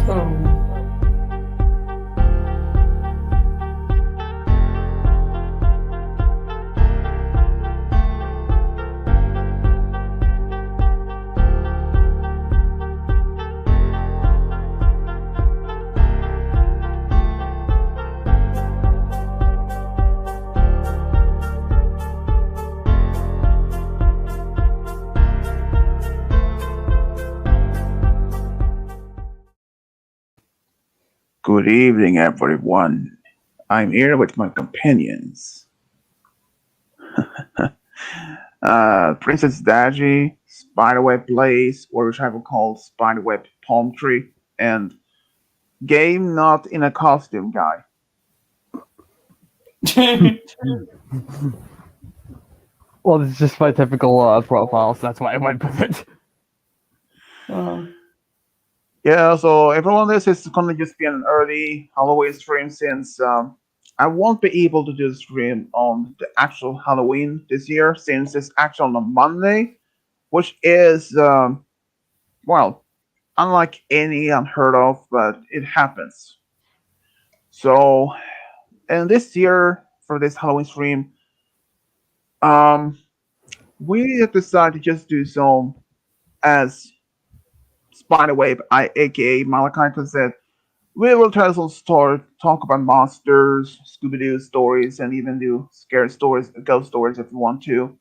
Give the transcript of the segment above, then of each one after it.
Oh. Good evening, everyone. I'm here with my companions, Princess Daji, Spiderweb Blaze, or which I will call Spiderweb Palm Tree, and Game Not in a Costume Guy. Well, it's just my typical profile, so that's why I went with it. um, Yeah, so everyone, this is gonna just be an early Halloween stream since I won't be able to do the stream on the actual Halloween this year since it's actually on a Monday, which is well, unlike any unheard of, but it happens. So, and this year for this Halloween stream, um, we decided to just do some as Spiderweb, aka Malachi said. We will tell some story, talk about monsters, Scooby Doo stories, and even do scary stories, ghost stories if you want to.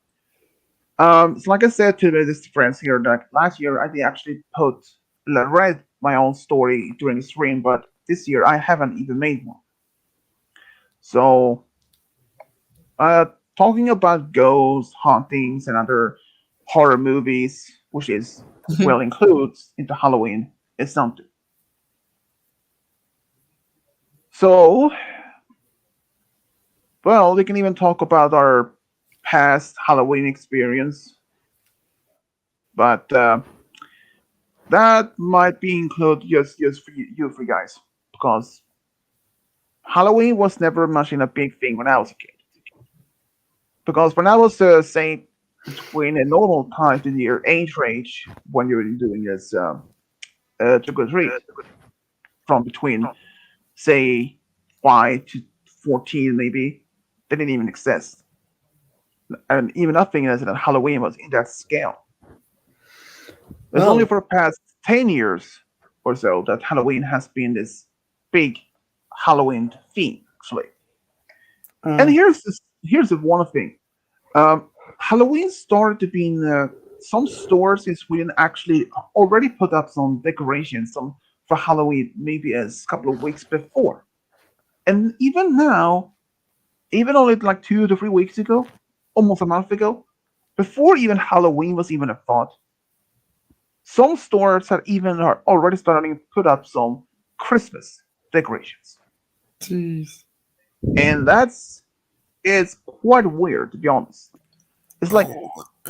So like I said to these friends here, that last year I did actually read my own story during the stream, but this year I haven't even made one. So, uh, talking about ghosts, hauntings, and other horror movies, which is well includes into Halloween, is something. So, well, we can even talk about our past Halloween experience, but that might be include just for you guys because Halloween was never much in a big thing when I was a kid. Because when I was say between a normal time to your age range when you're doing this trick or treat from between say 5 to 14 maybe they didn't even exist, and even nothing as that Halloween was in that scale. It's only well, for the past 10 years or so that Halloween has been this big Halloween theme actually. And uh, here's the one thing. Halloween started to be in some stores in Sweden actually already put up some decorations some for Halloween maybe as a couple of weeks before. And even now, even only like 2 to 3 weeks ago, almost a month ago, before even Halloween was even a thought, some stores are even are already starting to put up some Christmas decorations. jeez. And that's it's quite weird to be honest. It's like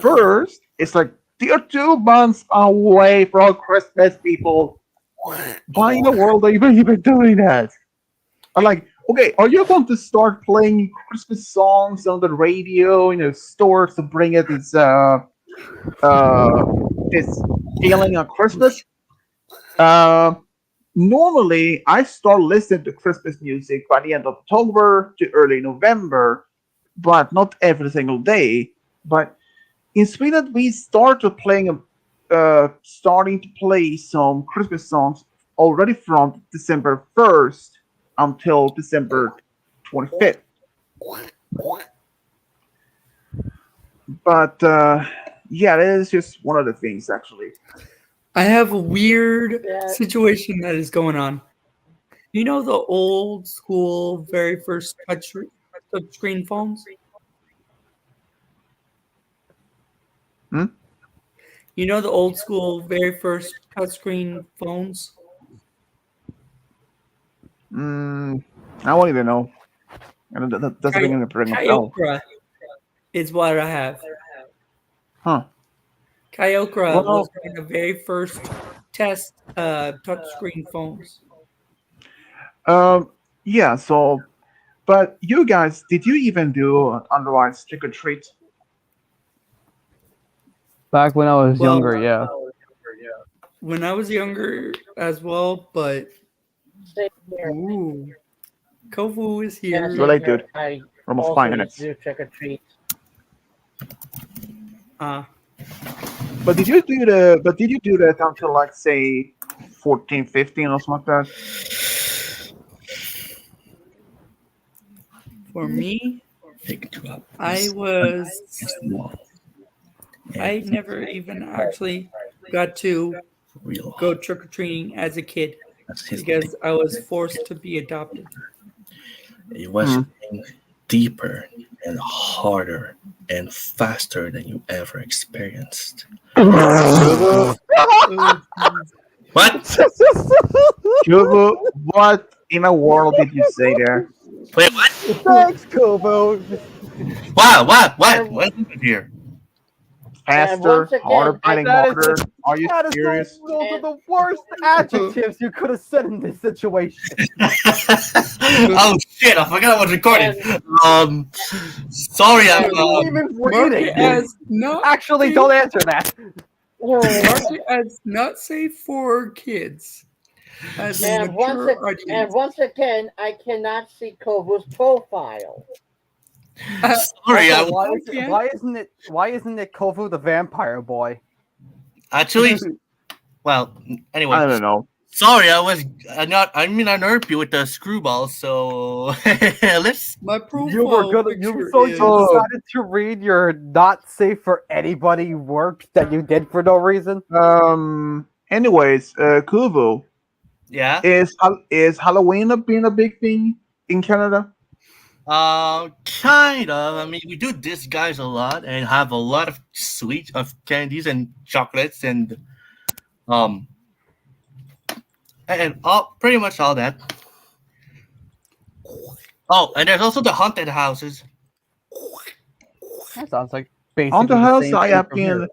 first, it's like you're 2 months away from Christmas, people. Why in the world are you even doing that? I'm like, okay, are you going to start playing Christmas songs on the radio in the stores to bring it uh this feeling of Christmas? Uh, Normally I start listening to Christmas music by the end of October to early November, but not every single day. But in Sweden, we starting to play some Christmas songs already from December 1st until December 25th. But yeah, that is just one of the things actually. I have a weird situation that is going on. You know the old school, very first touch screen phones? Hmm? You know the old school, very first touchscreen phones? Mm, I won't even know. And that doesn't ring a bell. Kyocera is what I have. Huh? Kyocera was Well, one of the very first test touchscreen phones. um, yeah. So, but you guys, did you even do otherwise trick or treat? Back when I was Well, younger, yeah. when I was younger as well, but Same here. ooh, Kovu is Yeah, here. same Relate, here. dude. I Almost also 5 used minutes. to do trick or treat. But did you do the? But did you do that until like say 14, 15 or something like that? For me, Take to up I was. wall. I never even actually got to Real go trick or treating as a kid That's his because I was forced to be adopted. It was Hmm. getting deeper and harder and faster than you ever experienced. Kubo, Oh, What? Kubo, what in a world did you say there? Wait, what? Thanks, Kobo. What? What happened here? Faster, once again, harder, I- biting That is harder. Are you That is serious? those are the worst adjectives you could have said in this situation. Oh shit! I forgot I was recording. And- Sorry, I'm. Demons were mark eating. it as not. Actually, don't answer that. Mark it as not safe for kids. As a And once, mature and audience. once again, I cannot see Kovu's profile. Sorry, Also, I'm why isn't it Kovu the vampire boy? actually. Well, anyway. I don't know. Sorry, I was not. I mean, I nerfed you with the screwball. So let's. My profile You were good. picture You is decided to read your not safe for anybody work that you did for no reason. Anyways, Kubo, Yeah. is Halloween been a big thing in Canada? Kind of. I mean, we do disguise a lot and have a lot of sweet of candies and chocolates um and all pretty much all that. Oh, and there's also the haunted houses. That sounds like basically Haunted the house, same I thing have from here. been.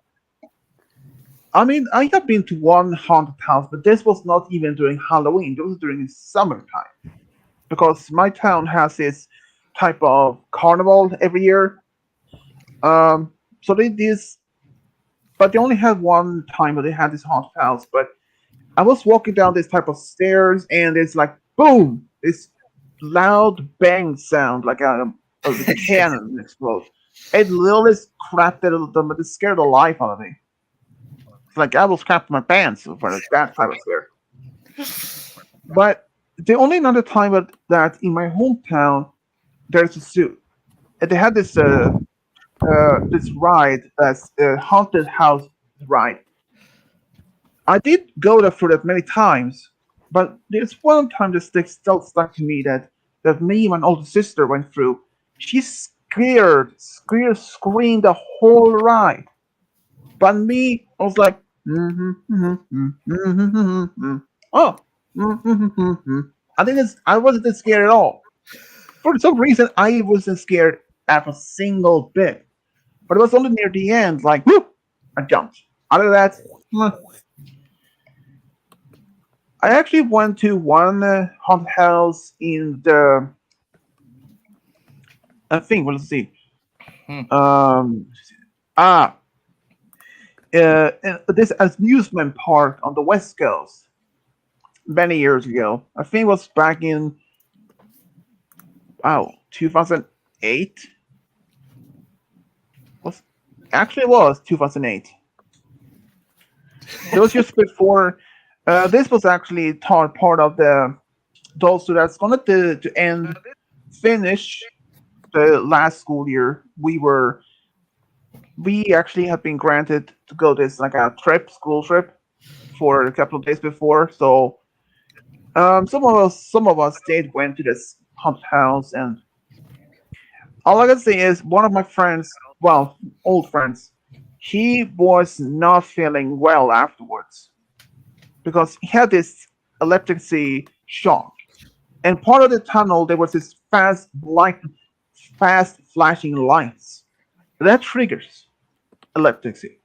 I mean, I have been to one haunted house, but this was not even during Halloween. It was during summertime, because my town has this type of carnival every year. So they did this, but they only had one time where they had this haunted house. But I was walking down this type of stairs, and it's like boom, this loud bang sound, like a cannon explode. It literally crapped them, it scared the life out of me. It's like I was crapping my pants for that type of scare. But the only another time that in my hometown there's a zoo, and they had this ride that's a haunted house ride. I did go there for that many times, but there's one time that still stuck to me that me and my older sister went through. She screamed the whole ride. But me, I was like, oh, I wasn't scared at all. For some reason, I wasn't scared at a single bit. But it was only near the end, like, whoop, I jumped. Other than that, I actually went to one haunted house in the. I think. Well, let's see. Ah, this amusement park on the West Coast many years ago. I think it was back in 2008. It was 2008. It was just before. This was actually part of those two that's going to finish the last school year. We actually had been granted to go this like a school trip, for a couple of days before. So some of us went to this haunted house, and all I can say is one of my friends, well, old friends, he was not feeling well afterwards because he had this epilepsy shock. And part of the tunnel there was this fast flashing lights that triggers epilepsy.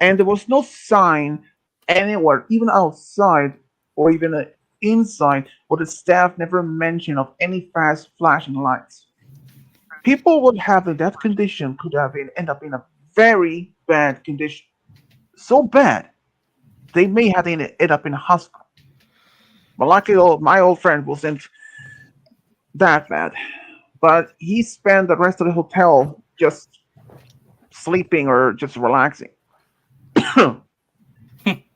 And there was no sign anywhere, even outside or even inside, where the staff never mentioned of any fast flashing lights. People would have in that condition could have end up in a very bad condition, so bad they may have ended up in a hospital. But luckily, my old friend wasn't that bad. But he spent the rest of the hotel just sleeping or just relaxing.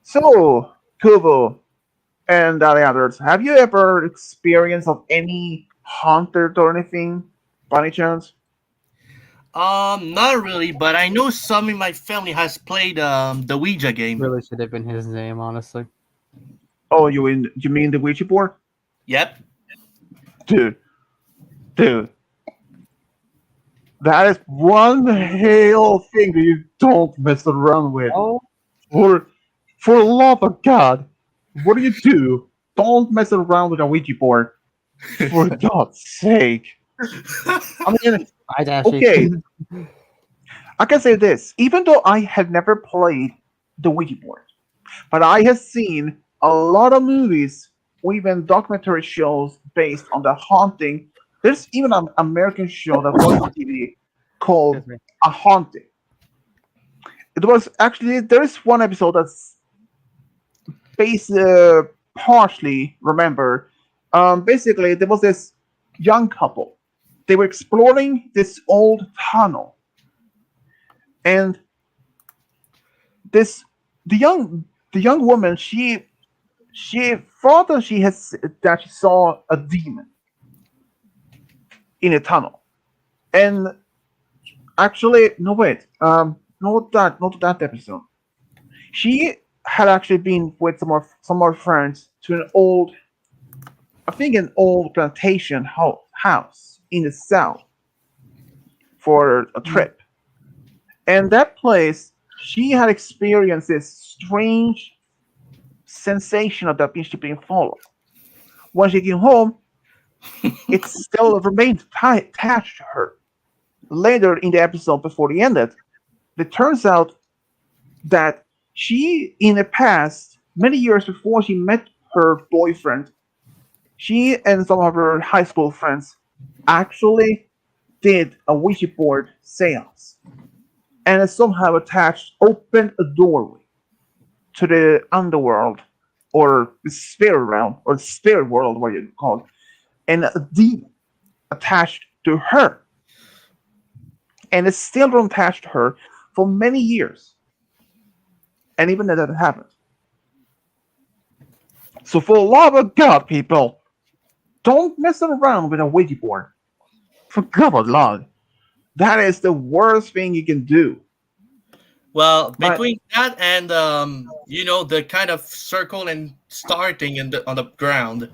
So, Kubo and the others, have you ever experienced of any haunted or anything by any chance? Not really, but I know some in my family has played the Ouija game. Really should have been his name, honestly. Oh, you mean the Ouija board? Yep. Dude, dude, that is one hell thing that you don't mess around with. Oh, For the love of God, what do you do? Don't mess around with a Ouija board. For God's sake. I mean, I'd actually. okay, I can say this. Even though I have never played the Ouija board, but I have seen a lot of movies or even documentary shows based on the haunting. There's even an American show that was on TV called Excuse me. A Haunting. It was actually, there is one episode that's based partially remember. Basically, there was this young couple. They were exploring this old tunnel, and this the young woman she thought that she saw a demon in a tunnel, and actually no wait not that episode. She had actually been with some of her friends to an old, I think an old plantation house in the south for a trip. And that place, she had experienced this strange sensation of that she being followed. When she came home, it still remained attached to her. Later in the episode before the ended, it turns out that she, in the past, many years before she met her boyfriend, she and some of her high school friends actually did a Ouija board seance and it somehow opened a doorway to the underworld or the spirit realm or the spirit world, what you call it, and a demon attached to her. And it's still attached to her for many years. And even that happened. So for the love of God, people, don't mess around with a Ouija board. For God's Lord. That is the worst thing you can do. Well, But- between that and the kind of circle and starting on the ground.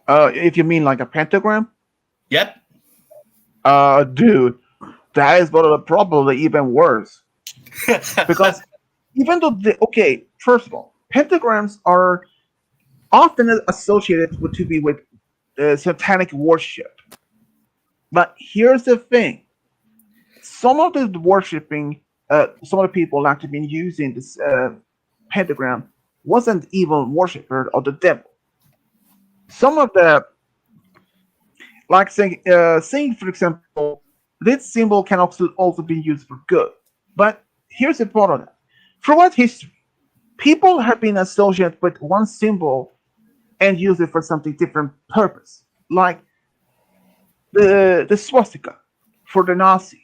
If you mean like a pentagram, Yep. dude, that is one of the probably even worse. Because even though first of all, pentagrams are often associated with satanic worship. But here's the thing: some of the worshiping, some of the people actually been using this pentagram wasn't even worshiper of the devil. Some of the, like saying for example, this symbol can also be used for good. But here's the part of that: throughout history, people have been associated with one symbol and use it for something different purpose, like the swastika for the Nazi.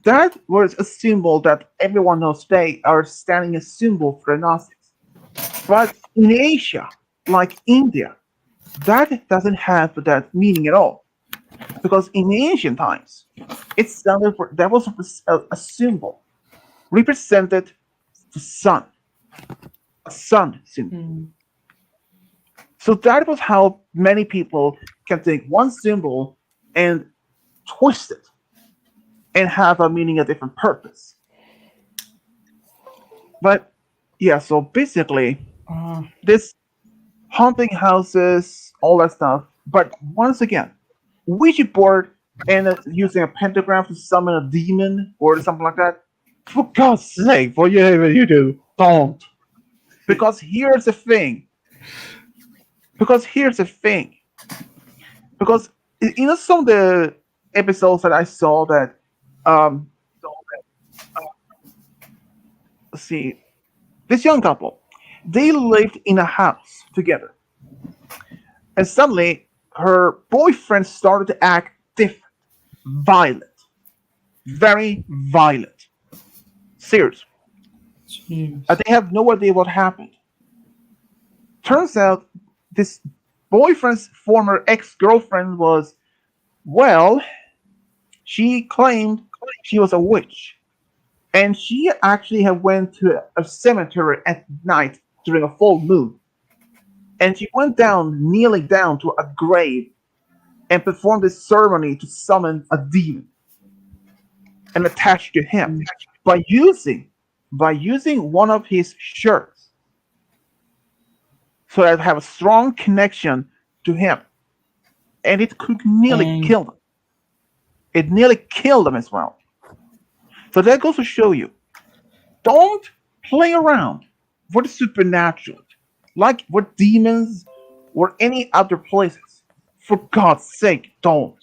That was a symbol that everyone knows today are standing a symbol for the Nazis. But in Asia, like India, that doesn't have that meaning at all. Because in ancient times, that was a symbol represented the sun, a sun symbol. So that was how many people can take one symbol and twist it and have a meaning, a different purpose. But yeah, so basically, this haunting houses, all that stuff. But once again, Ouija board and using a pentagram to summon a demon or something like that. For God's sake, whatever you do, don't. Because here's the thing. Because some of the episodes that I saw that let's see, this young couple, they lived in a house together, and suddenly her boyfriend started to act different, violent, very violent, serious. Jeez. And they have no idea what happened. Turns out this boyfriend's former ex-girlfriend was, well, she claimed she was a witch, and she actually had went to a cemetery at night during a full moon, and she went down, kneeling down to a grave, and performed this ceremony to summon a demon and attach to him by using one of his shirts, so that have a strong connection to him, and it could nearly Dang. kill them. It nearly killed them as well. So that goes to show you, don't play around with the supernatural, like with demons or any other places. For God's sake, don't.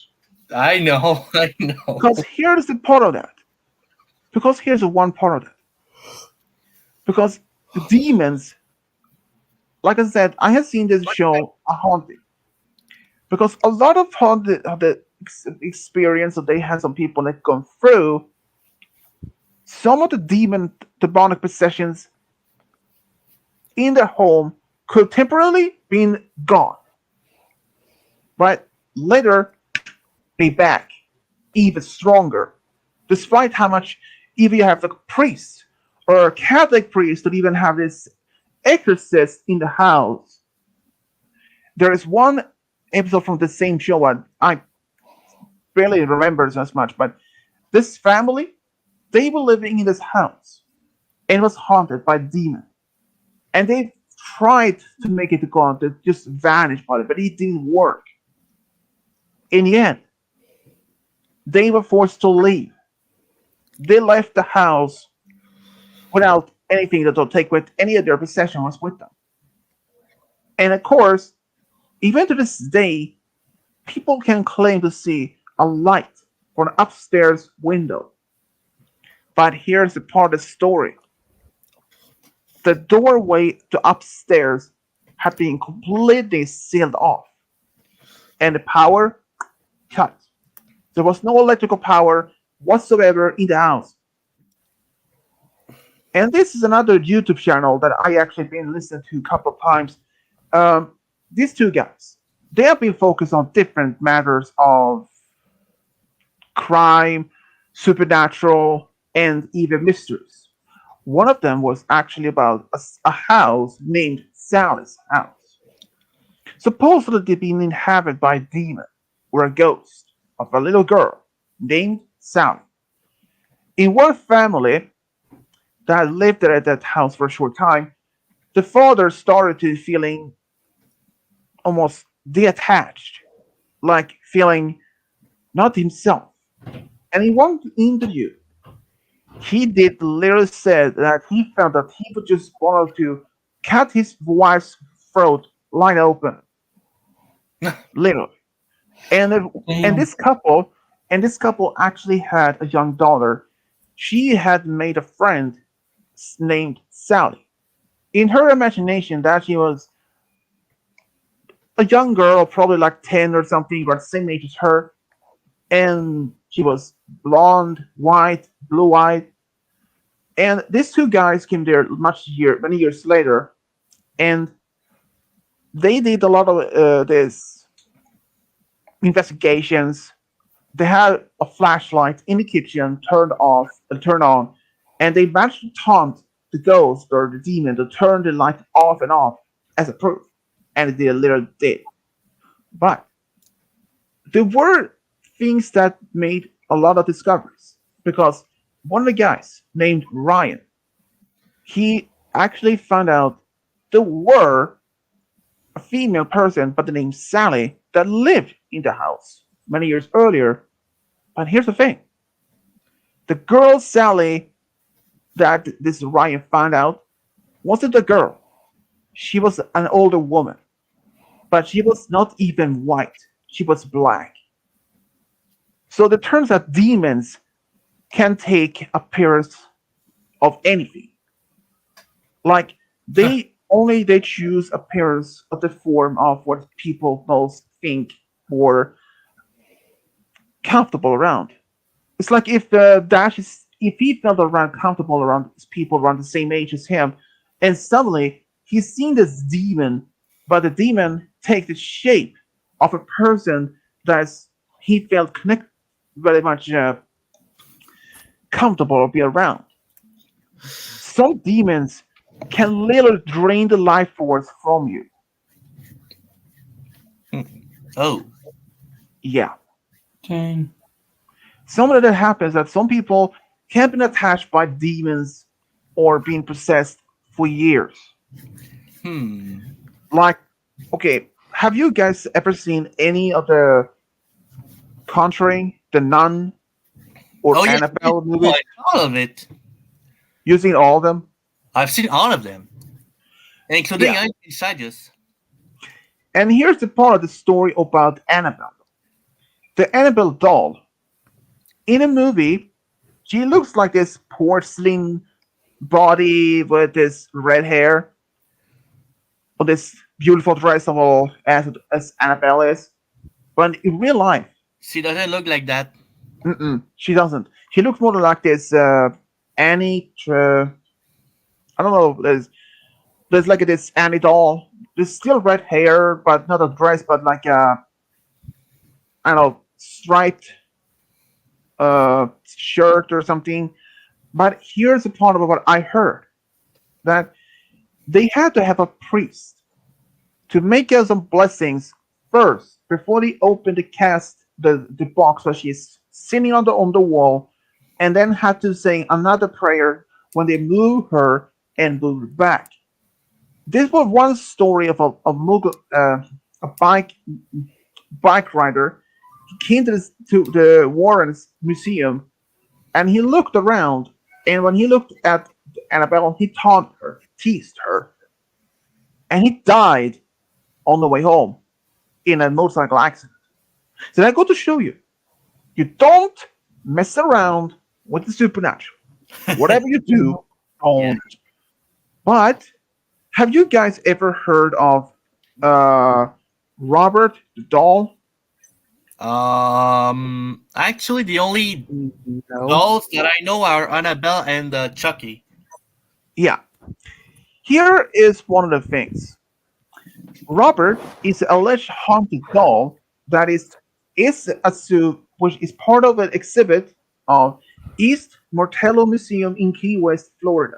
I know, I know. Because here's the part of that. Because here's the one part of that. Because the demons, like I said, I have seen this show, A Haunting. Because a lot of the experience that they had, some people that gone through, some of the demonic possessions in their home could temporarily been gone, but later be back even stronger, despite how much, even you have the priest or a Catholic priest that even have this exorcist in the house. There is one episode from the same show, and I barely remember as much, but this family, they were living in this house and it was haunted by demons. And they tried to make it gone, to just vanish by it, but it didn't work. In the end, they were forced to leave. They left the house without anything that they'll take with any of their possessions with them. And of course, even to this day, people can claim to see a light from an upstairs window. But here's the part of the story. The doorway to upstairs had been completely sealed off, and the power cut. There was no electrical power whatsoever in the house. And this is another YouTube channel that I actually been listening to a couple of times. These two guys, they have been focused on different matters of crime, supernatural, and even mysteries. One of them was actually about a house named Sally's house. Supposedly being inhabited by a demon or a ghost of a little girl named Sally. In one family that lived there at that house for a short time, the father started to feeling almost detached, like feeling not himself. And in one interview, he did literally said that he felt that he would just want to cut his wife's throat wide open, literally. And Damn. this couple actually had a young daughter. She had made a friend named Sally. In her imagination, that she was a young girl, probably like 10 or something, or the same age as her, and she was blonde, white, blue-eyed. And these two guys came there many years later, and they did a lot of this investigations. They had a flashlight in the kitchen turned on, and they managed to taunt the ghost or the demon to turn the light off and off as a proof, and they literally did. But there were things that made a lot of discoveries, because one of the guys named Ryan, he actually found out there were a female person by the name Sally that lived in the house many years earlier. But here's the thing. The girl Sally that this Ryan found out wasn't a girl. She was an older woman. But she was not even white. She was black. So it turns out demons can take appearance of anything. Like they choose appearance of the form of what people most think or comfortable around. It's like if Dash is if he felt around comfortable around people around the same age as him, and suddenly he's seen this demon, but the demon takes the shape of a person that's he felt very much comfortable to be around. Some demons can literally drain the life force from you. Oh, Yeah. Dang. Something that happens that some people have been attached by demons or being possessed for years. hmm. Like, okay, have you guys ever seen any of the Conjuring, the Nun, or Oh yeah, Annabelle movies? all of it. You've seen all of them? I've seen all of them, including Yeah. Insidious. And here's the part of the story about Annabelle. The Annabelle doll. In a movie, she looks like this porcelain body with this red hair, or this beautiful dress of all as Annabelle is. But in real life, She doesn't look like that. she doesn't. She looks more like this Annie. I don't know. There's like this Annie doll. There's still red hair, but not a dress, but like a I don't know striped shirt or something. But here's the part of what I heard that they had to have a priest to make us some blessings first before they open the cast the box where she's sitting on the wall, and then had to say another prayer when they move her and move it back. This was one story of a bike rider. He came to the Warren's museum, and he looked around. And when he looked at Annabelle, he taunted her, teased her, and he died on the way home in a motorcycle accident. So I go to show you, you don't mess around with the supernatural. Whatever you do, don't. Yeah. But have you guys ever heard of Robert the doll? Actually, the only No. dolls that I know are Annabelle and Chucky. Yeah. Here is one of the things. Robert is an alleged haunted doll that is assumed, which is part of an exhibit of East Mortello Museum in Key West, Florida.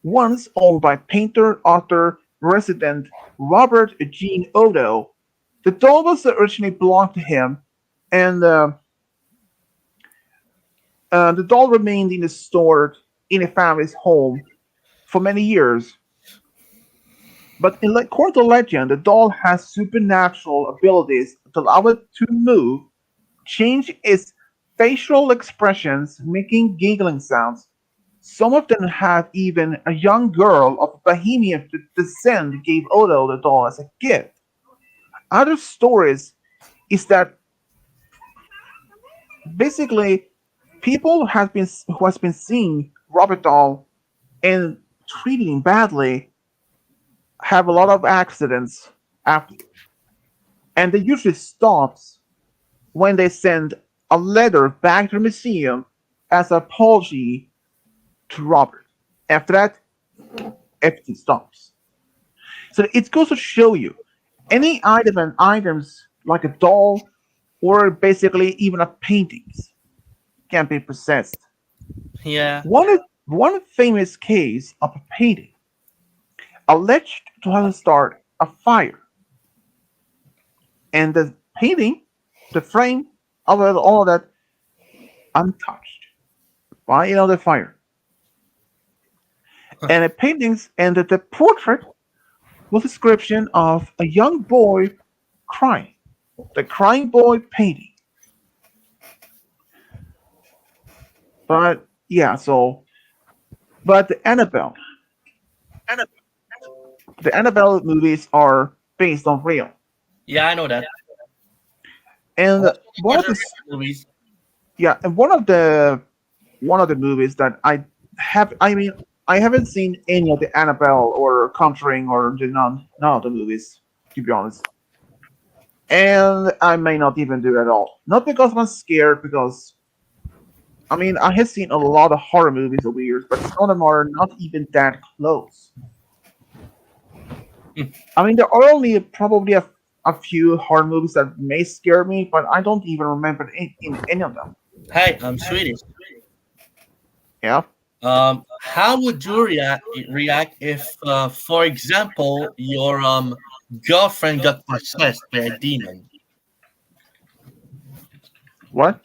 Once owned by painter, author, resident Robert Eugene Odo, the doll was originally belonged to him, and the doll remained in the stored in a family's home for many years. But according to legend, the doll has supernatural abilities that allow it to move, change its facial expressions, making giggling sounds. Some of them have even a young girl of Bohemian descent gave Odo the doll as a gift. Other stories is that basically people who has been seeing Robert doll and treating him badly have a lot of accidents after, and they usually stops when they send a letter back to the museum as an apology to Robert. After that, everything stops. So it goes to show you any items like a doll or basically even a paintings can be possessed. Yeah. One famous case of a painting alleged to have started a fire, and the painting, the frame of it, all of that, untouched by the fire. And the paintings and the portrait was a description of a young boy crying, the crying boy painting. But yeah, but the Annabelle movies are based on real, Yeah, I know that. and one of the Movies. yeah, and one of the movies that I have, I mean, I haven't seen any of the Annabelle or Conjuring or none of the movies, to be honest. And I may not even do it at all. Not because I'm scared, because I mean I have seen a lot of horror movies over the years, but some of them are not even that close. I mean, there are only probably a few horror movies that may scare me, but I don't even remember in any of them. Hey, I'm Swedish. Yeah. How would you react if, for example, your girlfriend got possessed by a demon? What?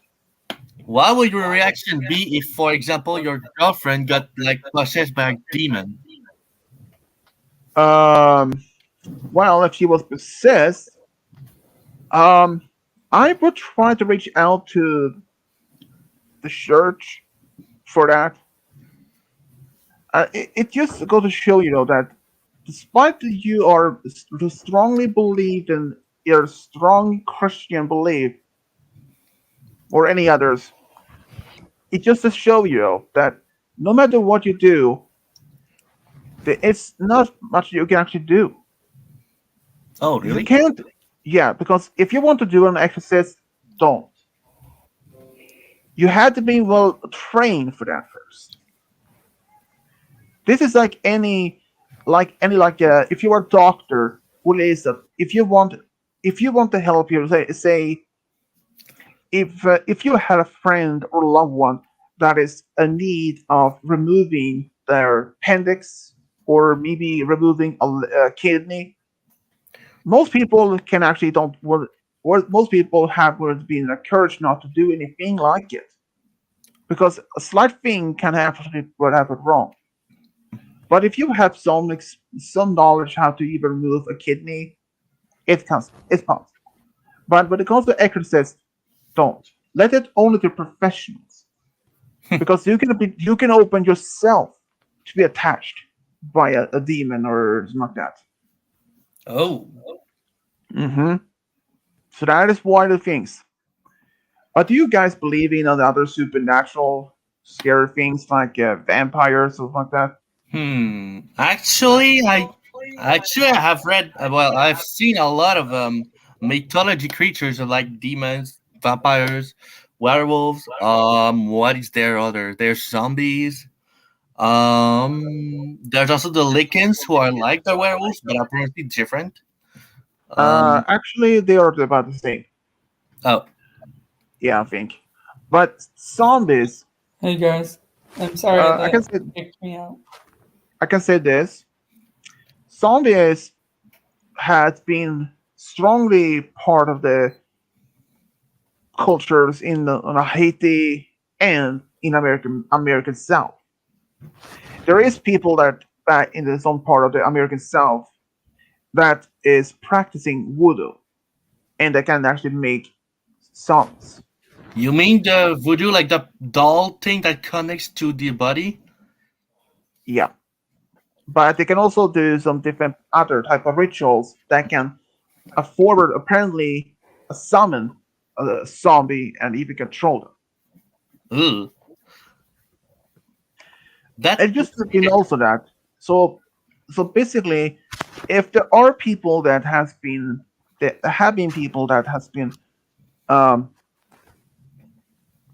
What would your reaction be if, for example, your girlfriend got like possessed by a demon? Well, if she was possessed, I would try to reach out to the church for that. It just goes to show, that despite that you are strongly believed in your strong Christian belief or any others, it just to show you that no matter what you do, it's not much you can actually do. Oh, You really? can't, yeah, because if you want to do an exorcist, don't. You had to be well trained for that first. This is like if you are a doctor, what is that? If you want to help you, say if you had a friend or loved one that is in need of removing their appendix or maybe removing a kidney, most people can actually don't want, or most people have been encouraged not to do anything like it because a slight thing can actually happen wrong. But if you have some knowledge how to even remove a kidney, it's possible. But when it comes to exorcists, don't let it only to professionals because you can open yourself to be attached by a demon or something like that. Oh, Mm-hmm. So that is one of the things. But do you guys believe in other supernatural scary things like vampires or something like that? Actually, I have read. Well, I've seen a lot of mythology creatures like demons, vampires, werewolves. What is there other? There's zombies. There's also the Lycans who are like the werewolves, but apparently different. Um. Actually, they are about the same. Oh. Yeah, I think. But zombies, Hey guys, I'm sorry I can that say kicked me out. this: zombies has been strongly part of the cultures in Haiti and in American South. There is people that in some part of the American South that is practicing voodoo, and they can actually make songs. You mean the voodoo, like the doll thing that connects to the body? Yeah, but they can also do some different other type of rituals that can forward apparently summon a zombie and even control them. Ugh. That's And just to know also that, so basically, if there are people that have been people that has been um,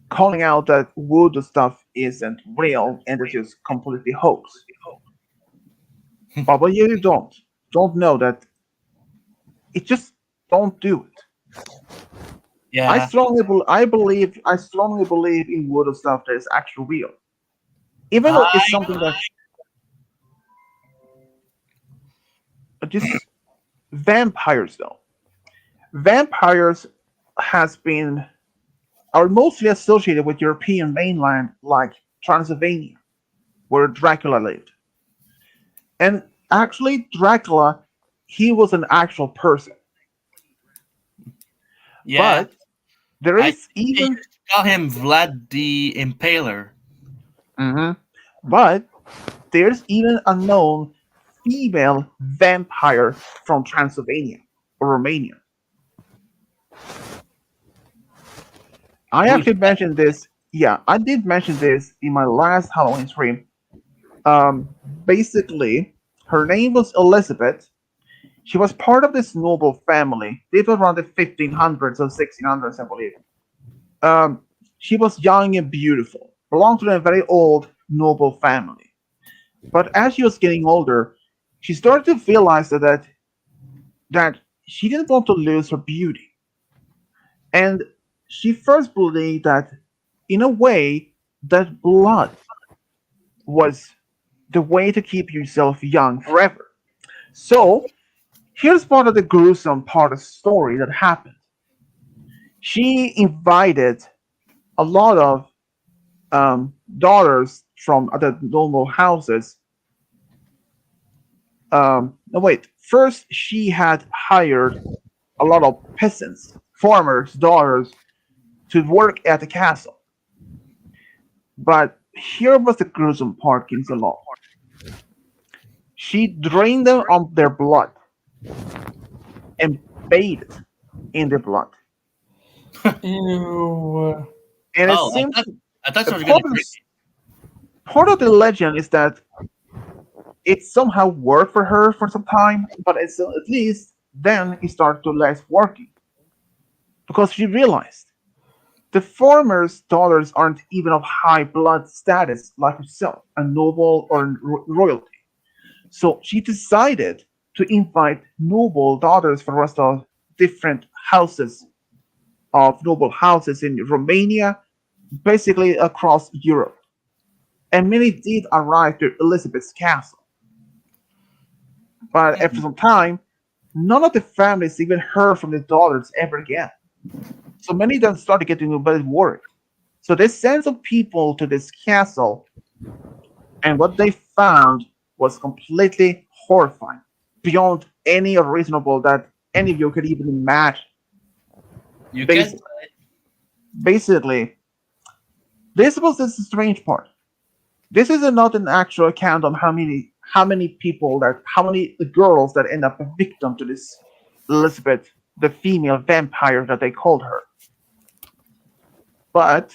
calling out that voodoo stuff isn't real and it's just completely hoax. But you don't know that it just don't do it. yeah. I strongly believe in voodoo stuff that is actually real, even though I it's something that just vampires though. Vampires has been are mostly associated with European mainland like Transylvania, where Dracula lived. And actually, Dracula, he was an actual person. yeah. But there I is even, call him Vlad the Impaler. Mhm. But there's even a known female vampire from Transylvania or Romania. I Who is actually mentioned this. Yeah, I did mention this in my last Halloween stream. Basically, her name was Elizabeth. She was part of this noble family. They were around the 1500s or 1600s, I believe. Um, she was young and beautiful, belonged to a very old noble family. But as she was getting older, she started to realize that she didn't want to lose her beauty. And she first believed that, in a way, that blood was the way to keep yourself young forever. So, here's part of the gruesome part of the story that happened. She invited a lot of daughters from other noble houses. No, wait. First, she had hired a lot of peasants, farmers' daughters, to work at the castle. But here was the gruesome part, King's Law. She drained them of their blood and bathed in the blood. Ew. And it Oh, seems I thought she was part gonna of, drink. part of the legend is that it somehow worked for her for some time, but it's at least then it started to less working because she realized the farmer's daughters aren't even of high blood status like herself, a noble or royalty. So she decided to invite noble daughters from the rest of different houses of noble houses in Romania, basically across Europe. And many did arrive to Elizabeth's castle. But after some time, none of the families even heard from the daughters ever again. So many of them started getting a bit worried. So they sent some people to this castle, and what they found was completely horrifying, beyond any reasonable that any of you could even imagine. You can. Basi- Basically, this was the strange part. This is not an actual account on how many girls that end up a victim to this Elizabeth, the female vampire that they called her. But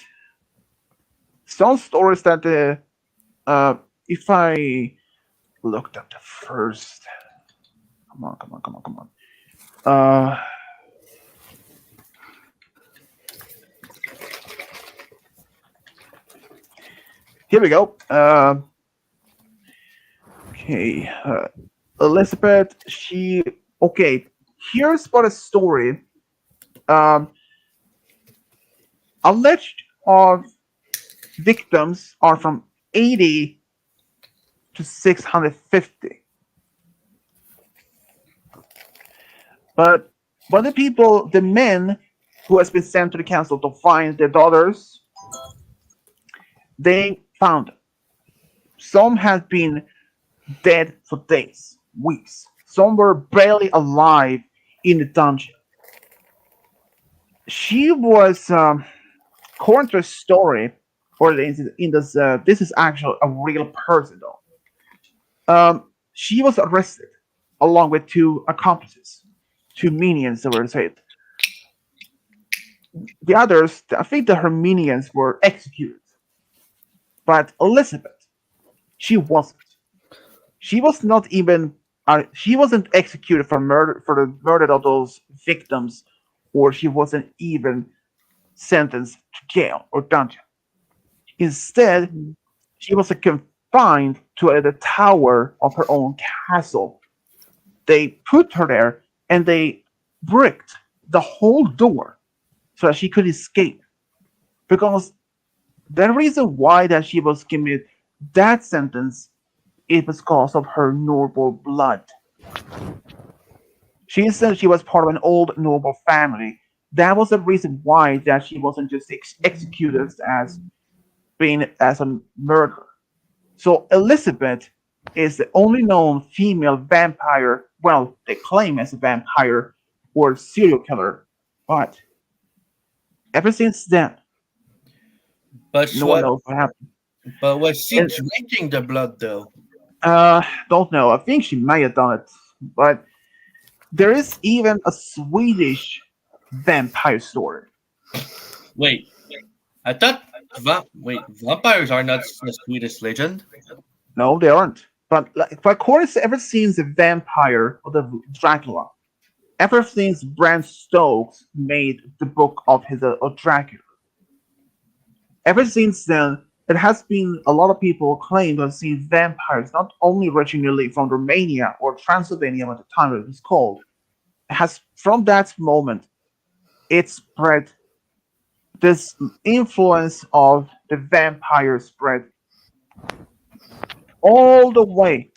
some stories that if I looked at the first, come on. Uh, Here we go. Okay, Elizabeth. Okay. Here's what a story. Um, Alleged of victims are from 80 to 650. But when the men who has been sent to the council to find their daughters, they found them. Some had been dead for days, weeks. Some were barely alive in the dungeon. She was, according to a story, or in this, this is actually a real person though. She was arrested along with two accomplices, two minions that were said. The others, I think the her minions were executed, but Elizabeth, she wasn't. She was not even. She wasn't executed for murder for the murder of those victims, or she wasn't even sentenced to jail or dungeon. Instead, she was confined to the tower of her own castle. They put her there and they bricked the whole door so that she could escape. Because the reason why that she was given that sentence it was because of her noble blood. She said she was part of an old noble family. That was the reason why that she wasn't just executed as being as a murderer. So Elizabeth is the only known female vampire. Well, they claim as a vampire or serial killer, but ever since then, But no one knows what happened. But was she And drinking the blood though? don't know. I think she may have done it, but there is even a Swedish vampire story. Wait, I thought vampires are not the Swedish legend. No, they aren't. But Corey's ever since the vampire or the Dracula, ever since Bram Stokes made the book of Dracula, ever since then, it has been a lot of people claim to have seen vampires not only originally from Romania or Transylvania at the time it was called. It has from that moment it spread this influence of the vampire spread all the way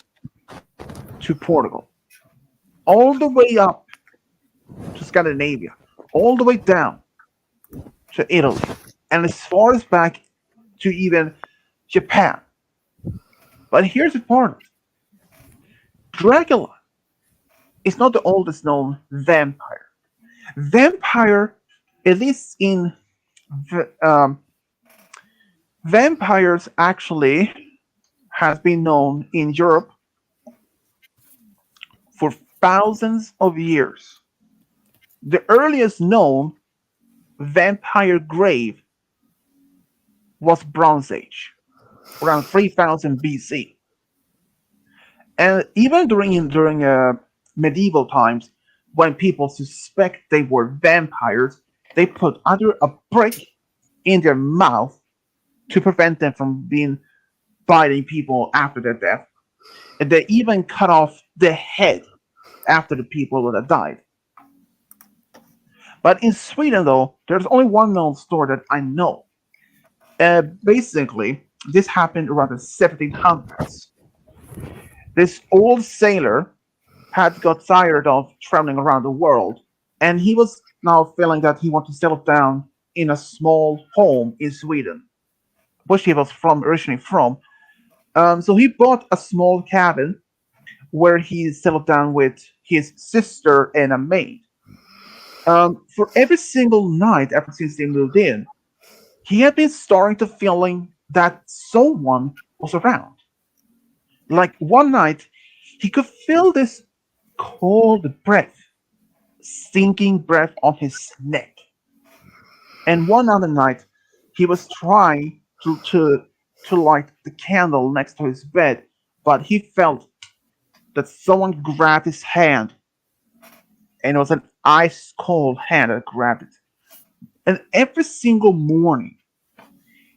to Portugal, all the way up to Scandinavia, all the way down to Italy, and as far as back to even Japan. But here's the part: Dracula is not the oldest known vampire. Vampire, at least in um, vampires, actually has been known in Europe for thousands of years. The earliest known vampire grave was Bronze Age, around 3000 BC. And even during medieval times, when people suspect they were vampires, they put either a brick in their mouth to prevent them from being biting people after their death, and they even cut off the head after the people would have died. But in Sweden, though, there's only one known story that I know. Basically, this happened around the 1700s. This old sailor had got tired of traveling around the world, and he was now feeling that he wanted to settle down in a small home in Sweden, which he was originally from. So he bought a small cabin where he settled down with his sister and a maid. For every single night ever since they moved in, he had been starting to feeling that someone was around. Like one night, he could feel this cold breath, stinking breath on his neck. And one other night, he was trying to light the candle next to his bed, but he felt that someone grabbed his hand, and it was an ice cold hand that grabbed it. And every single morning,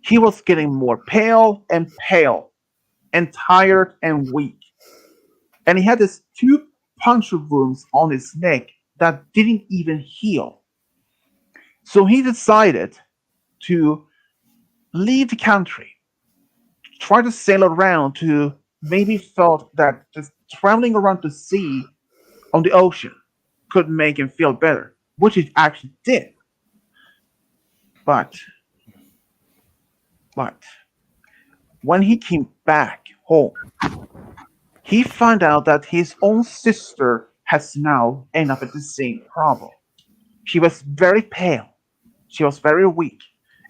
he was getting more pale, and tired and weak. And he had these two puncture wounds on his neck that didn't even heal. So he decided to leave the country, try to sail around to maybe felt that just traveling around the sea on the ocean could make him feel better, which it actually did. But but when he came back home, he found out that his own sister has now ended up with the same problem. She was very pale, she was very weak,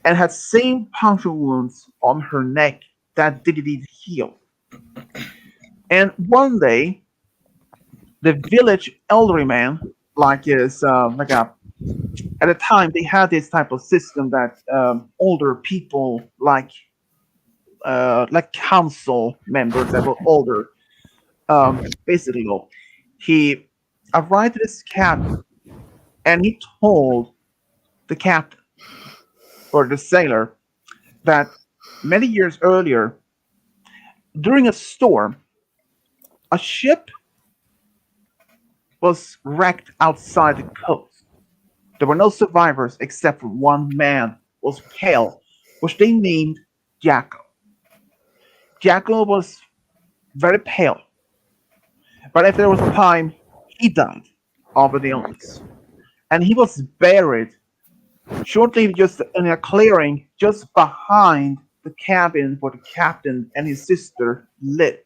and had same puncture wounds on her neck that didn't even heal. And one day, the village elderly man, like is like a at the time they had this type of system that older people like council members that were older, basically, he arrived at his cabin and he told the captain or the sailor that many years earlier, during a storm, a ship was wrecked outside the coast. There were no survivors except for one man who was pale, which they named Jacko. Jacko was very pale, but if there was a time, he died of an illness. And he was buried shortly just in a clearing just behind the cabin where the captain and his sister lived.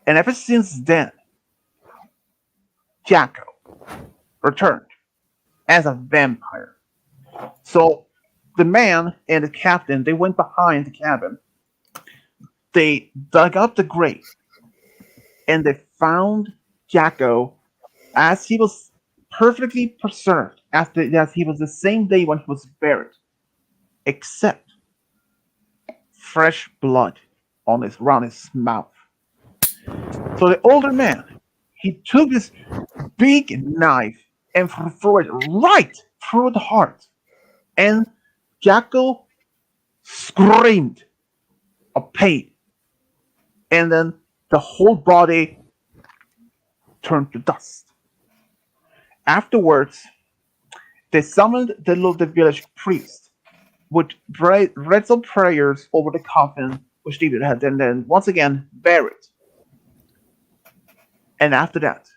And ever since then, Jacko returned as a vampire. So the man and the captain, they went behind the cabin. They dug up the grave and they found Jacko as he was perfectly preserved as he was the same day when he was buried, except fresh blood around his mouth. So the older man, he took this big knife and threw it right through the heart. And Jackal screamed of pain. And then the whole body turned to dust. Afterwards, they summoned the village priest, would read some prayers over the coffin which David had, and then once again buried. And after that,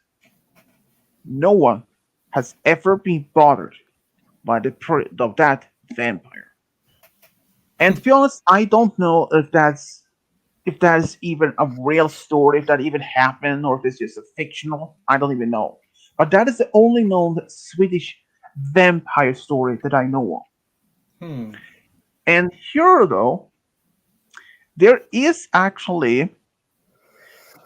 no one has ever been bothered by of that vampire. And to be honest, I don't know if that's even a real story, if that even happened, or if it's just a fictional. I don't even know. But that is the only known Swedish vampire story that I know of. And here, though, there is actually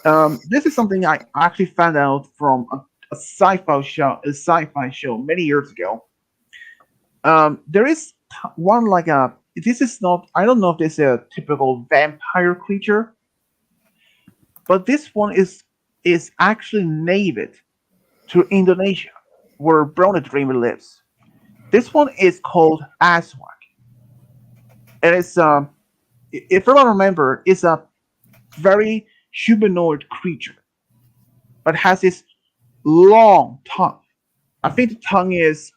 this is something I actually found out from a sci-fi show many years ago. There is one like a. This is not. I don't know if this is a typical vampire creature, but this one is actually native to Indonesia, where Brony Dreamer lives. This one is called Aswak. And it's if I remember, it's a very humanoid creature, but has this long tongue. I think the tongue is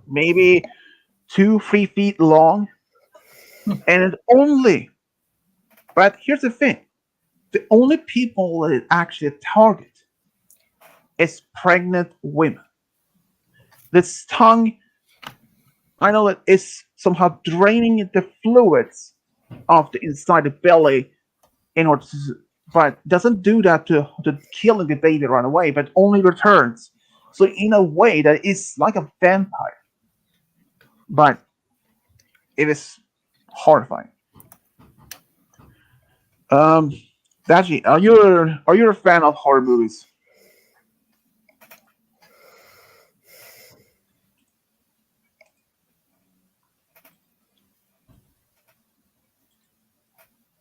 maybe 2-3 feet long, and it only. But here's the thing: the only people that it actually target is pregnant women. This tongue, I know that it's somehow draining the fluids of the inside the belly in order to, but doesn't do that to killing the baby right away, but only returns. So in a way that it's like a vampire, but it is horrifying. Daji, are you a fan of horror movies?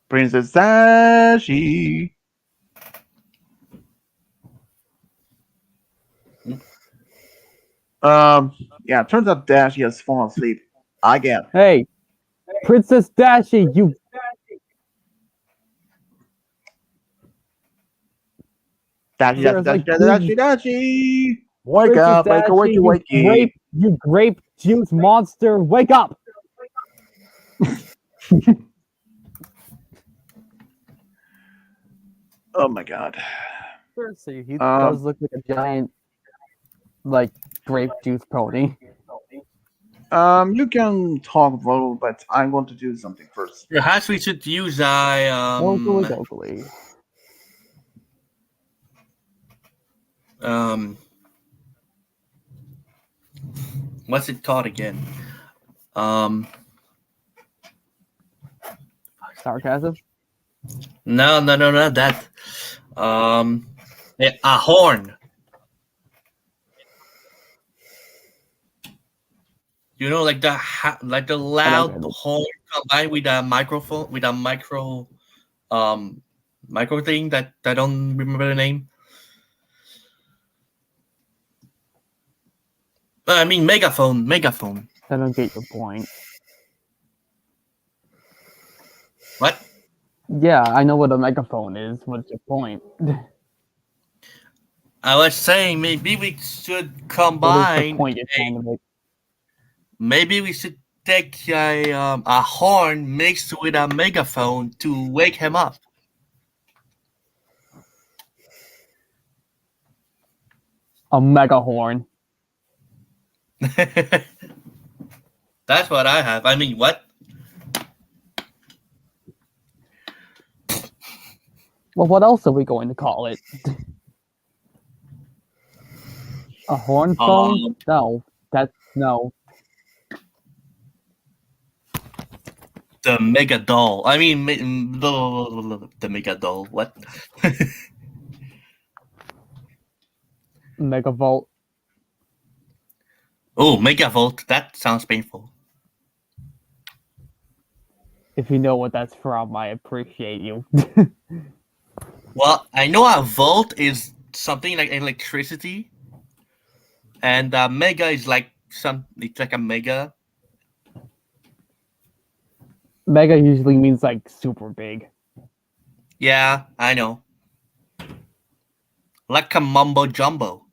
Princess Dashi. Yeah, it turns out Dashi has fallen asleep again. Hey, Princess Dashi, you. Dashi. Wake Princess up, Dashi, wakey. you grape juice monster, wake up! Oh my god. Seriously, he does look like a giant, like, grape juice pony. You can talk, Volo, but I'm going to do something first. Perhaps we should use Locally. What's it called again? Sarcasm? No, not that. A horn. You know, like the loud horn combined with a microphone, with a micro thing that I don't remember the name. I mean, megaphone. I don't get your point. What? Yeah, I know what a megaphone is. What's your point? I was saying maybe we should What is the combine. point you're trying to make? Maybe we should take a horn mixed with a megaphone to wake him up. A mega horn. That's what I have. I mean, what? Well, what else are we going to call it? A horn phone? No. No. The Mega Doll. I mean, the Mega Doll. What? Megavolt. Oh, Megavolt. That sounds painful. If you know what that's from, I appreciate you. Well, I know a volt is something like electricity, and mega is like it's like a mega. Mega usually means like super big. Yeah, I know. Like a mumbo jumbo.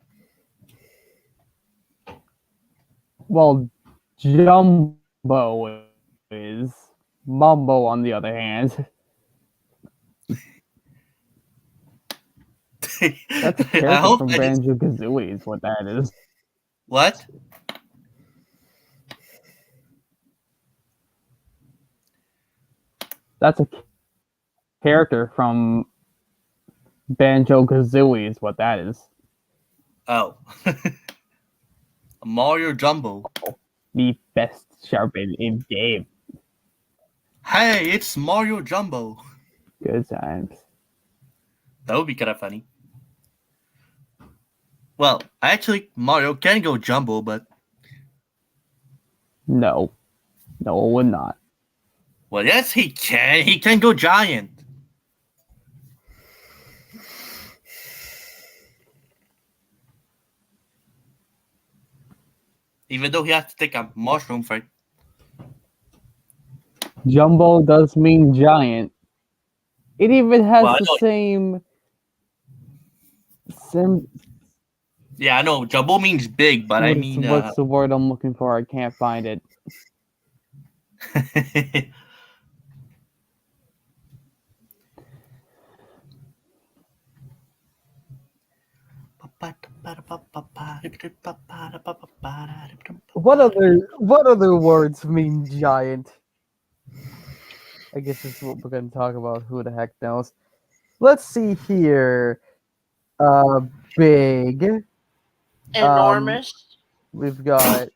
Well, Jumbo is. Mumbo, on the other hand. That's a I character hope from I did- Banjo Kazooie, is what that is. What? That's a character from Banjo Kazooie, is what that is. Oh. Mario Jumbo. The best sharp in game. Hey, it's Mario Jumbo. Good times. That would be kind of funny. Well, actually, Mario can go jumbo, but No. No, it would not. well, yes, he can. He can go giant. Even though he has to take a mushroom for it. Jumbo does mean giant. It even has Well, I the know- same sim. Yeah, I know. Jumbo means big, but I mean. What's the word I'm looking for? I can't find it. What other words mean giant? I guess this is what we're gonna talk about. Who the heck knows? Let's see here. Big. Enormous. We've got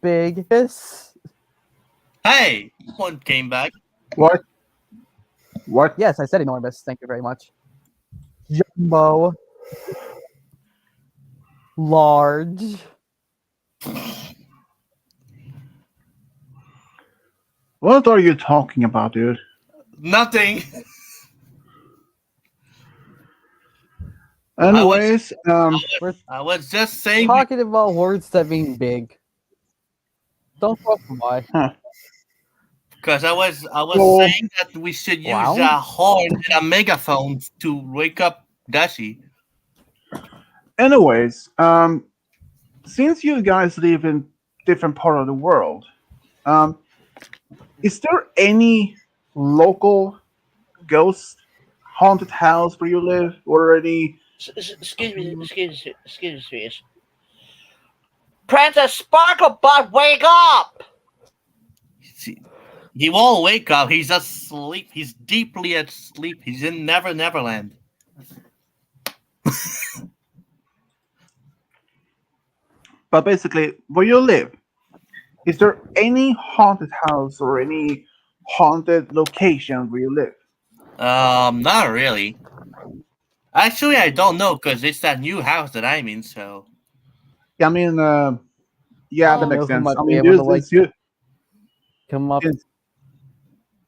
big. Yes. Hey, one came back. What? What? Yes, I said enormous. Thank you very much. Jumbo. Large. What are you talking about, dude? Nothing. Anyways, I was just saying Talking about words that mean big. Don't talk why. because I was Well, saying that we should use Wow. a horn and a megaphone to wake up Dashi. anyways, since you guys live in different part of the world, is there any local ghost haunted house where you live, or any? Excuse me. Princess Sparklebot, wake up! See, he won't wake up. He's asleep. He's deeply asleep. He's in Neverland. But basically, where you live, is there any haunted house or any haunted location where you live? Not really. Actually, I don't know because it's that new house that I'm in. So Yeah, I mean, yeah, that Oh. makes Who sense. might I be mean, able to, like, you come up.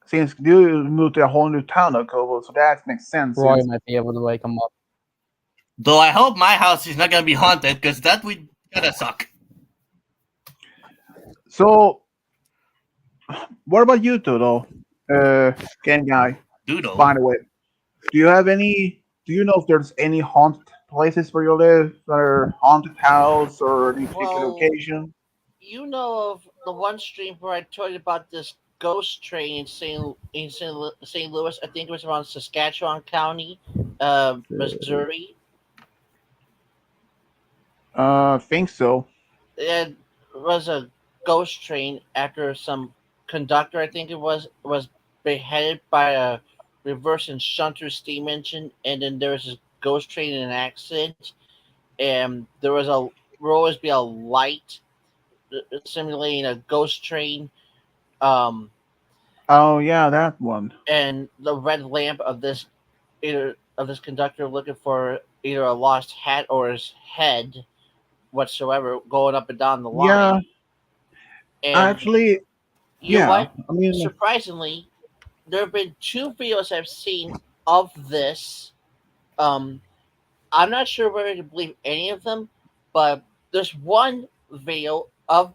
since you moved to a whole new town, Kobo, so that makes sense. Roy since- might be able to wake him up. though I hope my house is not gonna be haunted because that would kinda suck. So, what about you two, though? Ken guy. Doodle. By the way, do you have any? Do you know if there's any haunted places where you live, or haunted house, or any particular Well- location? You know of the one stream where I told you about this ghost train in St. Louis. I think it was around Saskatchewan County, Missouri. Think so. It was a ghost train after some conductor, I think it was beheaded by a reverse and shunter steam engine, and then there was this ghost train in an accident, and there was will always be a light simulating a ghost train, Oh yeah, that one. and the red lamp of this conductor looking for either a lost hat or his head whatsoever going up and down the line. Yeah, And actually, You know Yeah, what? I mean, Surprisingly, there have been two videos I've seen of this. Um, I'm not sure whether to believe any of them, but there's one video of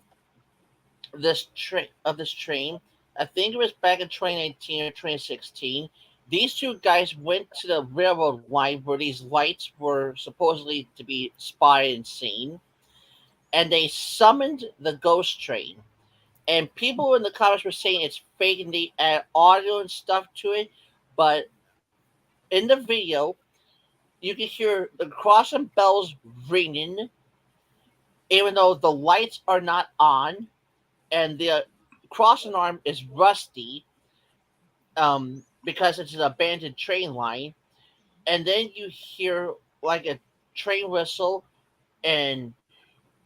this train. I think it was back in 2019 or 2016. These two guys went to the railroad line where these lights were supposedly to be spotted and seen, and they summoned the ghost train. And people in the comments were saying it's fake and they add audio and stuff to it, but in the video, you can hear the crossing bells ringing, even though the lights are not on, and the crossing arm is rusty, because it's an abandoned train line. And then you hear like a train whistle, and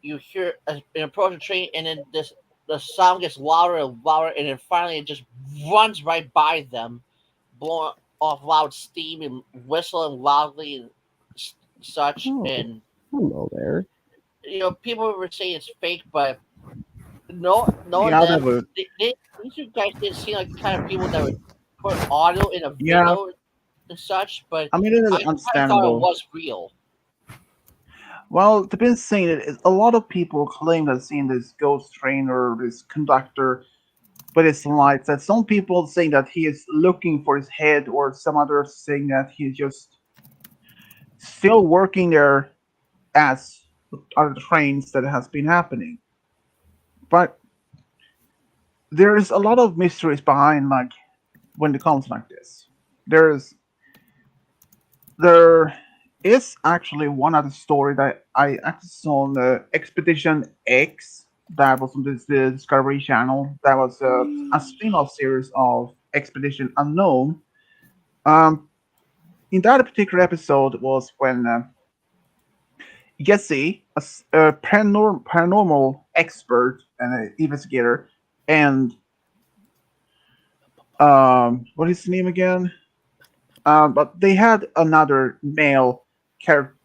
you hear an approaching train, and then the sound gets louder and louder, and then finally it just runs right by them, blowing off loud steam and whistling loudly and such. Oh, And hello there. people were saying it's fake, but knowing yeah, that them, would. these two guys didn't seem like the kind of people that would put audio in a Yeah, video and such. But I mean, it I is kind of thought it understandable. was real. Well, they've been saying it. A lot of people claim that seeing this ghost train or this conductor with his lights. That some people saying that he is looking for his head, or some others saying that he's just still working there as other trains that has been happening. But there is a lot of mysteries behind, like when it comes like this. There's there is actually one other story that I actually saw on the Expedition X that was on the Discovery Channel. That was a spin-off series of Expedition Unknown. Um, in that particular episode was when Jesse, a paranormal expert and an investigator, and what is his name again? But they had another male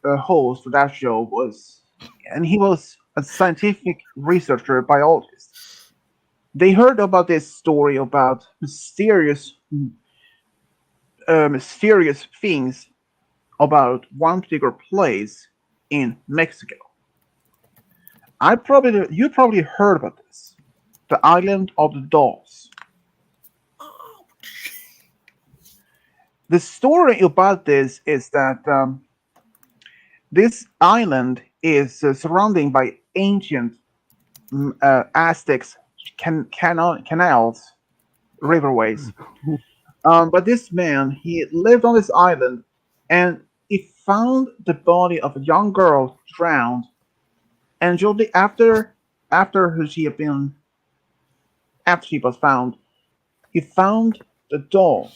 host for that show and he was a scientific researcher, biologist. They heard about this story about mysterious things about one particular place in Mexico. You probably heard about this, the Island of the Dolls. The story about this is that this island is surrounded by ancient Aztecs canals, riverways. But this man, he lived on this island, and he found the body of a young girl drowned. And shortly after she was found, he found the doll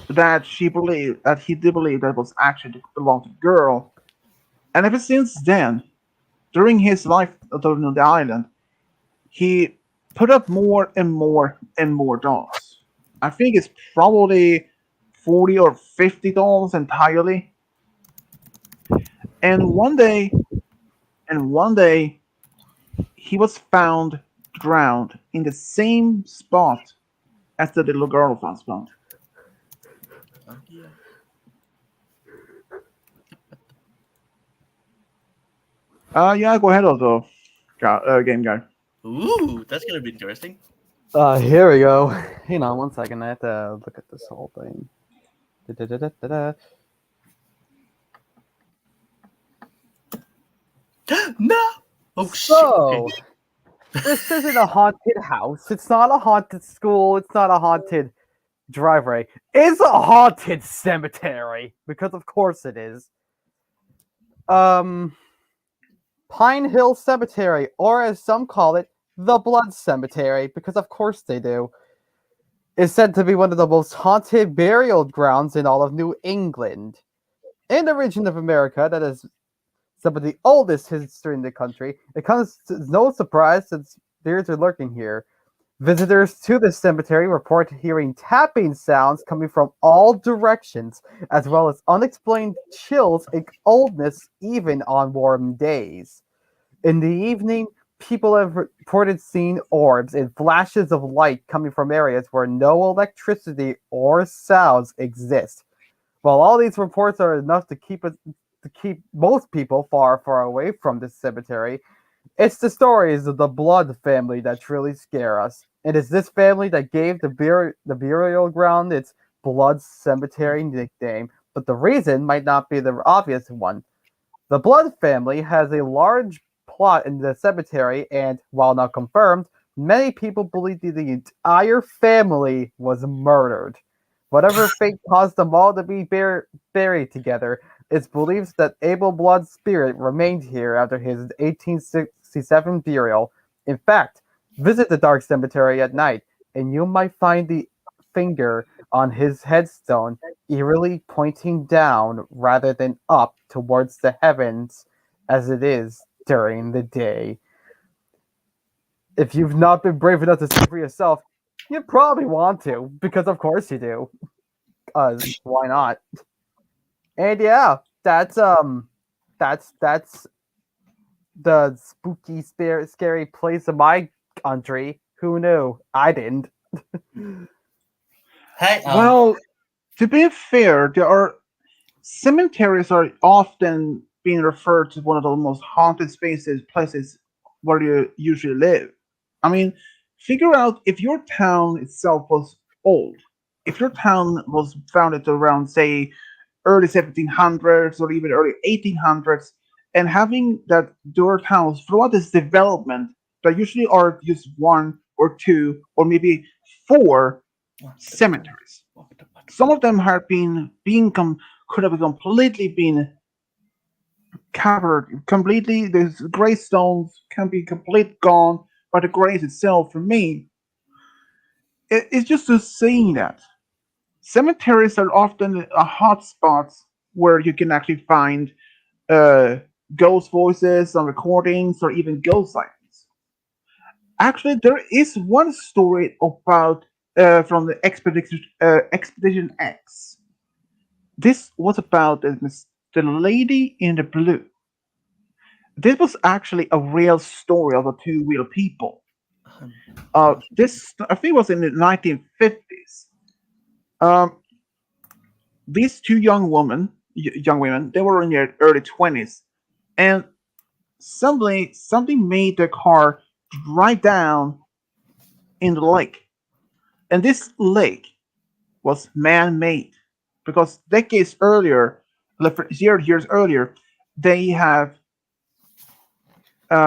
that he did believe that was actually belonged to the girl. And ever since then, during his life on the island, he put up more and more and more dolls. I think it's probably 40 or 50 dolls entirely. And one day, he was found drowned in the same spot as the little girl was found. Yeah, go ahead, also, game guy. Ooh, that's gonna be interesting. Here we go. Hang on one second. I have to look at this whole thing. Da-da-da-da-da-da. No. Oh So, shit. this isn't a haunted house. It's not a haunted school. It's not a haunted driveway. It's a haunted cemetery, because of course it is. Pine Hill Cemetery, or as some call it, the Blood Cemetery, because of course they do, is said to be one of the most haunted burial grounds in all of New England. In the region of America that is some of the oldest history in the country, it comes to no surprise since spirits are lurking here. Visitors to the cemetery report hearing tapping sounds coming from all directions, as well as unexplained chills and coldness even on warm days. In the evening, people have reported seeing orbs and flashes of light coming from areas where no electricity or sounds exist. While all these reports are enough to keep most people far away from this cemetery, it's the stories of the Blood family that truly scare us. It is this family that gave the burial ground its Blood Cemetery nickname, but the reason might not be the obvious one. The Blood family has a large plot in the cemetery, and while not confirmed, many people believe that the entire family was murdered. Whatever fate caused them all to be buried together, it's believed that Abel Blood's spirit remained here after his 1867 burial. In fact, visit the dark cemetery at night, and you might find the finger on his headstone eerily pointing down rather than up towards the heavens as it is during the day. If you've not been brave enough to see for yourself, you probably want to, because of course you do. Why not? And yeah, that's the spooky, scary place of my country. Who knew? I didn't. Hey, Well, to be fair, there are cemeteries are often being referred to one of the most haunted places where you usually live. I mean, figure out if your town itself was old. If your town was founded around, say, early 1700s or even early 1800s, and having that your towns throughout this development, there usually are just one or two or maybe four cemeteries. Some of them have could have completely been covered completely. The gravestones can be completely gone by the graves itself. For me, it's just to saying that cemeteries are often a hot spots where you can actually find uh, ghost voices on recordings or even ghost sightings. Actually, there is one story about from the Expedition X. This was about the lady in the blue. This was actually a real story of the two real people. This I think was in the 1950s. Um, these two young women, they were in their early 20s, and suddenly something made their car drive down in the lake. And this lake was man-made because decades earlier, like 0 years earlier, they have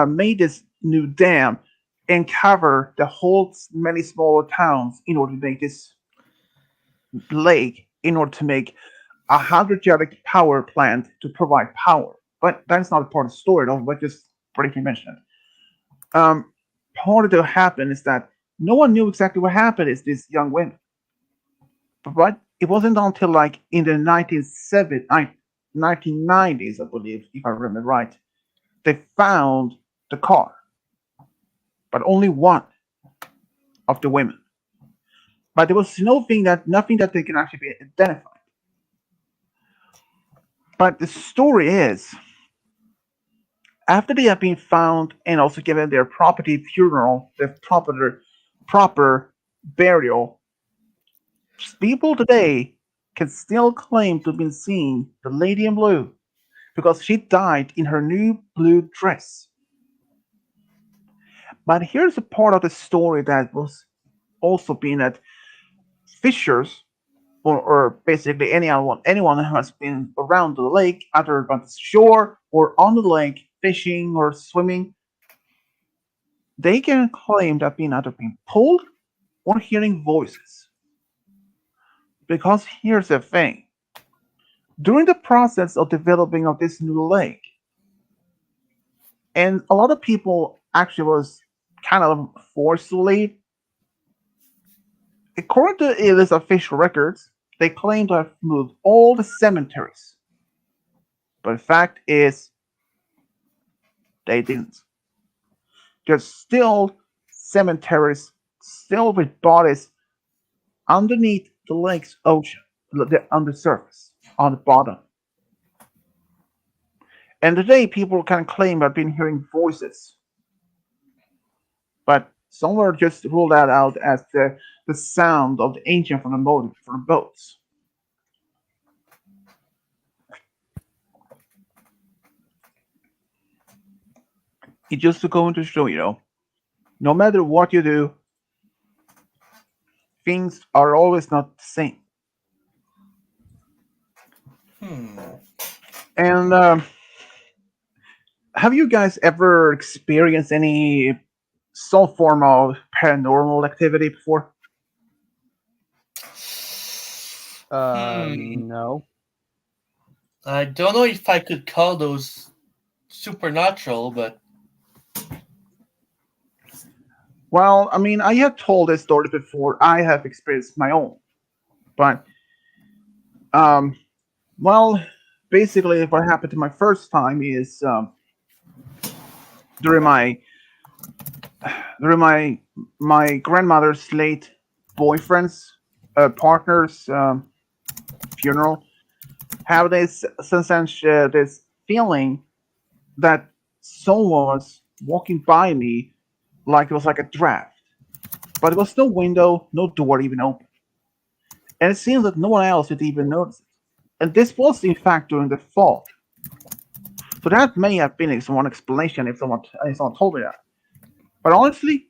made this new dam and cover the whole many smaller towns in order to make this lake in order to make a hydroelectric power plant to provide power. But that's not part of the story, though. But just briefly mention it. Part of what happened is that no one knew exactly what happened. Is these young women, but it wasn't until like in the 1990s, I believe, if I remember right, they found the car, but only one of the women. But there was nothing that they can actually be identified. But the story is, after they have been found and also given their property funeral, their proper burial, people today can still claim to have been seeing the lady in blue because she died in her new blue dress. But here's a part of the story that was also being that fishers or basically anyone who has been around the lake, either on the shore or on the lake, fishing or swimming, they can claim that being either being pulled or hearing voices. Because here's the thing: during the process of developing of this new lake, and a lot of people actually was kind of forced to leave. According to Elis official records, they claim to have moved all the cemeteries. But the fact is, they didn't. There's still cemeteries, still with bodies underneath the lake's ocean, on the surface, on the bottom. And today, people can claim I've been hearing voices but some were just ruled that out as the sound of the engine from the motor from the boats. It just to go into show, no matter what you do, things are always not the same. Hmm. And have you guys ever experienced any some form of paranormal activity before? Hmm. No. I don't know if I could call those supernatural, but Well, I mean, I have told this story before. I have experienced my own, but um, well, basically, what happened to my first time is during my during my grandmother's late boyfriend's partner's funeral. Have this sense, this feeling that someone was walking by me like it was like a draft, but there was no window, no door even open, and it seems that no one else had even noticed it. And this was in fact during the fall, so that may have been one explanation if someone told me that. But honestly,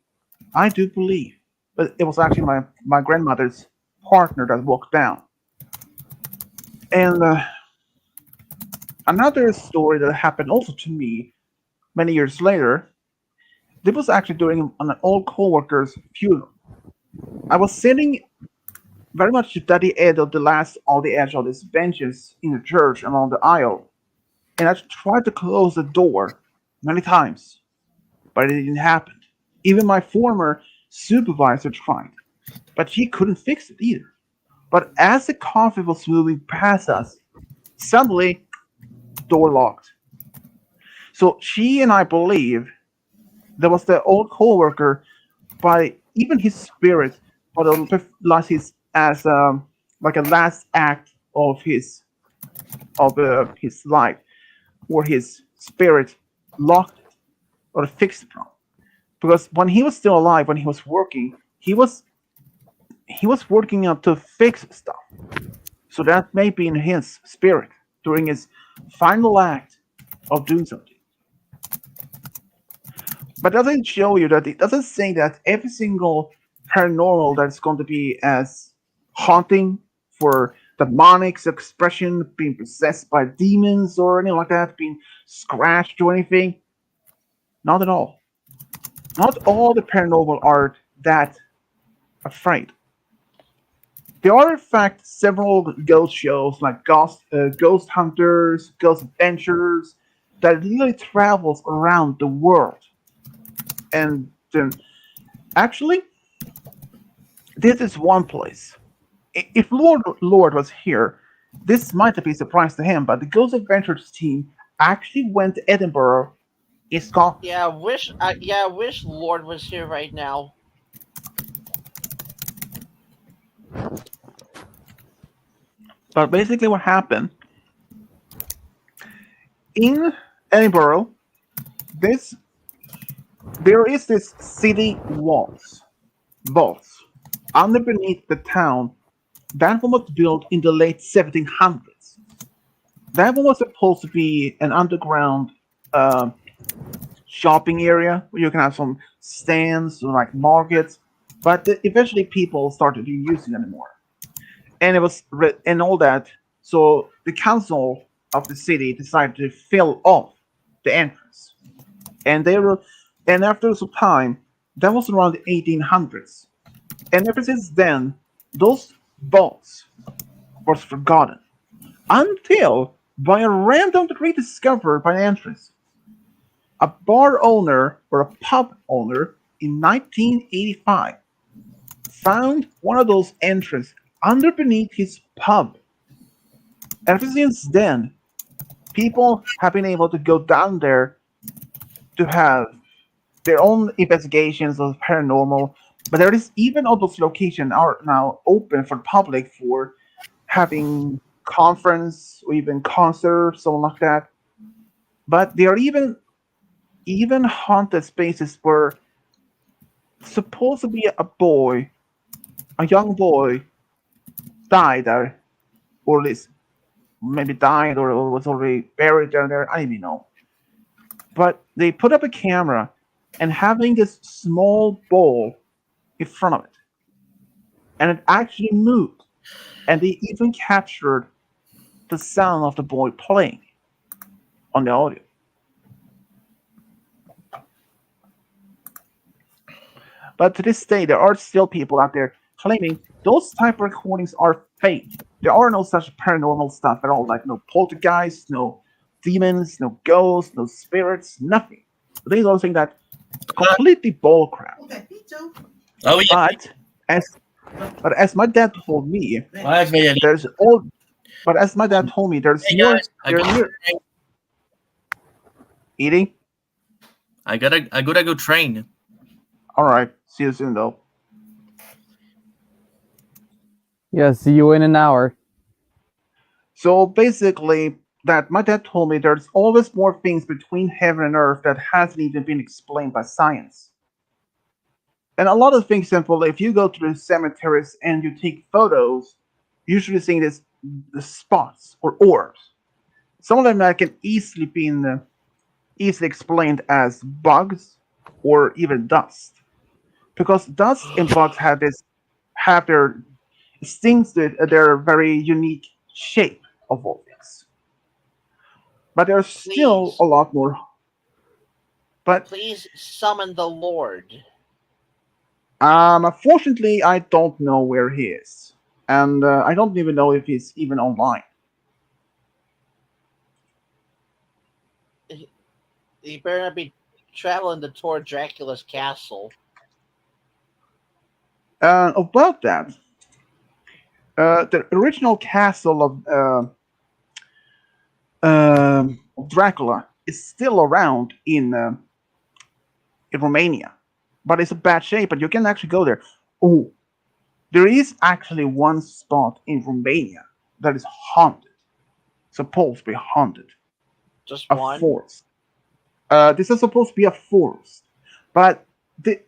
I do believe that it was actually my grandmother's partner that walked down. And another story that happened also to me many years later. This was actually during an old coworker's funeral. I was sitting very much at the edge of the edge of these benches in the church along the aisle, and I tried to close the door many times, but it didn't happen. Even my former supervisor tried, but he couldn't fix it either. But as the coffin was moving past us, suddenly door locked. So she and I believe there was the old coworker, by even his spirit, but last his as like a last act of his life, where his spirit locked it or fixed the problem. Because when he was still alive, when he was working, he was working up to fix stuff. So that may be in his spirit during his final act of doing something. But doesn't show you that it doesn't say that every single paranormal that's going to be as haunting for demonic expression, being possessed by demons or anything like that, being scratched or anything. Not at all. Not all the paranormal are that afraid. There are in fact several ghost shows like Ghost Hunters, Ghost Adventures that really travels around the world. And actually, this is one place. If Lord was here, this might be a surprise to him, but the Ghost Adventures team actually went to Edinburgh in Scotland. I wish Lord was here right now. But basically, what happened in Edinburgh, this there is this city vaults underneath the town. That one was built in the late 1700s. That one was supposed to be an underground uh, shopping area where you can have some stands or like markets, but eventually people started using it anymore, and and all that. So the council of the city decided to fill off the entrance, and they were, and after some time, that was around the 1800s, and ever since then, those vaults was forgotten until by a random degree discovered by an entrance. A bar owner or a pub owner in 1985 found one of those entrances under beneath his pub. Ever since then, people have been able to go down there to have their own investigations of paranormal. But there is even all those locations are now open for the public for having conference or even concert, something like that. But there are even haunted spaces where supposed to be a boy, a young boy, died there, or at least maybe died or was already buried down there. I don't even know. But they put up a camera and having this small ball in front of it, and it actually moved, and they even captured the sound of the boy playing on the audio. But to this day, there are still people out there claiming those type of recordings are fake. There are no such paranormal stuff at all, like no poltergeists, no demons, no ghosts, no spirits, nothing. They are saying that completely bullcrap. Oh yeah. But as as my dad told me, Well, that's there's all. But as my dad told me, there's Hey more. guys, There's eating. I gotta go train. All right. See you soon, though. Yeah, see you in an hour. So basically, that my dad told me there's always more things between heaven and earth that hasn't even been explained by science. And a lot of things simple. If you go to the cemeteries and you take photos, usually seeing this the spots or orbs. Some of them that can easily be easily explained as bugs or even dust, because dust and bugs have their distinctive, their very unique shape of objects. But there's still Please, a lot more. But please summon the Lord. unfortunately, I don't know where he is, and I don't even know if he's even online. He better not be traveling to tour Dracula's castle. About that, the original castle of Dracula is still around in Romania, but it's a bad shape. But you can actually go there. Oh, there is actually one spot in Romania that is haunted, supposed to be haunted. Just A one. forest. This is supposed to be a forest, but the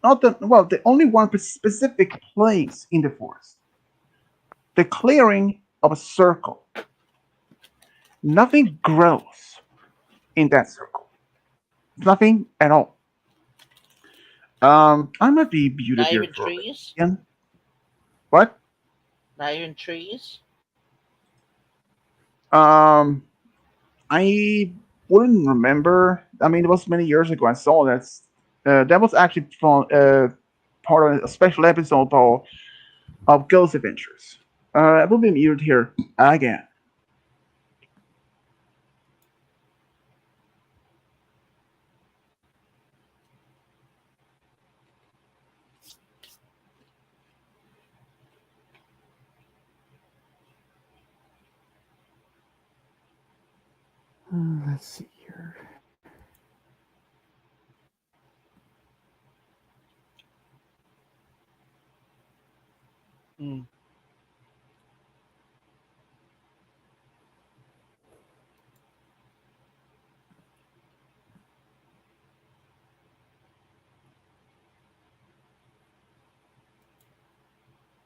only one specific place in the forest. The clearing of a circle. Nothing grows in that circle. Nothing at all. I might be muted Not here even for a bit. trees. Again. What? Not even trees. Um, I wouldn't remember. I mean, it was many years ago. I saw that. That was actually from part of a special episode of Ghost Adventures. I will be muted here again. Let's see here. Hmm.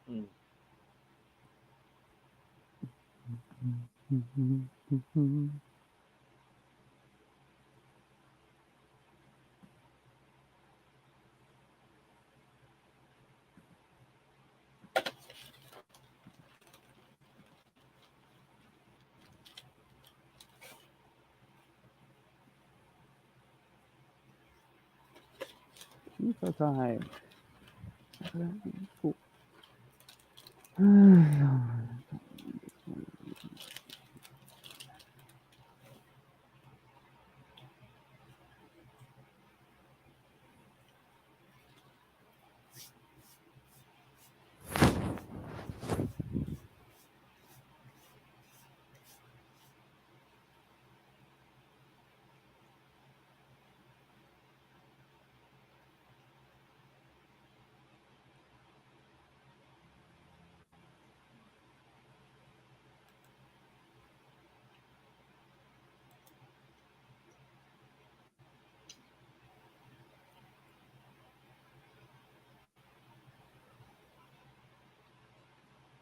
Hmm. FIFA time. Cool.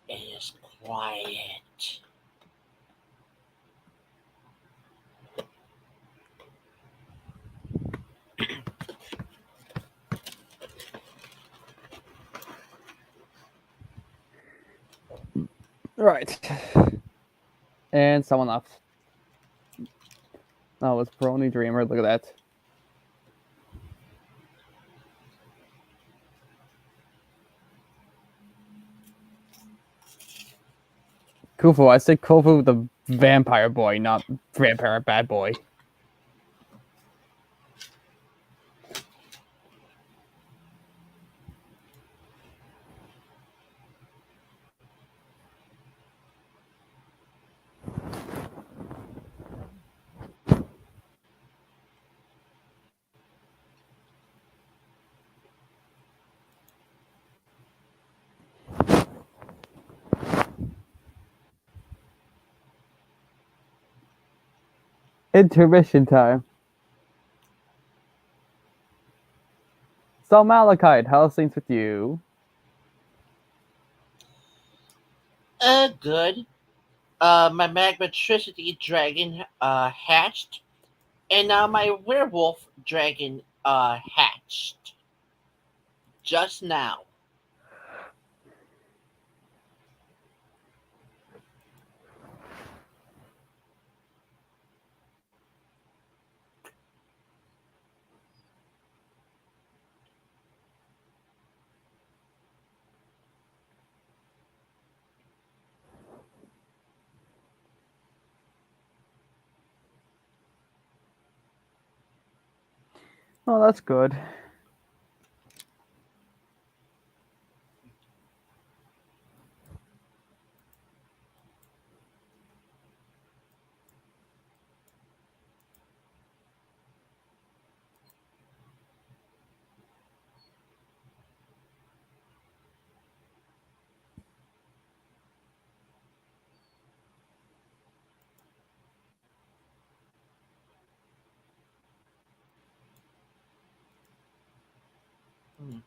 It is quiet. Right. And someone left. Oh, it's Brony Dreamer. Look at that. Kufu. I say Kufu the vampire boy, not vampire bad boy. Intermission time. So Malachite, how's things with you? Good. My magmatricity dragon hatched, and now my werewolf dragon hatched. Just now. Oh, that's good. Hmm.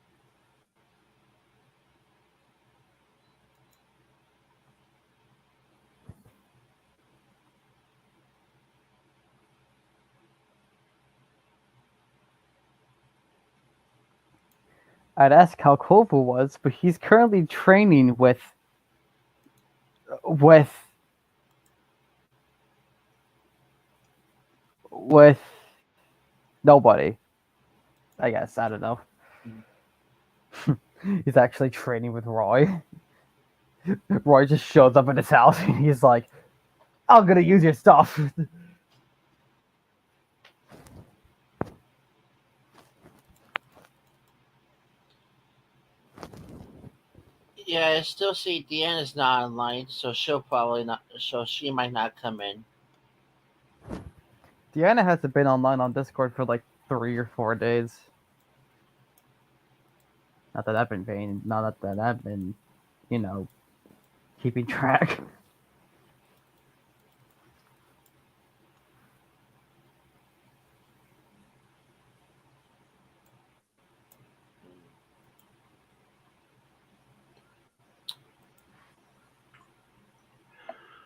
I'd ask how Kovu was, but he's currently training with with nobody. I guess I don't know. He's actually training with Roy. Roy just shows up at his house and he's like, "I'm gonna use your stuff." Yeah, I still see Deanna's not online, so she'll probably not. So she might not come in. Deanna hasn't been online on Discord for like 3 or 4 days. Not that I've been paying. Not that I've been, you know, keeping track.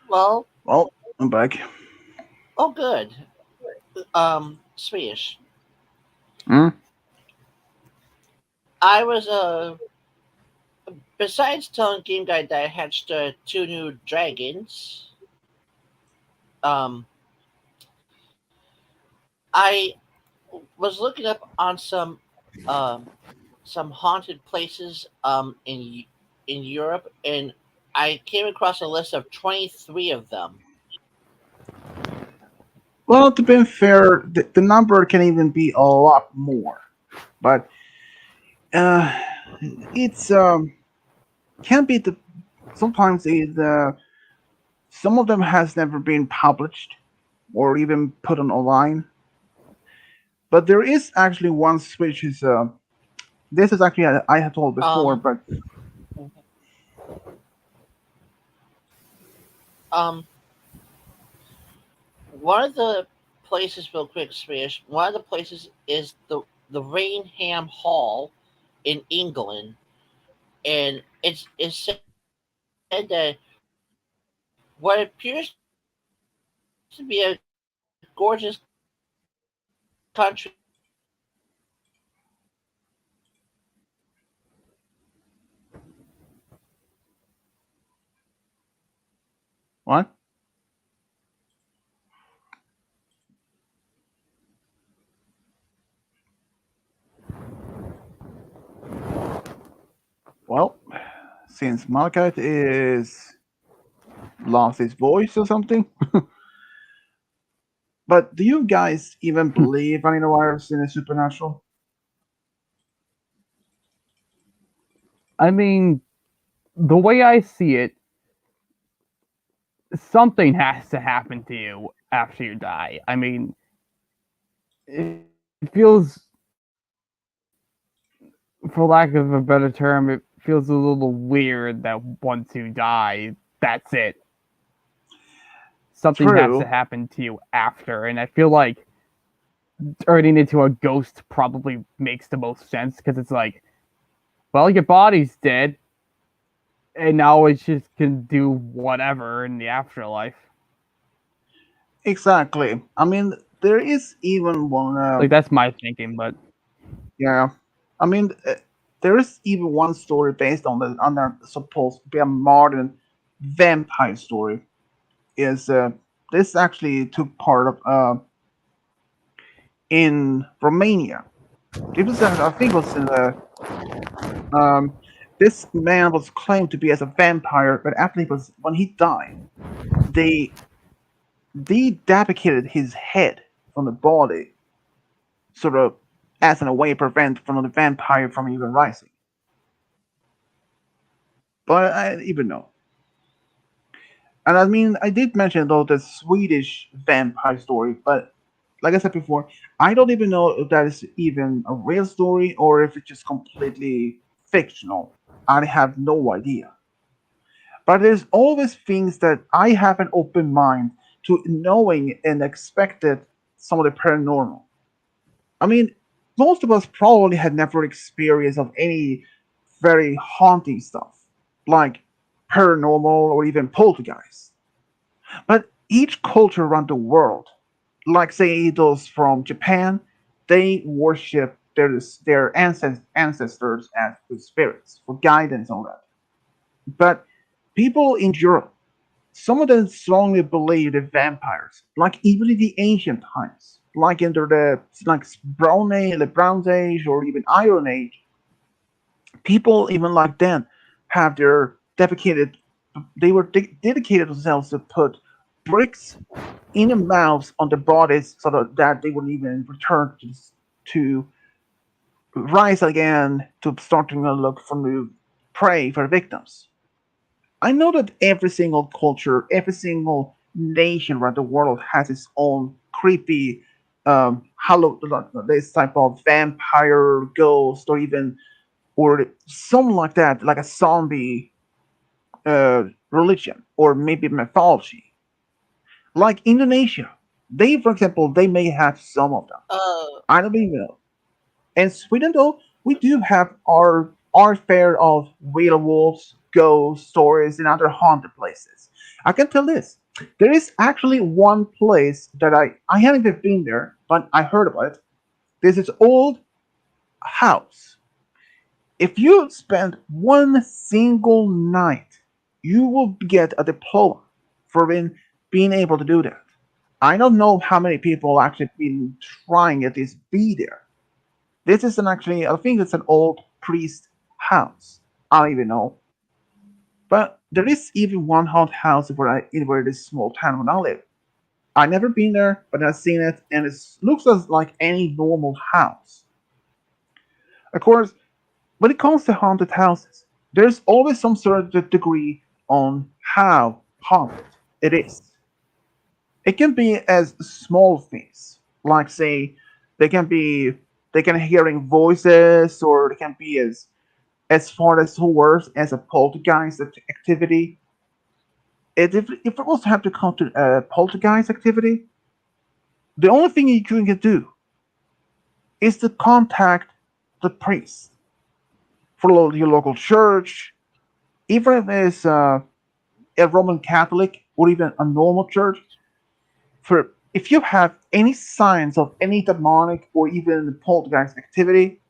Well, Well, I'm back. oh, good. Swedish. Hmm? I was besides telling Game Guy that I hatched two new dragons. Um, I was looking up on some haunted places in Europe, and I came across a list of 23 of them. Well, to be fair, the number can even be a lot more, but uh, it's can be the sometimes some of them has never been published or even put on online. But there is actually one which is this is actually I have told before, but Um, one of the places, real quick, Swedish. One of the places is the Rainham Hall in England, and it's said that what appears to be a gorgeous country What? Well, since Malkite is lost his voice or something. But do you guys even believe rhinovirus in the supernatural? I mean, the way I see it, something has to happen to you after you die. I mean, it feels, for lack of a better term, it feels a little weird that once you die, that's it. Something has to True. happen to you after, and I feel like turning into a ghost probably makes the most sense because it's like, well, your body's dead, and now it just can do whatever in the afterlife. Exactly. I mean, there is even one. Like that's my thinking, but Yeah. I mean, there is even one story based on the supposed to be a modern vampire story. Is this actually took part of in Romania? It was I think it was in the this man was claimed to be as a vampire, but after he was when he died, they decapitated his head from the body, sort of as in a way to prevent from the vampire from even rising. But I even know. And I mean, I did mention though the Swedish vampire story, but like I said before, I don't even know if that is even a real story or if it's just completely fictional. I have no idea. But there's always things that I have an open mind to knowing and expected some of the paranormal. I mean, most of us probably had never experienced of any very haunting stuff, like paranormal or even poltergeist. But each culture around the world, like say those from Japan, they worship their ancestors as good spirits for guidance on that. But people in Europe, some of them strongly believe that vampires, like even in the ancient times, like under the like Bronze Age, or even Iron Age, people even like then have their dedicated. They were dedicated themselves to put bricks in the mouths on the bodies so that they would even return to rise again to starting to look for new prey for victims. I know that every single culture, every single nation around the world has its own creepy, this type of vampire, ghost, or even or something like that, like a zombie religion or maybe mythology. Like Indonesia, they, for example, they may have some of them. uh I don't even know. And Sweden, though, we do have our fair of werewolves, ghost stories, and other haunted places. I can tell this: there is actually one place that I haven't even been there, but I heard about it. There's this old house. If you spend one single night, you will get a diploma for being able to do that. I don't know how many people actually been trying at least be there. This is an actually, I think it's an old priest house. I don't even know. But there is even one haunted house where this small town where I live. I never been there, but I've seen it, and it looks as like any normal house. Of course, when it comes to haunted houses, there's always some sort of degree on how haunted it is. It can be as small things, like say they can be they can hearing voices, or they can be as far as worse as a poltergeist activity. If it was to have to come to a poltergeist activity, the only thing you can do is to contact the priest for your local church, even if it's a Roman Catholic or even a normal church, for if you have any signs of any demonic or even poltergeist activity,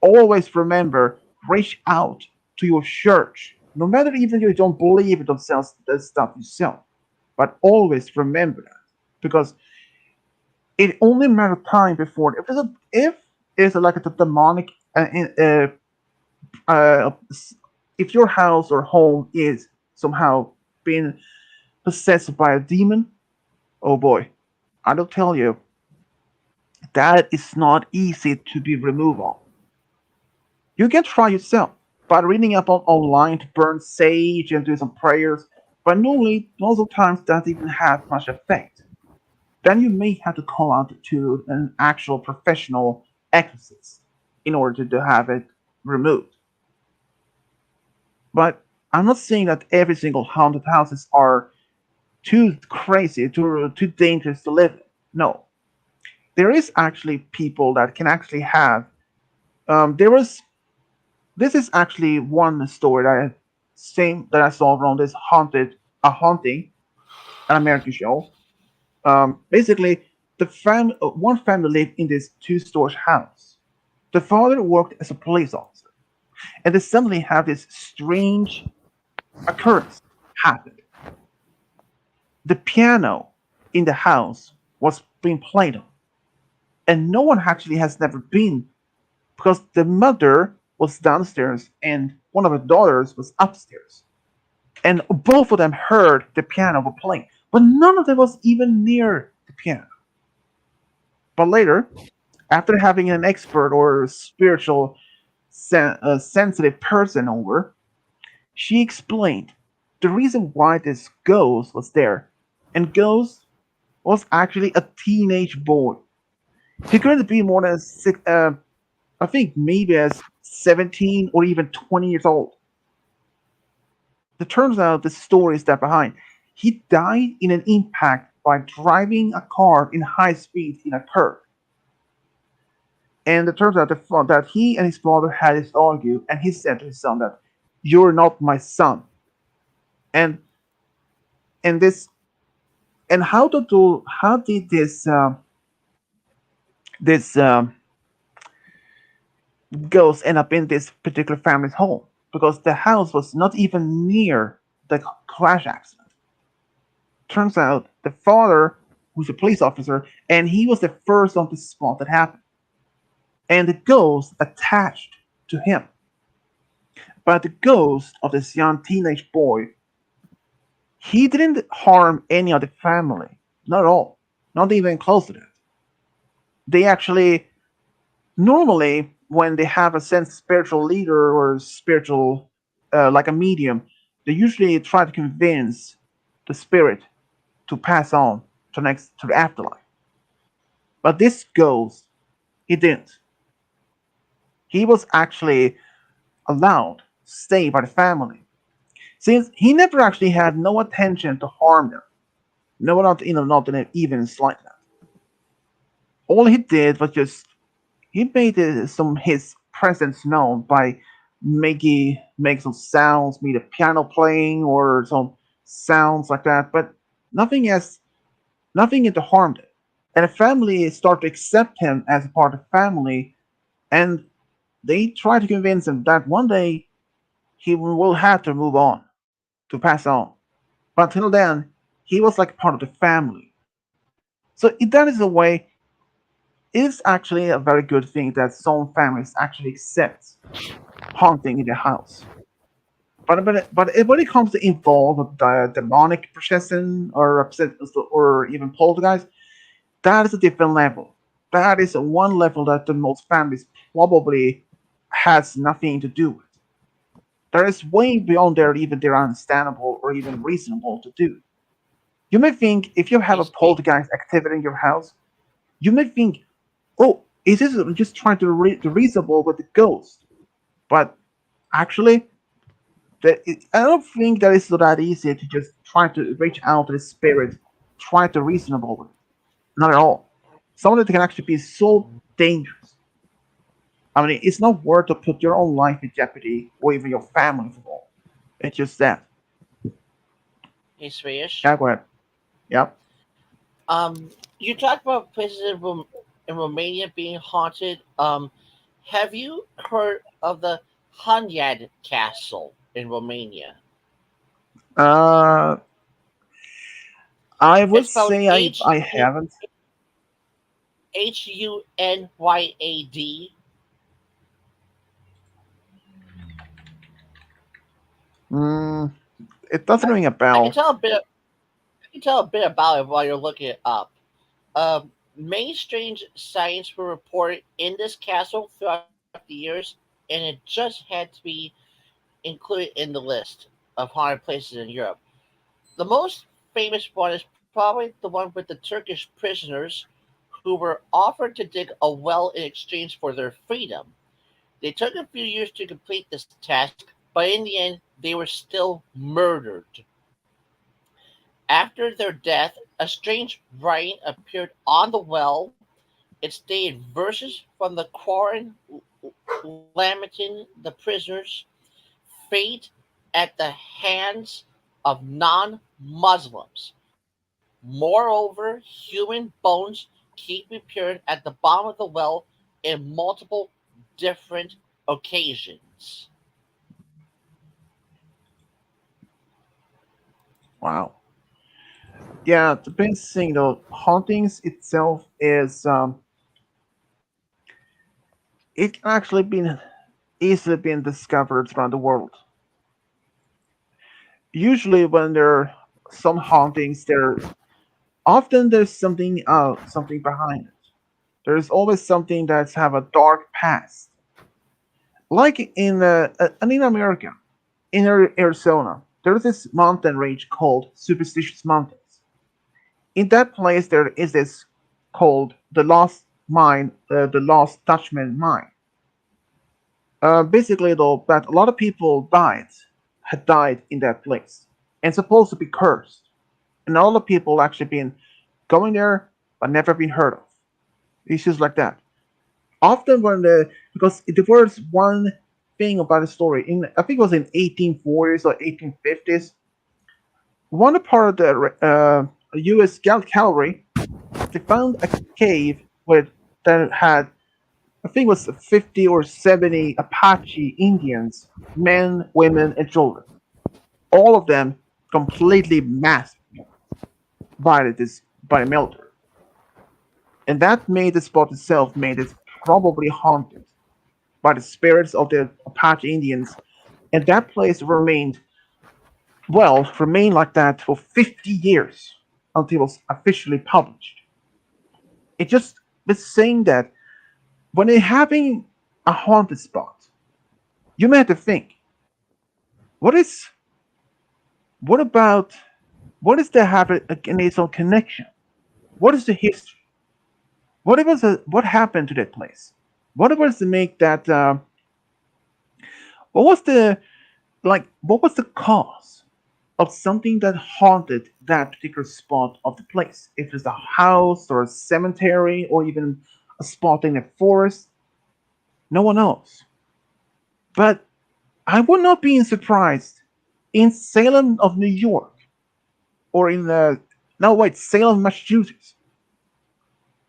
always remember, reach out to your church. No matter even if you don't believe it or sell that stuff yourself, but always remember that, because it only matters time before if it's like a demonic uh, if your house or home is somehow being possessed by a demon. Oh boy, I will tell you, that is not easy to be removed of. You can try yourself by reading up online to burn sage and do some prayers, but normally, most of the times, that doesn't even have much effect. Then you may have to call out to an actual professional exorcist in order to have it removed. But I'm not saying that every single haunted houses are too crazy, too dangerous to live in. No, there is actually people that can actually have. There was This is actually one story that I saw around this haunting, an American show. Basically, one family lived in this two-story house. The father worked as a police officer, and they suddenly have this strange occurrence happen. The piano in the house was being played on, and no one actually has never been, because the mother was downstairs and one of her daughters was upstairs, and both of them heard the piano were playing, but none of them was even near the piano. But later, after having an expert or spiritual sensitive person over, she explained the reason why this ghost was there, and ghost was actually a teenage boy. He couldn't be more than I think maybe as 17 or even 20 years old. It turns out the story is that behind. He died in an impact by driving a car in high speed in a curve. And it turns out that he and his father had this argue, and he said to his son that, "You're not my son." And and this and how did this ghost end up in this particular family's home? Because the house was not even near the crash accident. Turns out the father, who's a police officer, and he was the first on the spot that happened. And the ghost attached to him. But the ghost of this young teenage boy, he didn't harm any of the family. Not at all. Not even close to that. They actually, normally, when they have a sense spiritual leader or spiritual, like a medium, they usually try to convince the spirit to pass on to the afterlife. But this ghost, he didn't. He was actually allowed to stay by the family, since he never actually had no intention to harm them. No, not even slightly. All he did was just he made some his presence known by make some sounds, maybe piano playing or some sounds like that, but nothing as nothing to harm them. And the family start to accept him as a part of the family, and they try to convince him that one day he will have to move on, to pass on. But until then, he was like part of the family. So that is a way. It's actually a very good thing that some families actually accept haunting in their house. But when it comes to involve with demonic possession or even poltergeist, that is a different level. That is one level that the most families probably has nothing to do with. There is way beyond there even they're understandable or even reasonable to do. You may think if you have a Basically, poltergeist activity in your house, you may think, oh, is this just trying to reasonable with the ghost? But actually, I don't think that it's that easy to just try to reach out to the spirit, try to reasonable with it. Not at all. Some of it can actually be so dangerous. I mean, it's not worth to put your own life in jeopardy or even your family involved. It's just that. Hey, Swayish. Yeah, go ahead. Yep. You talked about places in Romania being haunted. Have you heard of the Hunyad Castle in Romania? Uh, I would It's spelled say I haven't. Hunyad. Mm, it doesn't I, ring a I can bell. tell a bit. I can tell a bit about it while you're looking it up. Many strange sightings were reported in this castle throughout the years, and it just had to be included in the list of haunted places in Europe. The most famous one is probably the one with the Turkish prisoners who were offered to dig a well in exchange for their freedom. They took a few years to complete this task, but in the end, they were still murdered. After their death, a strange writing appeared on the well. It stated verses from the Quran, lamenting the prisoners' fate at the hands of non Muslims. Moreover, human bones keep appearing at the bottom of the well in multiple different occasions. Wow. Yeah, the best thing though, hauntings itself is it actually been easily been discovered around the world. Usually, when there are some hauntings, there's something behind it. There's always something that's have a dark past. Like in America, in Arizona, there's this mountain range called Superstitious Mountains. In that place, there is this called the Lost Dutchman Mine. Basically, though, that a lot of people had died in that place, and supposed to be cursed. And all the people actually been going there, but never been heard of. Issues like that. Often when because there was one thing about the story in I think it was in 1840s or 1850s. One part of the U.S. cavalry they found a cave that had I think it was 50 or 70 Apache Indians, men, women, and children. All of them completely masked by the military, and that made the spot itself made it probably haunted by the spirits of the Apache Indians, and that place remained like that for 50 years until it was officially published. It just was saying that when you're having a haunted spot, you may have to think, what is what about what is the habit in its own connection? What is the history? What happened to that place? What was to make that? What was the What was the cause of something that haunted that particular spot of the place? If it's a house or a cemetery or even a spot in a forest, no one knows. But I would not be surprised in Salem of New York or in no wait Salem, Massachusetts.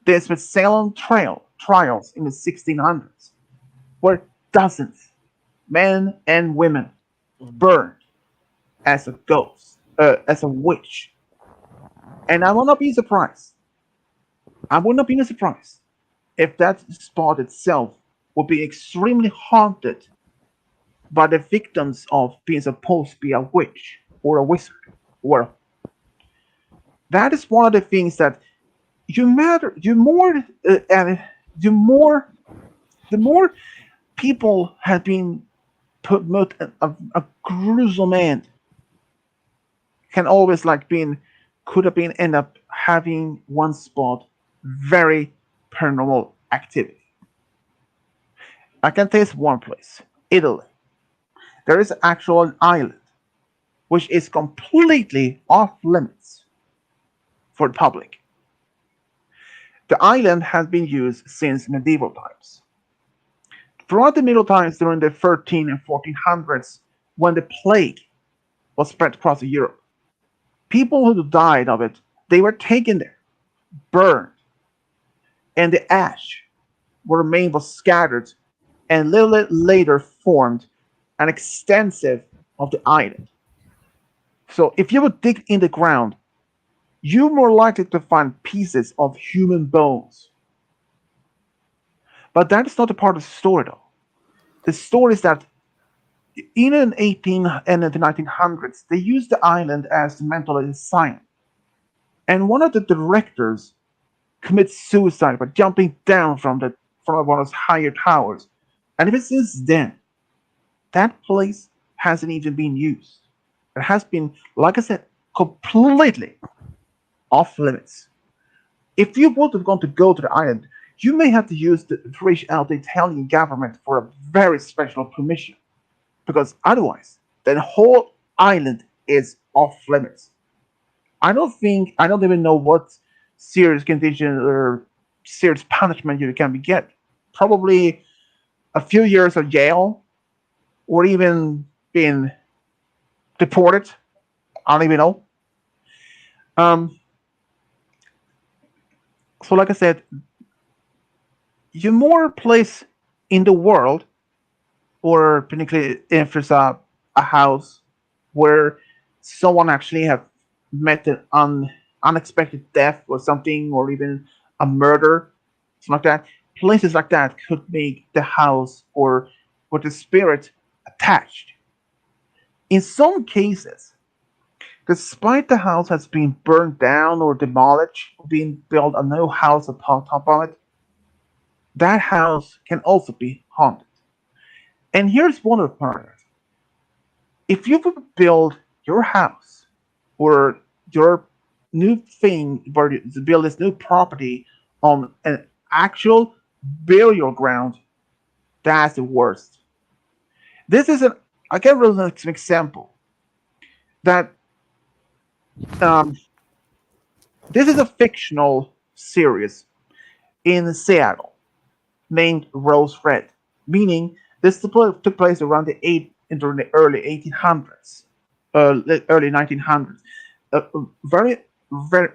There's the Salem trials in the 1600s, where dozens, men and women, burned as a ghost, as a witch. And I will not be surprised. I would not be surprised if that spot itself would be extremely haunted by the victims of being supposed to be a witch or a wizard. Or that is one of the things that and you more the more people have been put a gruesome end can always could have been end up having one spot very paranormal activity. I can taste one place, Italy. There is actual an island which is completely off limits for the public. The island has been used since medieval times. Throughout the Middle Times during the 13 and 1400s, when the plague was spread across Europe, People who died of it, they were taken there, burned, and the ash where remained was scattered, and little later formed an extensive of the island. So if you would dig in the ground, you're more likely to find pieces of human bones. But that is not a part of the story, though. The story is that in the 18 and the 1900s, they used the island as a mental asylum. And one of the directors commits suicide by jumping down from one of those higher towers. And ever since then, that place hasn't even been used. It has been, like I said, completely off limits. If you would have gone to go to the island, you may have to reach out the Italian government for a very special permission, because otherwise, the whole island is off limits. I don't even know what serious condition or serious punishment you can be get. Probably a few years of jail, or even being deported. I don't even know. Um, so, like I said, you more place in the world, or particularly if it's a house where someone actually have met an unexpected death or something, or even a murder, something like that. Places like that could make the house or with the spirit attached. In some cases, despite the house has been burned down or demolished, or being built a new house upon top of it, that house can also be haunted. And here's one of the parts. If you would build your house or your new thing, or to build this new property on an actual burial ground, that's the worst. This is an I can really like an example that um, this is a fictional series in Seattle named Rose Red, meaning this took place around during the early 1800s, early 1900s. Very, very,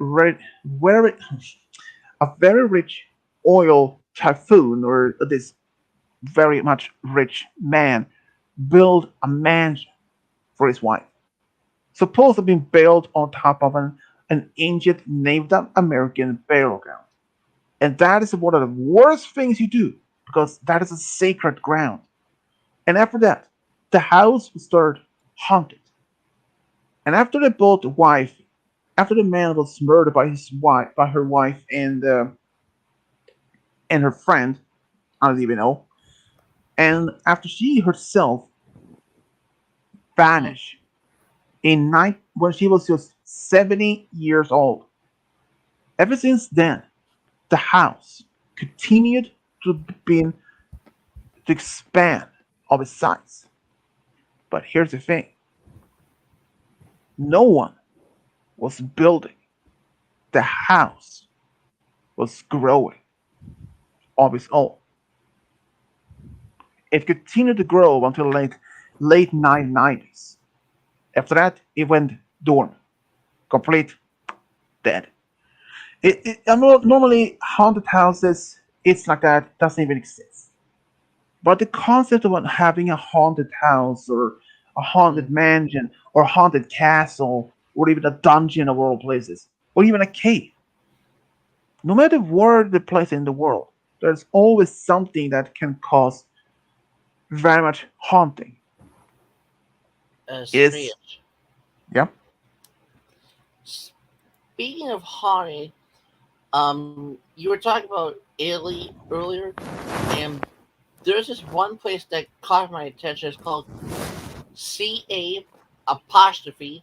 a very rich oil typhoon, or this very much rich man, built a mansion for his wife, supposed to be built on top of an ancient Native American burial ground. And that is one of the worst things you do, because that is a sacred ground. And after that, the house was started haunted. And after they both wife, after the man was murdered by his wife, by her wife and her friend, I don't even know, and after she herself vanished when she was just 70 years old. Ever since then, the house continued to be to expand of its size. But here's the thing: no one was building. The house was growing of its own. It continued to grow until late 1990s. After that, it went dormant, complete dead. Normally haunted houses, it's like that, doesn't even exist. But the concept of having a haunted house, or a haunted mansion, or a haunted castle, or even a dungeon of all places, or even a cave, no matter where the place in the world, there's always something that can cause very much haunting. Is Strange. yeah. Speaking of haunted, you were talking about Italy earlier, and there's this one place that caught my attention. It's called CA apostrophe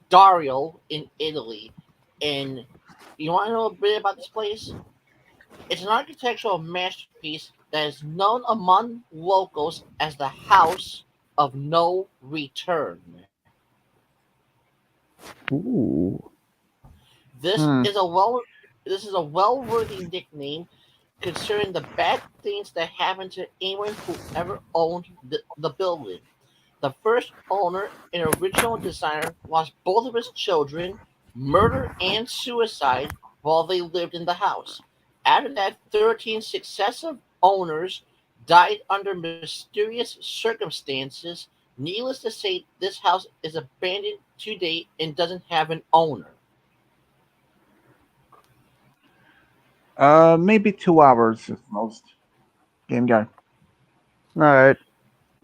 Dario in Italy. And you want to know a bit about this place? It's an architectural masterpiece that is known among locals as the House of No Return. Ooh. This Hmm. is a well this is a well worthy nickname considering the bad things that happened to anyone who ever owned the building. The first owner and original designer lost both of his children, murder and suicide, while they lived in the house. After that, 13 successive owners died under mysterious circumstances. Needless to say, this house is abandoned to date and doesn't have an owner. Maybe 2 hours at most. Game guy. All right.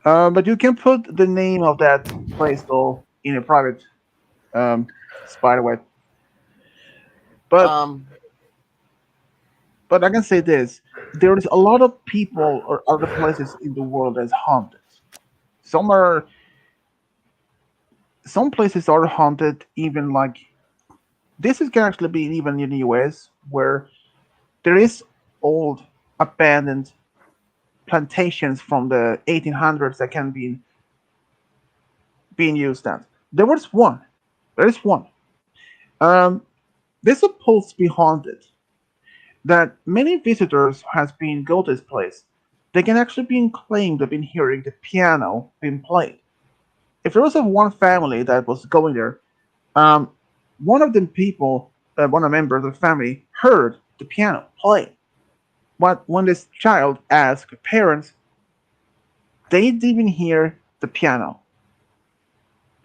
But you can put the name of that place though in a private spiderweb. But Um, but I can say this: there is a lot of people or other places in the world that's haunted. Some are some places are haunted even like this is can actually be even in the US where there is old abandoned plantations from the 1800s that can be being used at. There was one. There is one. Um, they're supposed to be haunted. That many visitors has been go to this place. They can actually be claimed to been hearing the piano being played. If there was a one family that was going there, um, one of the people, one of the members of the family, heard the piano play. But when this child asked the parents, they didn't even hear the piano.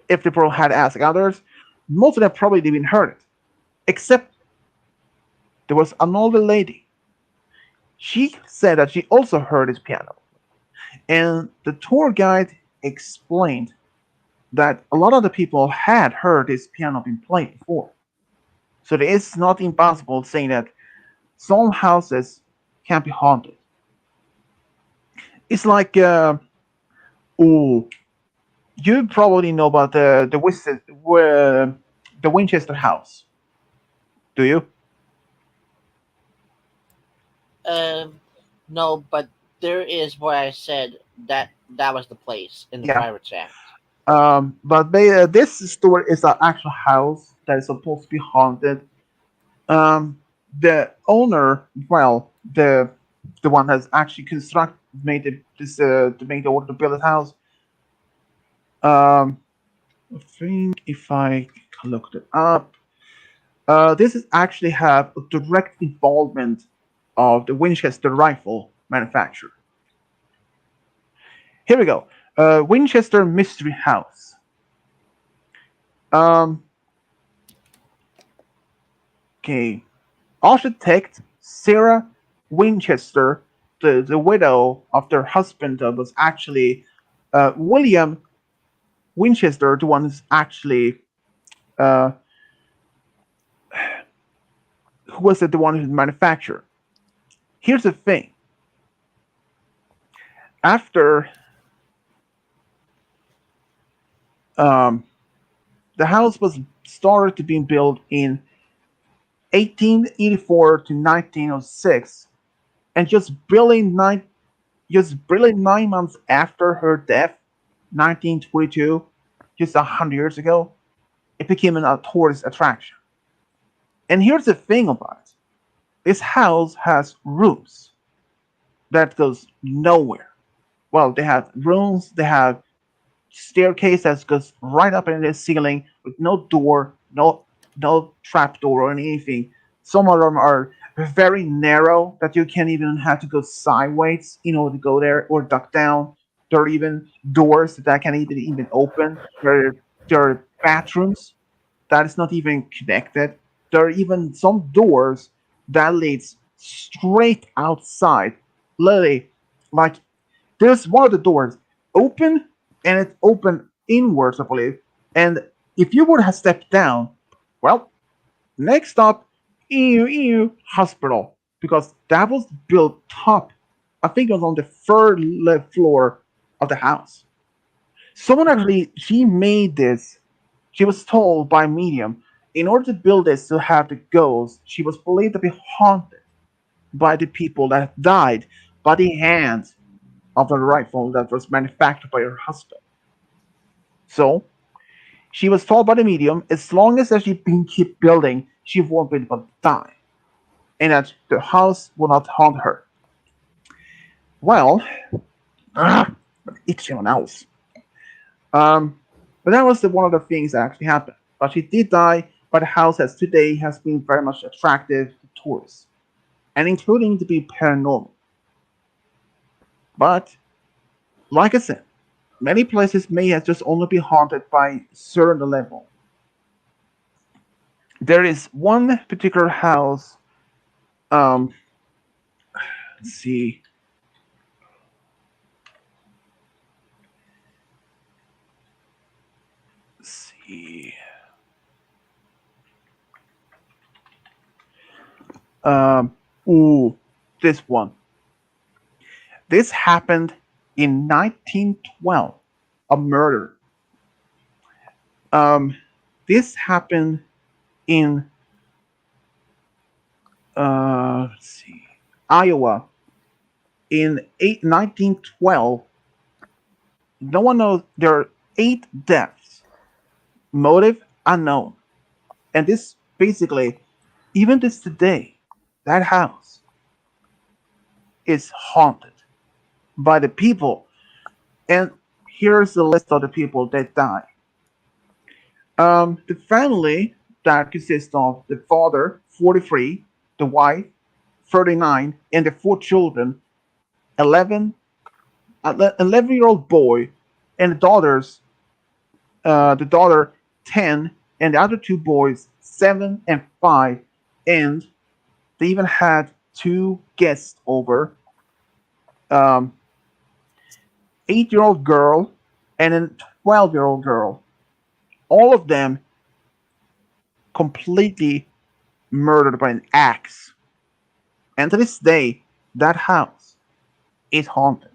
If the people had asked others, most of them probably didn't heard it. Except there was an older lady. She said that she also heard his piano. And the tour guide explained that a lot of the people had heard this piano being played before. So it is not impossible saying that some houses can be haunted. It's like, oh, you probably know about the Winchester House, do you? um, no, but there is where I said that was the place in the Yeah. private chat. But this story is an actual house that is supposed to be haunted. The owner, well, the one that's actually made this to make the order to build a house. Um, I think if I looked it up, this is actually have a direct involvement of the Winchester rifle manufacturer. Here we go. Winchester Mystery House. Um, okay. Architect Sarah Winchester, the widow of their husband, was actually William Winchester, the one who's actually uh, who was the one who manufactured. Here's the thing: after um, the house was started to be built in 1884 to 1906, and just barely 9 months after her death, 1922, just 100 years ago, it became a tourist attraction. And here's the thing about it: this house has rooms that goes nowhere. Well, they have rooms, they have staircase that goes right up in the ceiling with no door, no trap door or anything. Some of them are very narrow that you can't even have to go sideways in order to go there or duck down. There are even doors that can even open. There are bathrooms that is not even connected. There are even some doors that leads straight outside. Literally, like there's one of the doors open and it's open inwards, I believe. And if you would have stepped down, well, next stop, hospital, because that was built top. I think it was on the third floor of the house. Someone actually she made this. She was told by medium in order to build this to have the ghost. She was believed to be haunted by the people that died by the hands of a rifle that was manufactured by her husband. So she was told by the medium, as long as she can keep building, she won't be able to die, and that the house will not haunt her. Well, ah, itchy on else. But that was one of the things that actually happened. But she did die. But the house as today has been very much attractive to tourists, and including to be paranormal. But like I said, many places may have just only be haunted by certain level. There is one particular house. Um, let's see. Let's see. Um, ooh, this one. This happened in 1912. A murder. Um, this happened in let's see, Iowa in 1912. No one knows. There are 8 deaths. Motive unknown. And this basically, even this today, that house is haunted by the people. And here's the list of the people that died. The family that consists of the father, 43, the wife, 39, and the 4 children, 11, 11-year-old boy, and the daughter, 10, and the other 2 boys, 7 and 5, and they even had 2 guests over, um, 8-year-old girl and a 12-year-old girl. All of them completely murdered by an axe. And to this day, that house is haunted.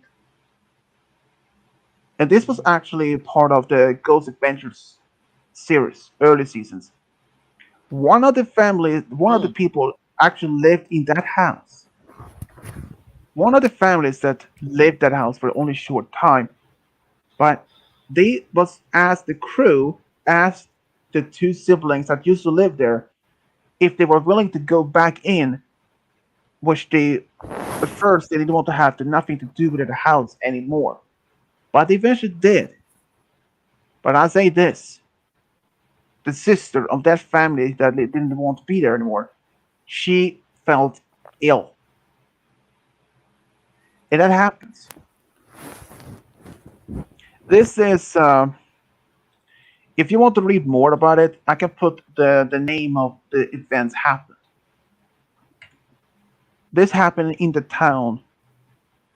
And this was actually part of the Ghost Adventures series, early seasons. One of the Hmm. people actually lived in that house. One of the families that lived that house for only a short time, but they was asked the crew, asked the 2 siblings that used to live there if they were willing to go back in, which they at first they didn't want to have nothing to do with the house anymore. But they eventually did. But I say this: the sister of that family that didn't want to be there anymore, she felt ill, and that happens. This is if you want to read more about it, I can put the name of the events happened. This happened in the town.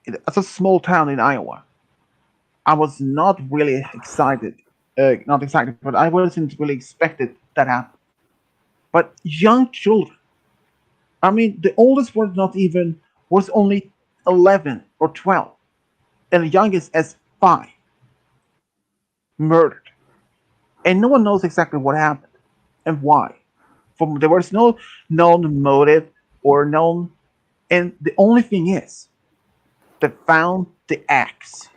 It's a small town in Iowa. I was not really excited, not excited, but I wasn't really expected that happen. But young children, I mean, the oldest was only 11 or 12, and the youngest as 5, murdered, and no one knows exactly what happened and why. There was no known motive or known, and the only thing is they found the axe.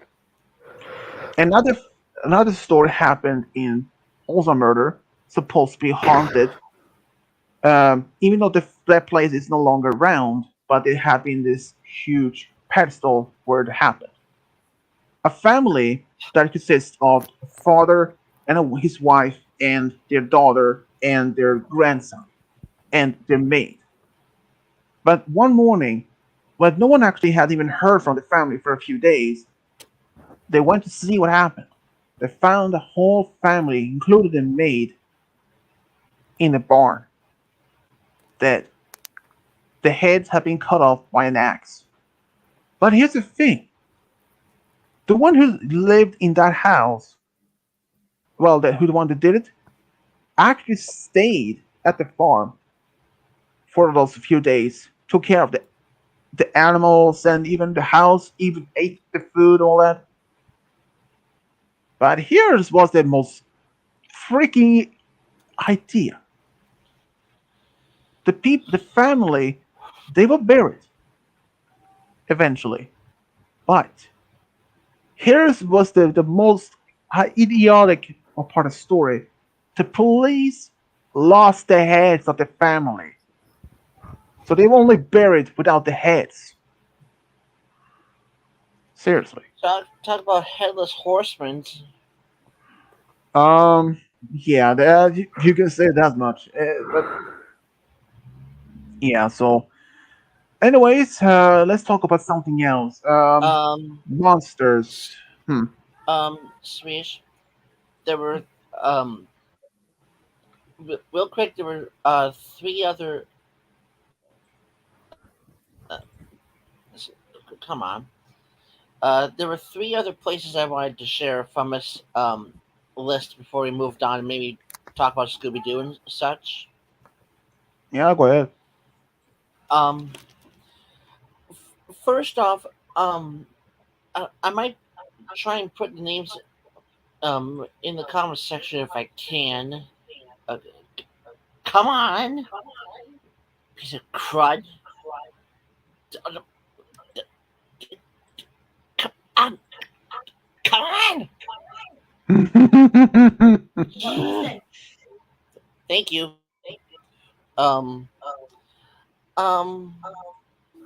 Another another story happened in also murder, supposed to be haunted. Even though that place is no longer around, but it had been this huge pedestal where it happened. A family that consists of a father and his wife and their daughter and their grandson and their maid. But one morning, when no one actually had even heard from the family for a few days, they went to see what happened. They found the whole family, including the maid, in a barn, dead. The heads had been cut off by an axe. But here's the thing: the one who lived in that house, well, the one that did it, actually stayed at the farm for those few days, took care of the animals and even the house, even ate the food, all that. But here's was the most freaking idea. The family, they were buried eventually. But here's was the most idiotic part of the story. The police lost the heads of the family. So they were only buried without the heads. Seriously. Talk about headless horsemen. Yeah, that you can say that much. But yeah, so anyways, let's talk about something else. Um, Monsters. s- Hmm. Swish. There were um, real quick. There were three other. Uh, s- Come on. There were three other places I wanted to share from this list before we moved on and maybe talk about Scooby Doo and such. Yeah, go ahead. Um, First off, um, I might try and put the names in the comment section if I can. Uh, Come on, piece of crud! Come on, come on! Thank you. Um, um,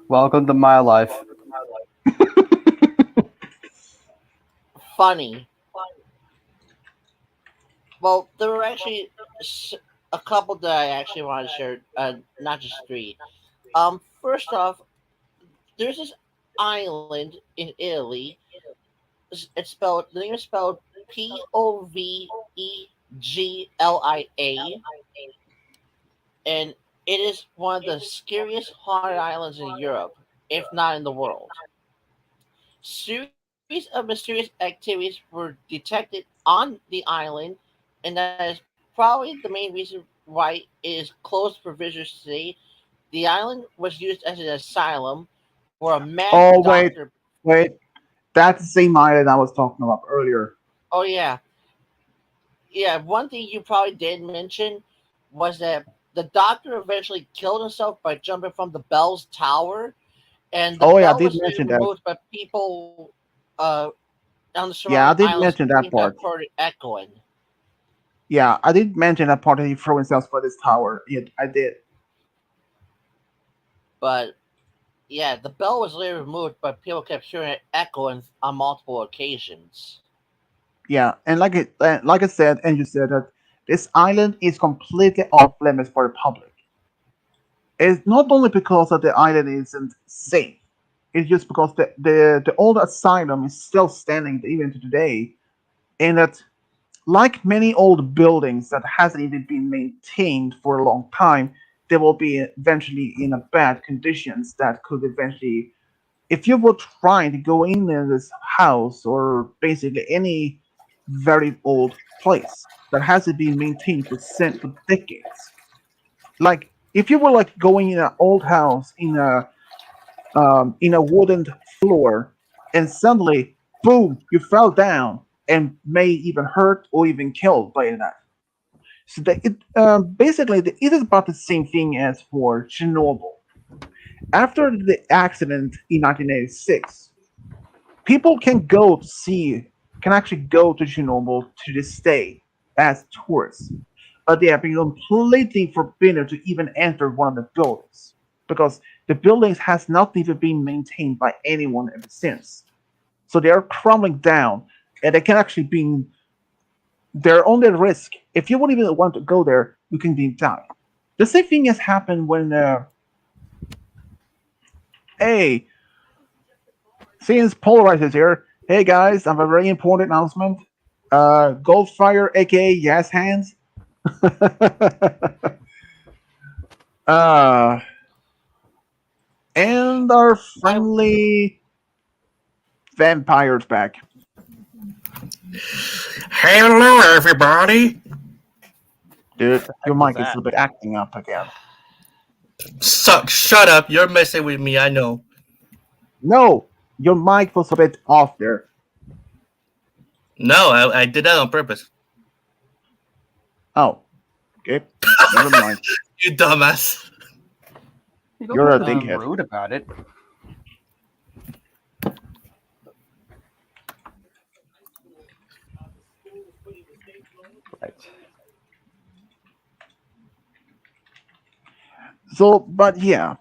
Welcome to my life. Funny. Well, there were actually a couple that I actually wanted to share, not just three. First off, there's this island in Italy. It's spelled the name is spelled Poveglia, and it is one of the scariest haunted islands in Europe, if not in the world. Series of mysterious activities were detected on the island, and that is probably the main reason why it is closed for visitors today. The island was used as an asylum where a mad Oh wait, doctor. wait. That's the same island I was talking about earlier. Oh yeah, yeah. One thing you probably did mention was that the doctor eventually killed himself by jumping from the bell's tower, and the Oh yeah, I bell did was later mention that. removed by people uh, on the Yeah, surrounding I did islands mention claiming that to have part. heard it echoing. Yeah, I did mention that part that he threw himself for this tower. Yeah, I did. But yeah, the bell was later removed, but people kept hearing it echoing on multiple occasions. Yeah, and like I said, and you said that this island is completely off limits for the public. It's not only because that the island isn't safe. It's just because the old asylum is still standing even to today, and that like many old buildings that hasn't even been maintained for a long time, they will be eventually in a bad conditions that could eventually, if you were trying to go in this house or basically any very old place that hasn't been maintained for decades, like if you were like going in an old house in a wooden floor and suddenly boom you fell down and may even hurt or even killed by that. So that it basically it is about the same thing as for Chernobyl. After the accident in 1986, people can actually go to Chernobyl to this day as tourists, but they have been completely forbidden to even enter one of the buildings because the buildings has not even been maintained by anyone ever since. So they are crumbling down, and they can actually be they're on their risk. If you wouldn't even want to go there, you can be die. The same thing has happened when hey, since Polarize is here, hey guys, I have a very important announcement. Goldfire, aka Yes Hands, uh, and our I friendly vampires back. Hello, everybody. Dude, your Heck was mic is that? a bit acting up again. Shut up. You're messing with me. I know. No, your mic was a bit off there. No, I did that on purpose. Oh, okay, never mind. You dumbass. You don't You're have a to be dickhead. rude about it. Right. So, but yeah,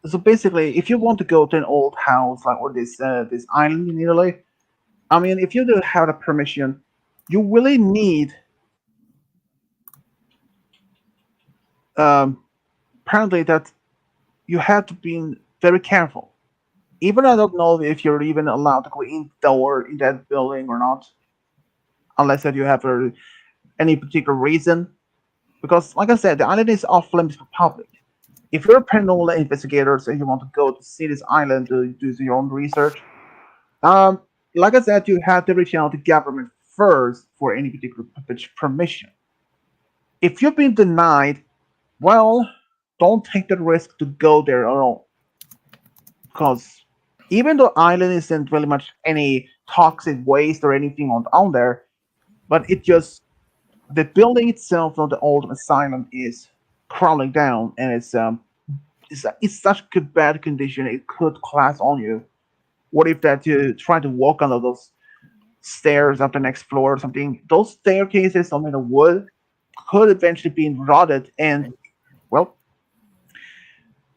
so basically, if you want to go to an old house like or this island in Italy, I mean, if you do have the permission, you really need um, apparently that you have to be very careful. Even I don't know if you're even allowed to go indoor in that building or not, unless that you have any particular reason. Because, like I said, the island is off limits for public. If you're a paranormal investigator and you want to go to see this island to do your own research, um, like I said, you have to reach out to government first for any particular permission. If you've been denied, well, don't take the risk to go there at all. Because even though island isn't really much any toxic waste or anything on there, but it just the building itself of the old asylum is crumbling down, and it's such good bad condition it could collapse on you. What if that you try to walk on those stairs up the next floor or something? Those staircases on the wood could eventually be rotted, and well,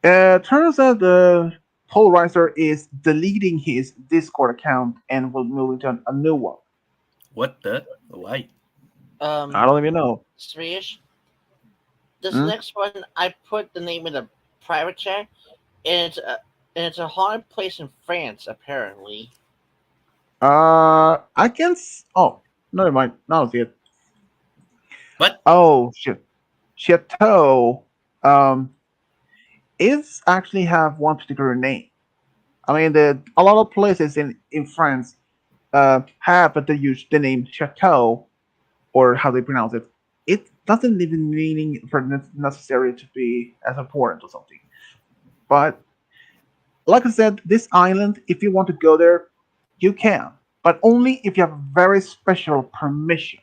turns out the polarizer is deleting his Discord account and will move into a new one. What the? Why? I Um, don't even know. Srish, this Hmm? next one I put the name in the private chat, and it's a haunted place in France apparently. I can. Oh, never mind. Now I see it. What? Oh shit. Chateau is actually have one particular name. I mean, a lot of places in France have the name Chateau or how they pronounce it. It doesn't even meaning for necessary to be as important or something. But like I said, this island, if you want to go there, you can, but only if you have a very special permission.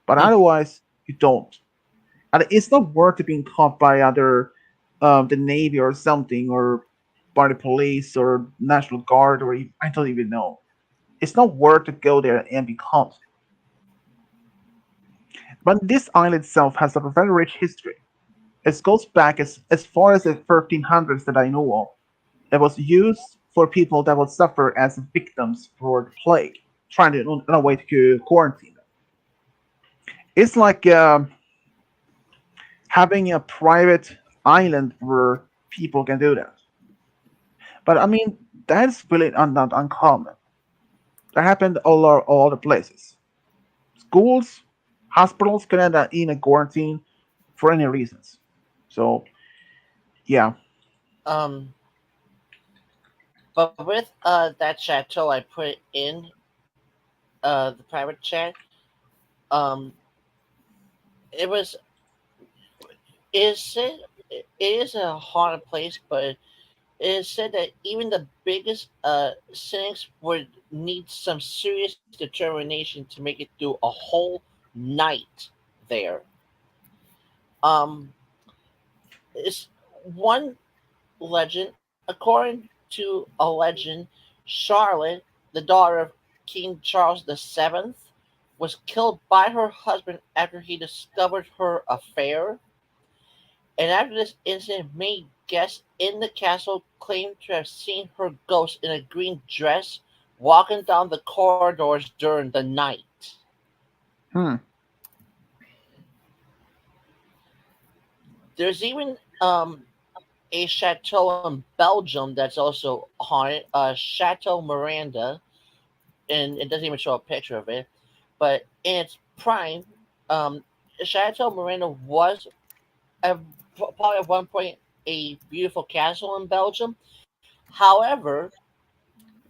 But Hmm. otherwise, you don't. And it's not worth being caught by other the navy or something or by the police or national guard or I don't even know. It's not worth to go there and be caught. But this island itself has a very rich history. It goes back as far as the 1300s that I know of. It was used for people that would suffer as victims for the plague, trying to in a way to quarantine them. It's like having a private island where people can do that. But I mean, that's really not uncommon. That happened all the places. Schools, hospitals can end up in a quarantine for any reasons. So yeah. Um, but with that chateau I put in the private chat, um, it was it said it is a haunted place, but it is said that even the biggest cynics would need some serious determination to make it through a whole night there. Um, it's one legend, according to a legend, Charlotte, the daughter of King Charles VII, was killed by her husband after he discovered her affair. And after this incident, many guests in the castle claimed to have seen her ghost in a green dress walking down the corridors during the night. Hmm. There's even a chateau in Belgium that's also haunted, Chateau Miranda, and it doesn't even show a picture of it. But in its prime, um, Chateau Miranda was a, probably at one point a beautiful castle in Belgium. However,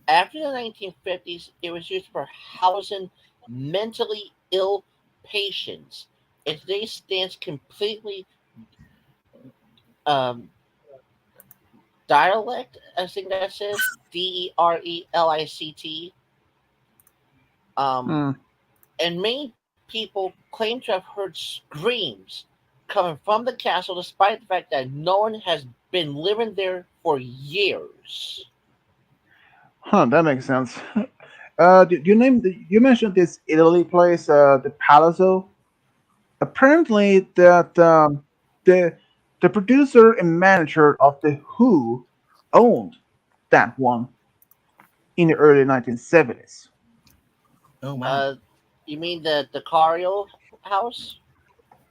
after the 1950s, it was used for housing mentally ill patients. It today stands completely um, dialect. I think that says Derelict. Um, Hmm. and many people claim to have heard screams coming from the castle, despite the fact that no one has been living there for years. Huh. That makes sense. You mentioned this Italy place, the Palazzo. Apparently, that the the producer and manager of the Who owned that one in the early 1970s. Oh wow. Uh, you mean the Cario house?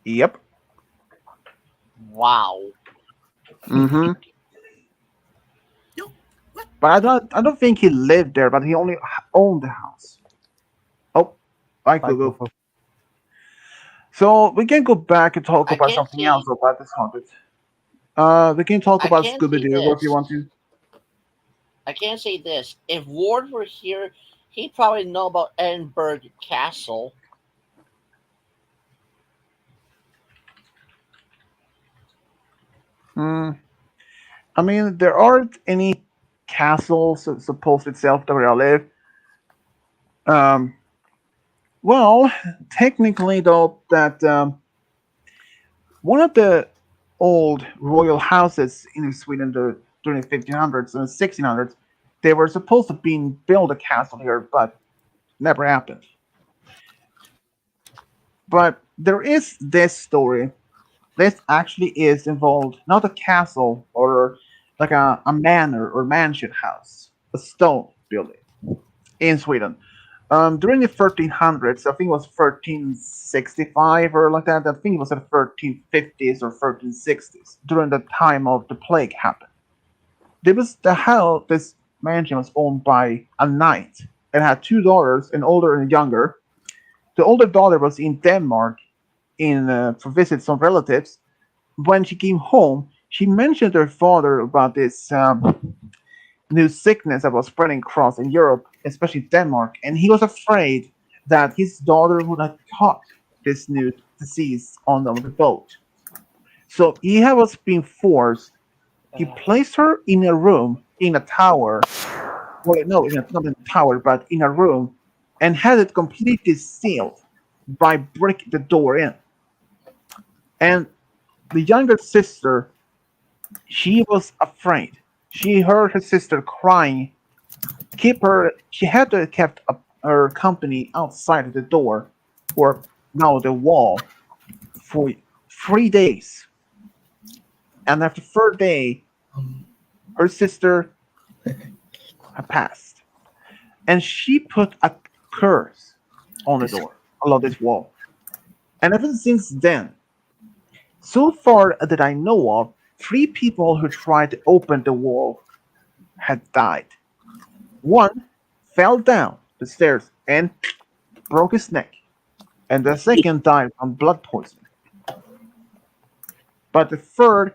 Yep. Wow. Mm-hmm. Yo, what? But I don't think he lived there, but he only owned the house. Oh, bye, Like, Google. So we can go back and talk I about can't something see. else about this haunted. We can talk I about can't Scooby see Doo if you this. want to. I can't say this. If Ward were here, he'd probably know about Edinburgh Castle. Hmm. I mean, there aren't any castles supposed itself that where I live. Um, well, technically, though, that one of the old royal houses in Sweden during the 1500s and 1600s, they were supposed to be build a castle here, but never happened. But there is this story. This actually is involved not a castle or like a manor or mansion house, a stone building in Sweden. During the 1300s, I think it was 1365 or like that. I think it was the 1350s or 1360s. During the time of the plague happened, there was the house. This mansion was owned by a knight and had two daughters, an older and a younger. The older daughter was in Denmark in for visit some relatives. When she came home, she mentioned to her father about this new sickness that was spreading across in Europe, especially Denmark, and he was afraid that his daughter would have caught this new disease on the boat. So he was being forced. He placed her in a room in a tower. Well, no, not in a tower, but in a room, and had it completely sealed by brick the door in. And the younger sister, she was afraid. She heard her sister crying. Keep her. She had to kept her company outside of the door, or now the wall, for 3 days. And after third day, her sister had passed, and she put a curse on the door along this wall. And ever since then, so far that I know of, three people who tried to open the wall had died. One fell down the stairs and broke his neck, and the second died from blood poisoning. But the third,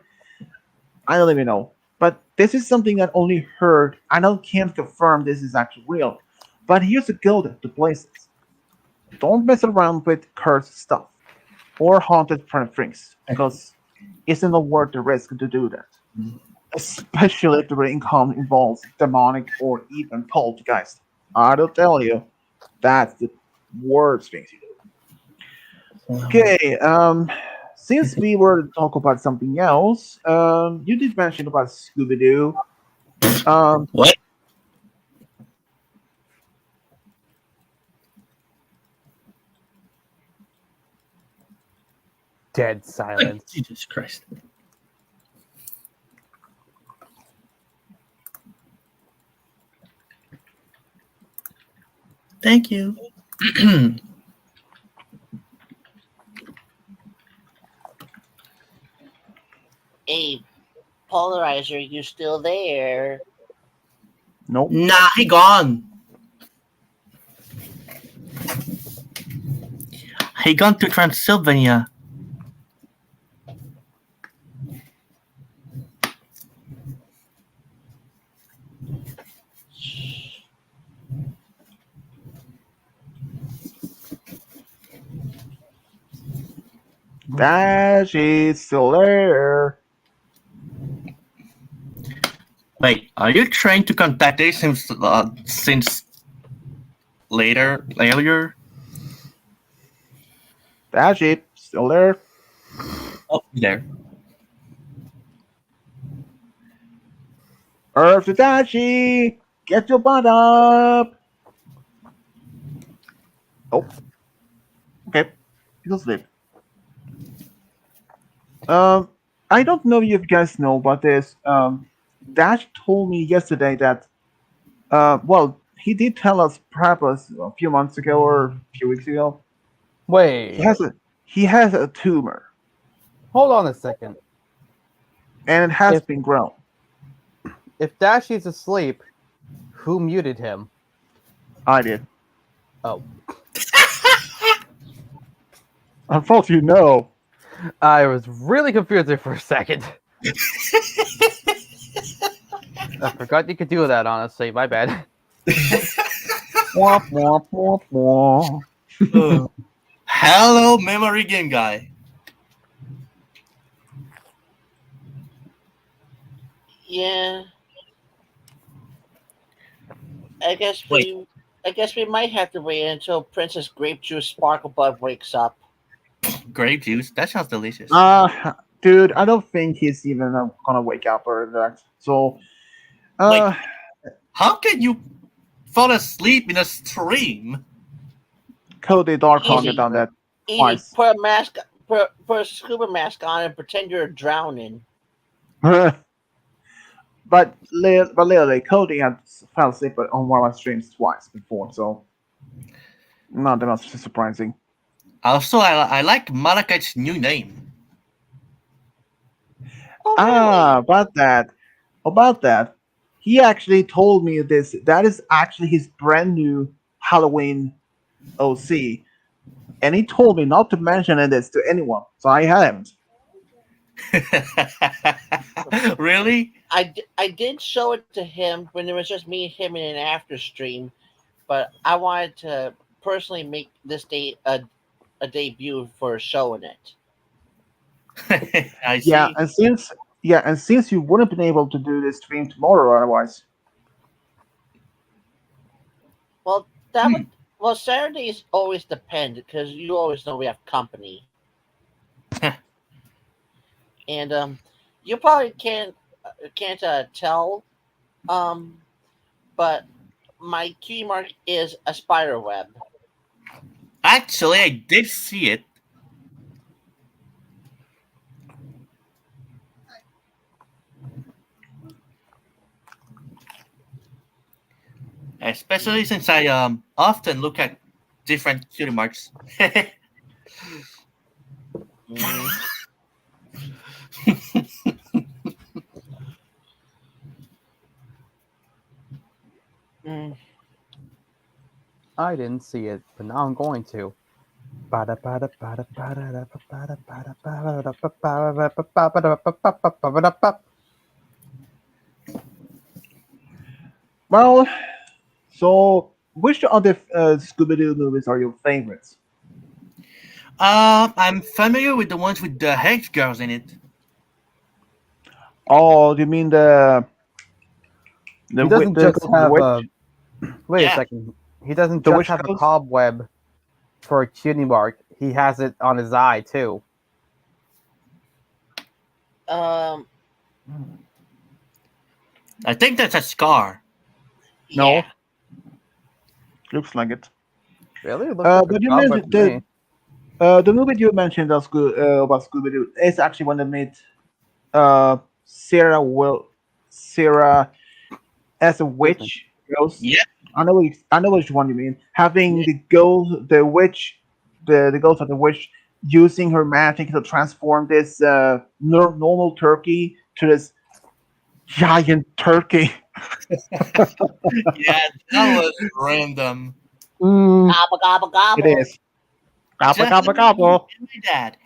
I don't even know. But this is something that only heard. I don't can't confirm this is actually real. But here's a go to places. Don't mess around with cursed stuff or haunted things because it's not worth the risk to do that. Especially if the income involves demonic or even poltergeist. I don't tell you, that's the worst thing to do. Okay, since we were to talk about something else, you did mention about Scooby Doo. What? Dead silence. Jesus Christ. Thank you. Hey, Polarizer, you still there? Nope. Nah, he gone. He gone to Transylvania. Dash is still there. Wait, are you trying to contact this since earlier? Dash it still there. Oh, there. Earth to Dashi, get your butt up. Oh, okay, he'll sleep. I don't know if you guys know about this. Dash told me yesterday that, well, he did tell us perhaps a few months ago or a few weeks ago. Wait, He has a tumor. hold on a second. and it has If- been grown. If Dashy's asleep, who muted him? I did. Oh. Unfortunately, no. I was really confused there for a second. I forgot you could do that, honestly. My bad. Womp, womp, womp, womp. Hello, memory game guy. Yeah. I guess we might have to wait until Princess Grape Juice Sparklebud wakes up. Grape juice. That sounds delicious. Dude, I don't think he's even gonna wake up or that. So, Wait. How can you fall asleep in a stream? Cody Dark Easy. had done that Easy, twice. put a mask, put a scuba mask on and pretend you're drowning. But literally, Cody had fell asleep on one of my streams twice before, so not that much surprising. Also, I like Malakite's new name. Oh, really? About that, he actually told me this. That is actually his brand new Halloween OC, and he told me not to mention this to anyone, so I haven't. Really? I did show it to him when it was just me and him in an after stream, but I wanted to personally make this day a debut for showing it. I see. And since you wouldn't been able to do this stream tomorrow otherwise. Well, that would, well, Saturdays always depend because you always know we have company, and you probably can't tell, but my key mark is a spider web. Actually, I did see it. Especially since I often look at different cutie marks. I didn't see it, but now I'm going to. Well, so which other Scooby-Doo movies are your favorites? I'm familiar with the ones with the Hanks girls in it. Oh, you mean the He doesn't just have witch? a. Wait Yeah. a second. He doesn't The just witch have a house? cobweb for a cutie mark. He has it on his eye too. Um, I think that's a scar. No. yeah. Looks like it. Really? It looks like a But you cobweb mentioned to me. the movie you mentioned about Scooby-Doo is actually when they made Sarah as a witch ghost. Yeah. I know which one you mean. Having Yeah. the witch, the ghost of the witch using her magic to transform this normal turkey to this giant turkey. Yeah, that was random. Gobble gobble gobble. It is. Gobble, gobble, gobble. My dad.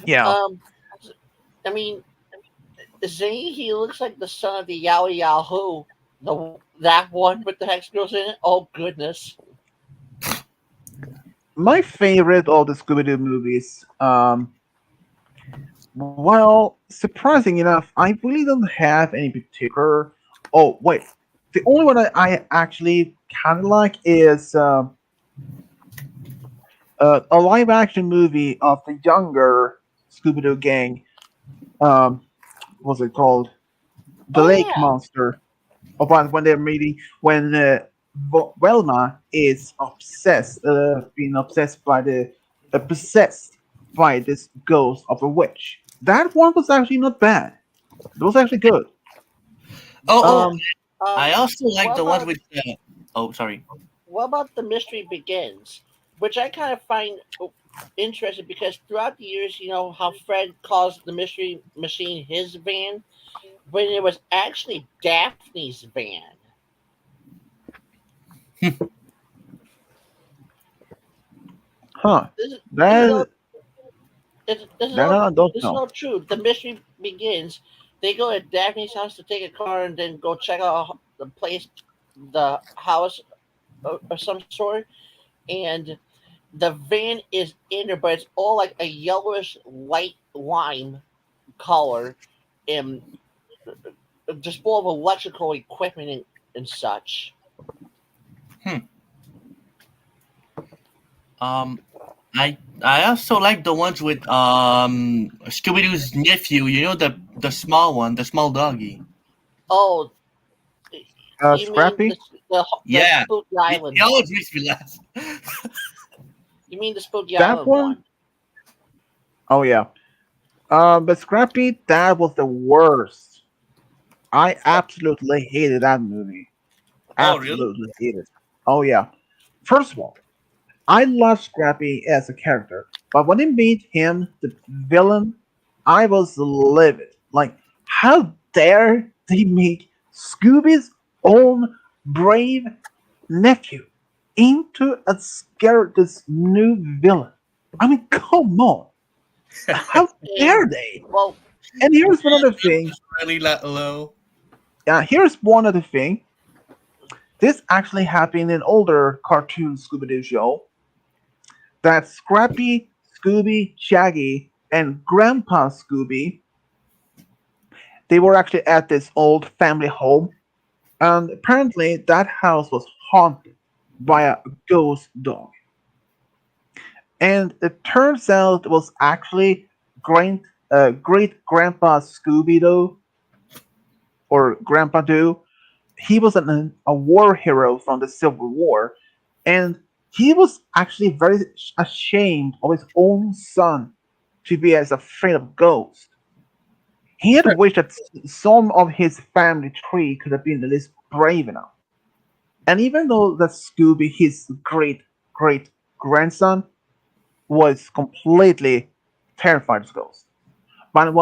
Yeah. I mean, Zane, he looks like the son of the Yowie Yahoo. That one with the hex girls in it. Oh goodness. My favorite of the Scooby-Doo movies, well, surprising enough, I really don't have any particular. Oh, wait. The only one I actually kind of like is a live action movie of the younger Scooby-Doo gang. What's it called? The Oh, Lake yeah. Monster. About when they're meeting, when Velma is obsessed, being obsessed by possessed by this ghost of a witch. That one was actually not bad. It was actually good. Oh, Um, I also like what the one about- with. Oh, sorry. What about The Mystery Begins? Which I kind of find interested because throughout the years, you know how Fred calls the Mystery Machine his van, but it was actually Daphne's van. Huh. This is That all this is that all I don't this is know. all true. The mystery begins. They go to Daphne's house to take a car and then go check out the place, the house of some sort, and the van is in there, but it's all like a yellowish light lime color, and just full of electrical equipment and such. Hmm. Um, I also like the ones with Scooby Doo's nephew. You know the small one, the small doggy. Oh, you mean Scrappy. the Yeah, Spooky he Island always one? makes me laugh. You mean the Spooky That Island one. one? Oh yeah. But Scrappy, that was the worst. I absolutely hated that movie. Oh, really? Absolutely hated it. Oh yeah. First of all, I love Scrappy as a character, but when they made him the villain, I was livid. Like, how dare they make Scooby's own brave nephew into a scared this new villain? I mean, come on. How And dare they? well, And here's one other thing. Really that low. Here's one other thing. This actually happened in an older cartoon Scooby Doo show that Scrappy, Scooby, Shaggy, and Grandpa Scooby, they were actually at this old family home, and apparently that house was haunted by a ghost dog. And it turns out it was actually great Grandpa Scooby Doo or Grandpa Doo. He was a war hero from the Civil War, and he was actually very ashamed of his own son to be as afraid of ghosts. He had wished that some of his family tree could have been at least brave enough. And even though that Scooby, his great grandson, was completely terrified of ghosts, but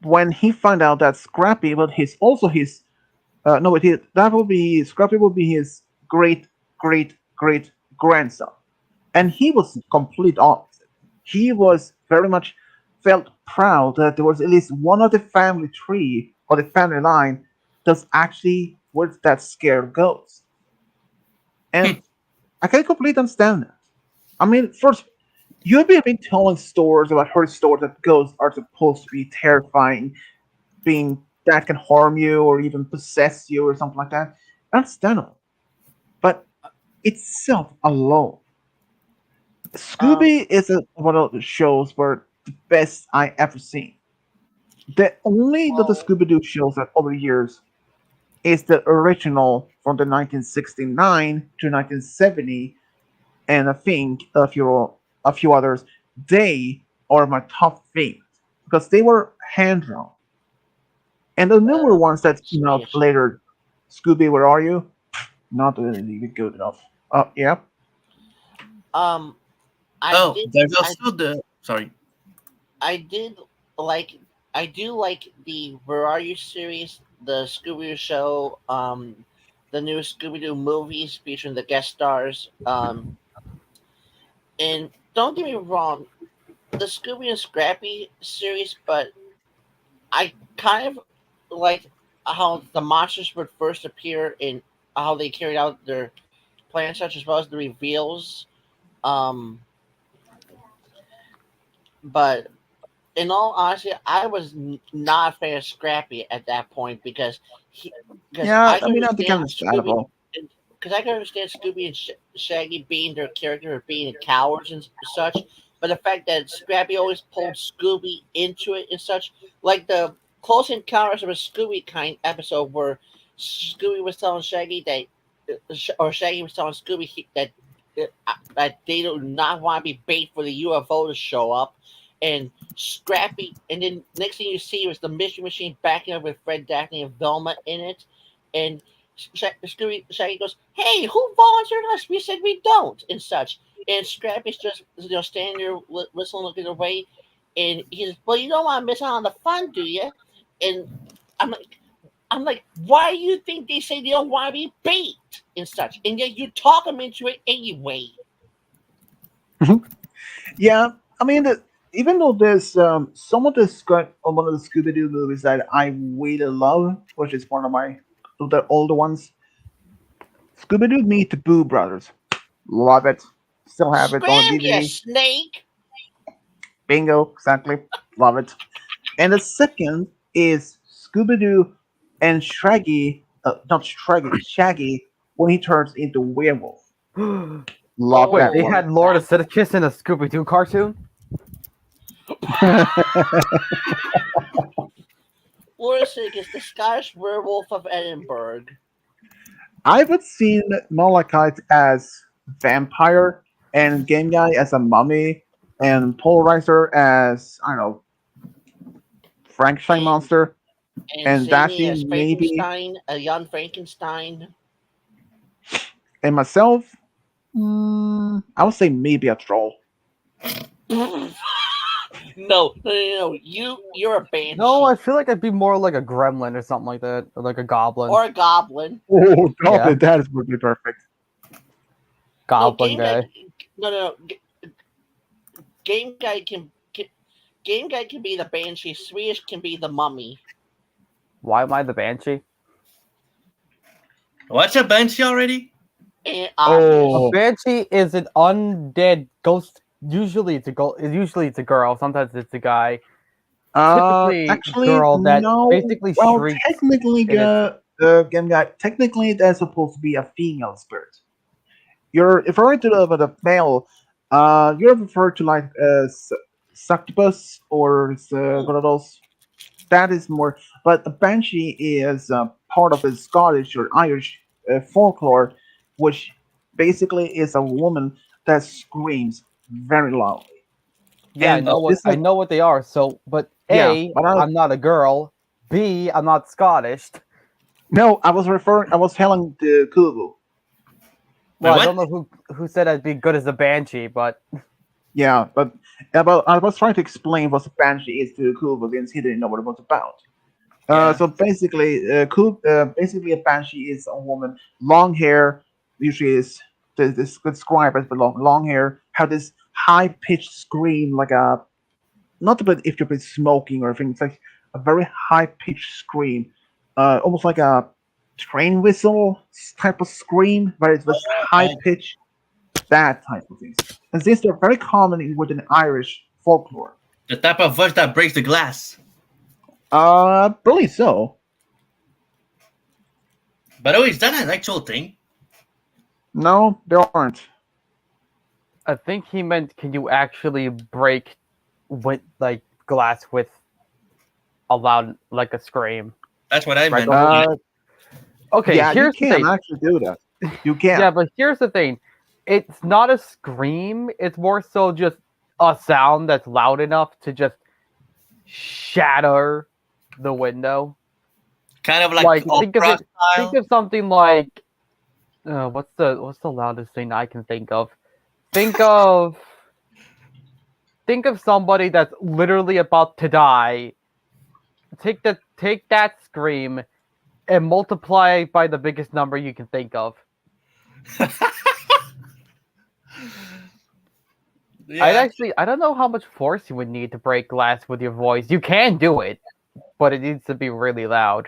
when he found out that Scrappy, well, his also his no, that would be Scrappy would be his great grandson, and he was complete opposite. He was very much felt proud that there was at least one of the family tree or the family line that's actually was that scared ghosts, and I can completely understand that. I mean, first you've been telling stories about her stories that ghosts are supposed to be terrifying, being that can harm you or even possess you or something like that. Understandable. But itself alone, um, Scooby is one of the shows where the best I ever seen. The only of the well, Scooby Doo shows that over the years is the original from the 1969 to 1970, and I think a few others. They are my top favorites because they were hand drawn, and the newer uh, ones that came out Swedish. later, Scooby, where are you? Not really good enough. Yeah. Um, I Oh, did, there's I, also the sorry. I did like, I do like the Where Are You series, the Scooby Doo show, the new Scooby Doo movies featuring the guest stars. And don't get me wrong, the Scooby and Scrappy series, but I kind of like how the monsters would first appear and how they carried out their plans, such as well as the reveals. Um, but in all honesty, I was not a fan of Scrappy at that point he, because Yeah, I I can mean, I think understand Scooby, understandable. because I can understand Scooby and Shaggy being their character or being cowards and such. But the fact that Scrappy always pulled Scooby into it and such, like the Close Encounters of a Scooby kind episode where Scooby was telling Shaggy that, or Shaggy was telling Scooby that they do not want to be bait for the UFO to show up, and Scrappy, and then next thing you see was the Mystery Machine backing up with Fred, Daphne, and Velma in it, and Shaggy goes, "Hey, who volunteered us? We said we don't," and such. And Scrappy's just standing there whistling, looking away. And he says, "Well, you don't want to miss out on the fun, do you?" And I'm like, why do you think they say they don't want to be bait and such? And yet you talk them into it anyway. Yeah, I mean, even though there's some of the one of the Scooby Doo movies that I really love, which is one of the older ones, Scooby Doo Meet the Boo Brothers. Love it. Still have it on Scram, you DVD. snake! Bingo, exactly. Love it. And the second is Scooby Doo and Shaggy, not Shaggy when he turns into werewolf. Love Wait, that they one. had Lord of Sidicus in a Scooby Doo cartoon? Lorisic is the Scottish werewolf of Edinburgh. I would see Malachite as vampire and Game Guy as a mummy and Polarizer as I don't know Frankenstein And- monster And And Sammy Dashi, as maybe- Frankenstein, a young Frankenstein. and myself. I would say maybe a troll. No. You're a banshee. No, I feel like I'd be more like a gremlin or something like that, or like a goblin. or a goblin. Oh, Yeah. that would be perfect. Goblin guy. No. Game guy can be the banshee. Swedish can be the mummy. Why am I the banshee? What's a banshee already? And A Oh, banshee is an undead ghost. Usually it's a girl. Sometimes it's a guy. Typically, actually, girl that no. basically Well, shrieks technically, in its- Game Guy. Technically, that's supposed to be a female spirit. You're referring to the male. You're referred to like succubus or one of those. That is more. But the banshee is part of the Scottish or Irish folklore, which basically is a woman that screams very loudly. Yeah, And this I is- know what they are. So, but Yeah, A, but I- I'm not a girl. B, I'm not Scottish. No, I was telling the Kubu. Well, I what? don't know who said I'd be good as a banshee, but Yeah, but I was trying to explain what a banshee is to Kubu since he didn't know what it was about. Yeah. So basically, basically a banshee is a woman, long hair, usually is this described as long hair, have this high pitched scream like a not about if you've been smoking or anything, it's like a very high pitched scream, almost like a train whistle type of scream, but it's this high pitch, that type of things. And these are very common within Irish folklore. The type of voice that breaks the glass. Believe so. By the way, is that an actual thing? No, there aren't. I think he meant, can you actually break with like glass with a loud like a scream? That's what I Right, meant. Okay, yeah, you here's the can thing. actually do that. You can. Yeah, but here's the thing. It's not a scream. It's more so just a sound that's loud enough to just shatter the window. Kind of Like, like think of opera it. style. Think of something like what's the loudest thing I can think of? Think of somebody that's literally about to die. Take that scream and multiply it by the biggest number you can think of. Yeah. I don't know how much force you would need to break glass with your voice. You can do it, but it needs to be really loud.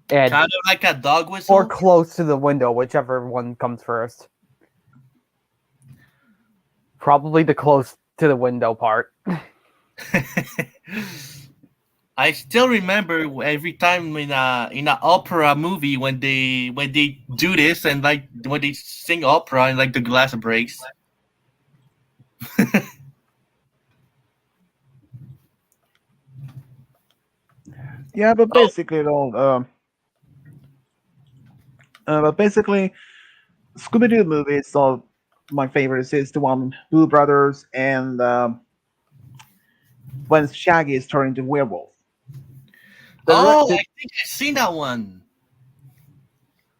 And Kind of like a dog whistle. or close to the window, whichever one comes first. Probably the close to the window part. I still remember every time in a opera movie when they do this and like when they sing opera and like the glass breaks. Yeah, but basically, though, Scooby Doo movies. So my favorite is the one Boo Brothers and when Shaggy is turned into werewolf. Oh, I think I've seen that one.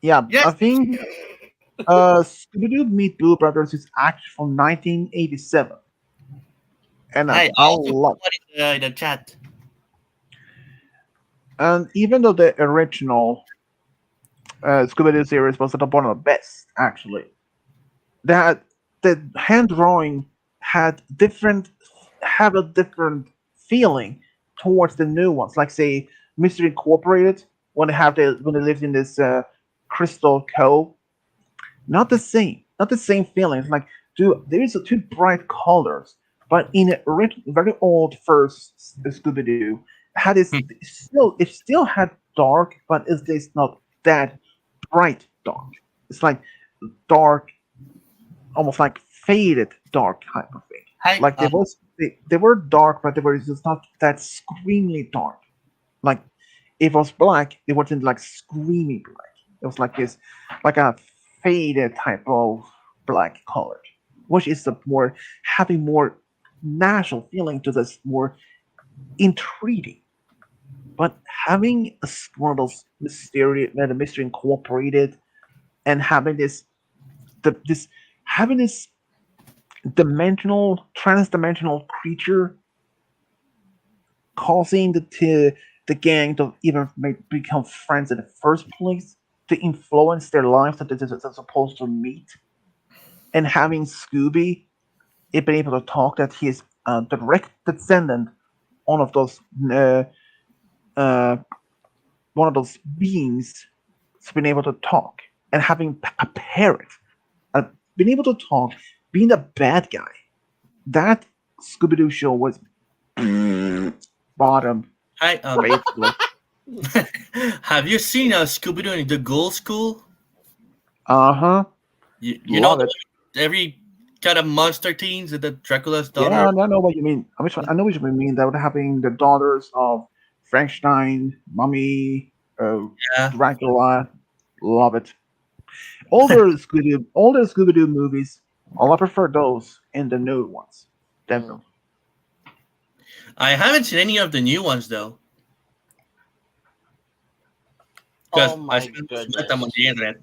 Yeah, I Yes. think Scooby Doo Meet Boo Brothers is actually from 1987, and Hey, I also put love. one in the chat. And even though the original Scooby Doo series was one of the best, actually, that the hand drawing had different have a different feeling towards the new ones. Like say Mystery Incorporated when they lived in this Crystal Cove, not the same feeling. It's like there is a two bright colors, but in a very old first Scooby Doo had this Hmm. it still had dark, but it's not that bright dark. It's like dark, almost like faded dark type of thing. Hey, Like they were dark, but they were just not that screamingly dark. Like if it was black, it wasn't like screaming black. It was like this, like a faded type of black color, which is a more having more natural feeling to this, more intriguing. But having a more of those mysterious, the mystery incorporated, and having this having this transdimensional creature causing the gang to even become friends in the first place, to influence their lives that they're supposed to meet, and having Scooby it been able to talk that he is a direct descendant one of those uh, uh, one of those beings that's been able to talk, and having a parrot being able to talk, being a bad guy. That Scooby Doo show was bottom, hey, basically. have you seen Scooby Doo in the Ghoul School? Uh huh. You know Love the it. one with every kind of monster teens and the Dracula's Yeah, daughter. I know what you mean. I know what you mean. That would having the daughters of Frankenstein, Mummy, Yeah. Dracula. Love it. Older Scooby Doo movies. I prefer those in the new ones. Mm. Definitely. I haven't seen any of the new ones though, because Oh I my spent most of my time on goodness. the internet.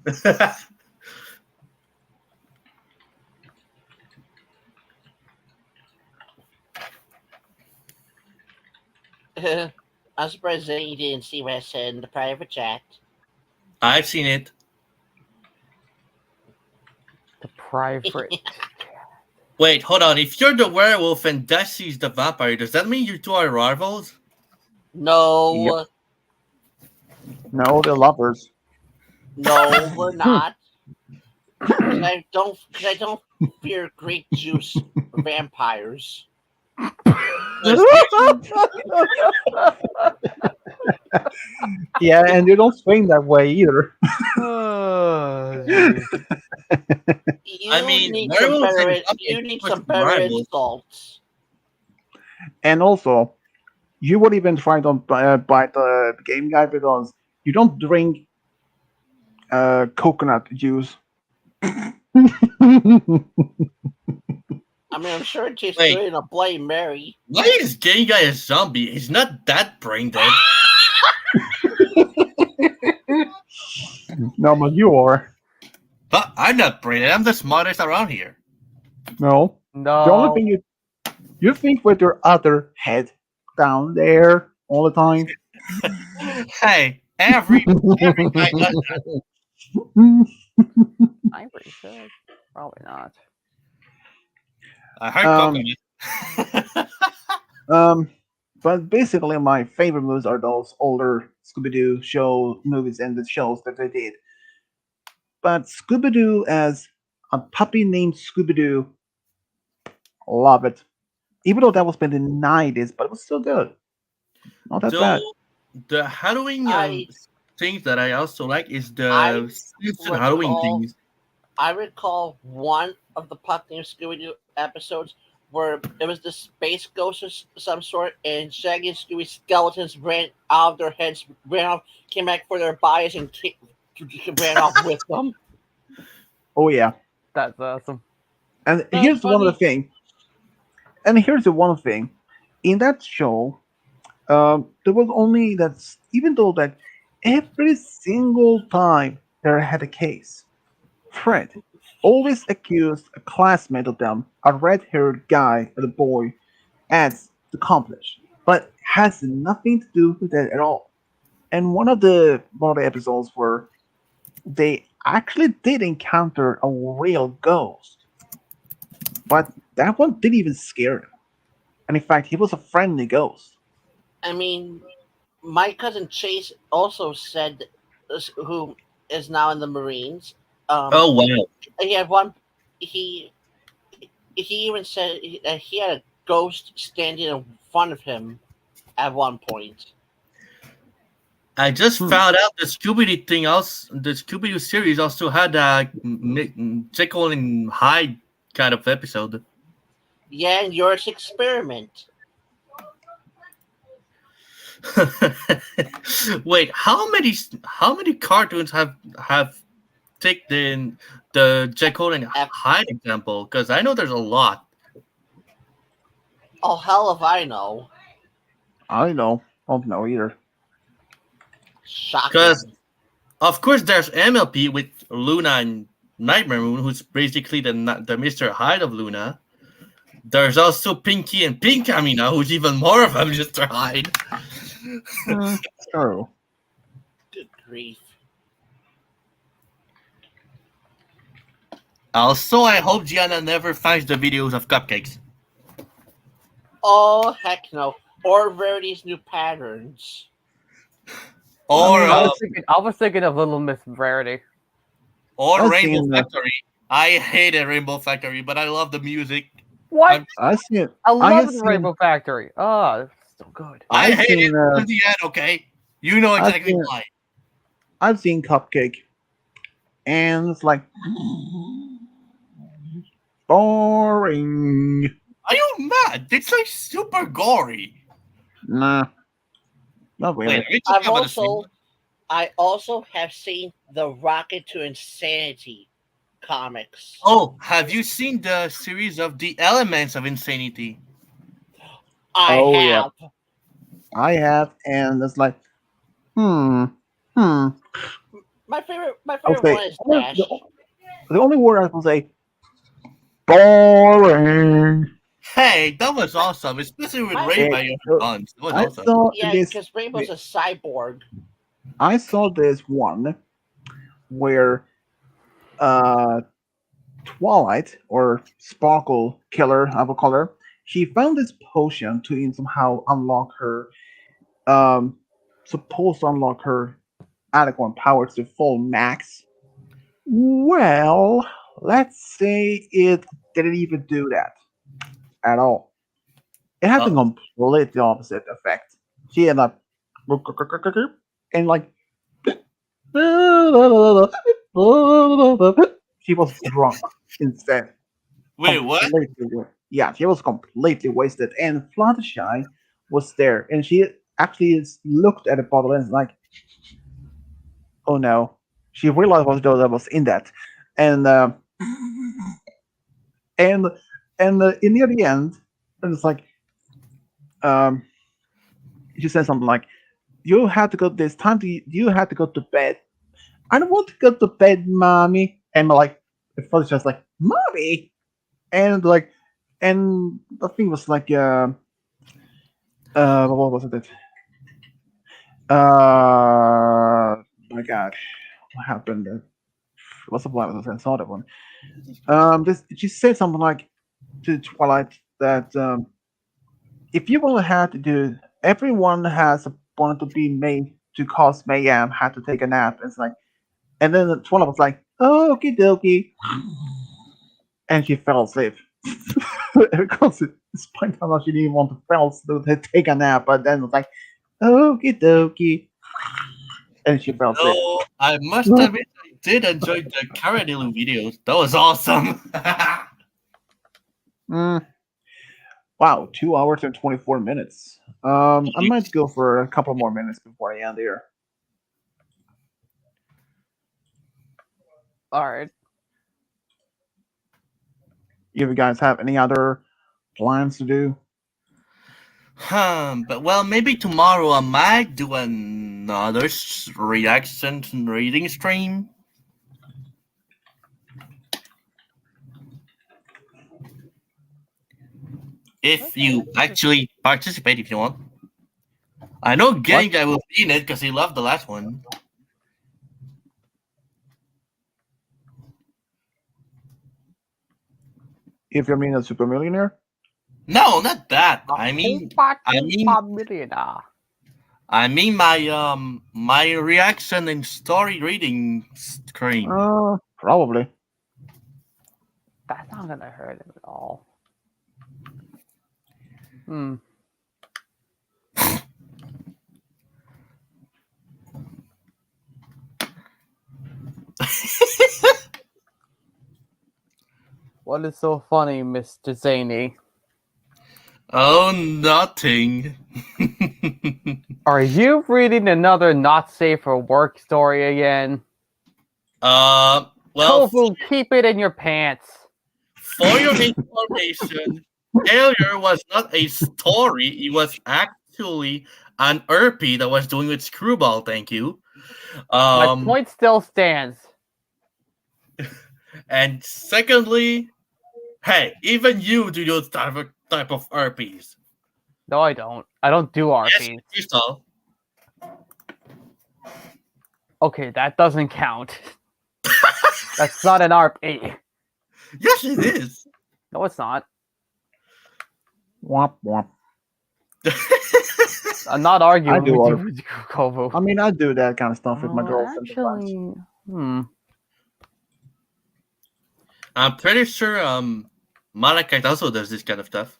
I'm surprised that you didn't see what I said in the private chat. I've seen it. The private. Wait, hold on. If you're the werewolf and Desi's the vampire, does that mean you two are rivals? Yep. No, No, they're lovers. no, we're not. Because I don't fear great juice vampires. Yeah, and they don't swing that way either. Oh, jeez. I mean, werewolves and You vampires need are some better rivals. insults. And also, you would even try to buy the game guy because you don't drink coconut juice. I mean, I'm sure it tastes Wait. good in a Bloody Mary. Why is gay guy a zombie? He's not that brain dead. No, but you are. But I'm not brain dead. I'm the smartest around here. No. No. The only thing you think with your other head down there all the time. Hey, every guy does that. I'm pretty sure. Probably not. I heard Um, coconut. But basically, my favorite movies are those older Scooby Doo show movies and the shows that they did. But Scooby Doo as a puppy named Scooby Doo, love it. Even though that was in the 90s, but it was still good. Not that bad. Though the Halloween I things that I also like is I the Simpson Halloween recall things. I recall one of the Puck Named Scooby Doo episodes where it was the space ghost of some sort, and Shaggy and Scooby skeletons ran out of their heads, ran off, came back for their bodies, and ran off with them. Oh yeah. That's awesome. And That's here's one funny. other thing. And here's the one thing. In that show, there was only that even though that every single time they had a case. Fred always accused a classmate of them, a red-haired guy and a boy, as the accomplice, but has nothing to do with it at all. And one of the episodes where they actually did encounter a real ghost, but that one didn't even scare them. And in fact, he was a friendly ghost. I mean, my cousin Chase also said, who is now in the Marines. Oh wow! He had one. He he even said that he had a ghost standing in front of him at one point. I just Hmm. found out the Scooby-Doo thing. Also, the Scooby-Doo series also had a Jekyll and Hyde kind of episode. Yeah, and yours experiment. Wait, how many cartoons have taken the Jekyll and Hyde example? Because I know there's a lot. Oh hell if I know. I don't know either. Shocking. Because of course there's MLP with Luna and Nightmare Moon, who's basically the Mr. Hyde of Luna. There's also Pinky and Pinkamina, who's even more of a Mr. Hyde. True. Good grief. Also, I hope Gianna never finds the videos of cupcakes. Oh heck no. Or Verity's new patterns. Or I was thinking of Little Miss Rarity. or I've Rainbow seen that. Factory. I hated Rainbow Factory, but I love the music. What? I see it. I love have the seen- Rainbow Factory. Oh, it's so good. I I've hate it seen, to the end, okay? You know I've exactly seen- why. I've seen Cupcake, and it's like boring. Are you mad? It's like super gory. Nah, not really. Wait, are we talking about the same? I also have seen the Rocket to Insanity comics. Oh, have you seen the series of The Elements of Insanity? I Oh, have. yeah. I have, and it's like, hmm. My favorite Okay. one is Dash. The only word I can say, boring. Hey, that was awesome, especially with My- Ray by your guns. It was I awesome. saw Yeah, this. because Rainbow's a cyborg. I saw this one where Twilight or Sparkle Killer, I will call her. She found this potion to somehow unlock her, supposed to unlock her adequate powers to full max. Well, let's say it didn't even do that at all. It had the completely opposite effect. She ended up and like she was drunk instead. Wait, what? Yeah, she was completely wasted. And Fluttershy was there, and she actually looked at the bottle and was like, "Oh no!" She realized what that was in that, and in near the end, and it's like, she said something like, "You have to go. This time you have to go to bed." I don't want to go to bed, mommy. And like, the father's just like, mommy, and like, and the thing was like, what was it? My God, what happened? What's the plan? I saw that one. She said something like to Twilight that if you want to have to do, everyone has wanted to be made to cause mayhem, had to take a nap. It's like, and then Twilight was like, oh, okie dokie, and she fell asleep. Because despite how much she didn't want to take a nap, but then it's like, okie dokie, and she fell asleep. No, I must admit, I did enjoy the Caradilu videos. That was awesome. Wow, 2 hours and 24 minutes. I might go for a couple more minutes before I end here. All right. You guys have any other plans to do? But well, maybe tomorrow I might do another reaction reading stream. if you actually participate, if you want. I know Gang Guy will be in it because he loved the last one. If you mean a super millionaire, No, not that. I mean millionaire. my my reaction and story reading screen. probably. That's not gonna hurt him at all. Hmm. What is so funny, Mr. Zany? Oh, nothing. Are you reading another not safe for work story again? Well, Tofu, keep it in your pants. for your information, failure was not a story. It was actually an RP that was doing with Screwball. Thank you. My point still stands. And secondly, hey, even you do those type of RPs. No, I don't. I don't do RPs. Yes, you saw. Okay, that doesn't count. That's not an RP. Yes, it is. No, it's not. Womp womp. I'm not arguing I do with you, RP. with Kovu. I mean, I do that kind of stuff with my girlfriend. sometimes. Actually, I'm pretty sure Malachite also does this kind of stuff.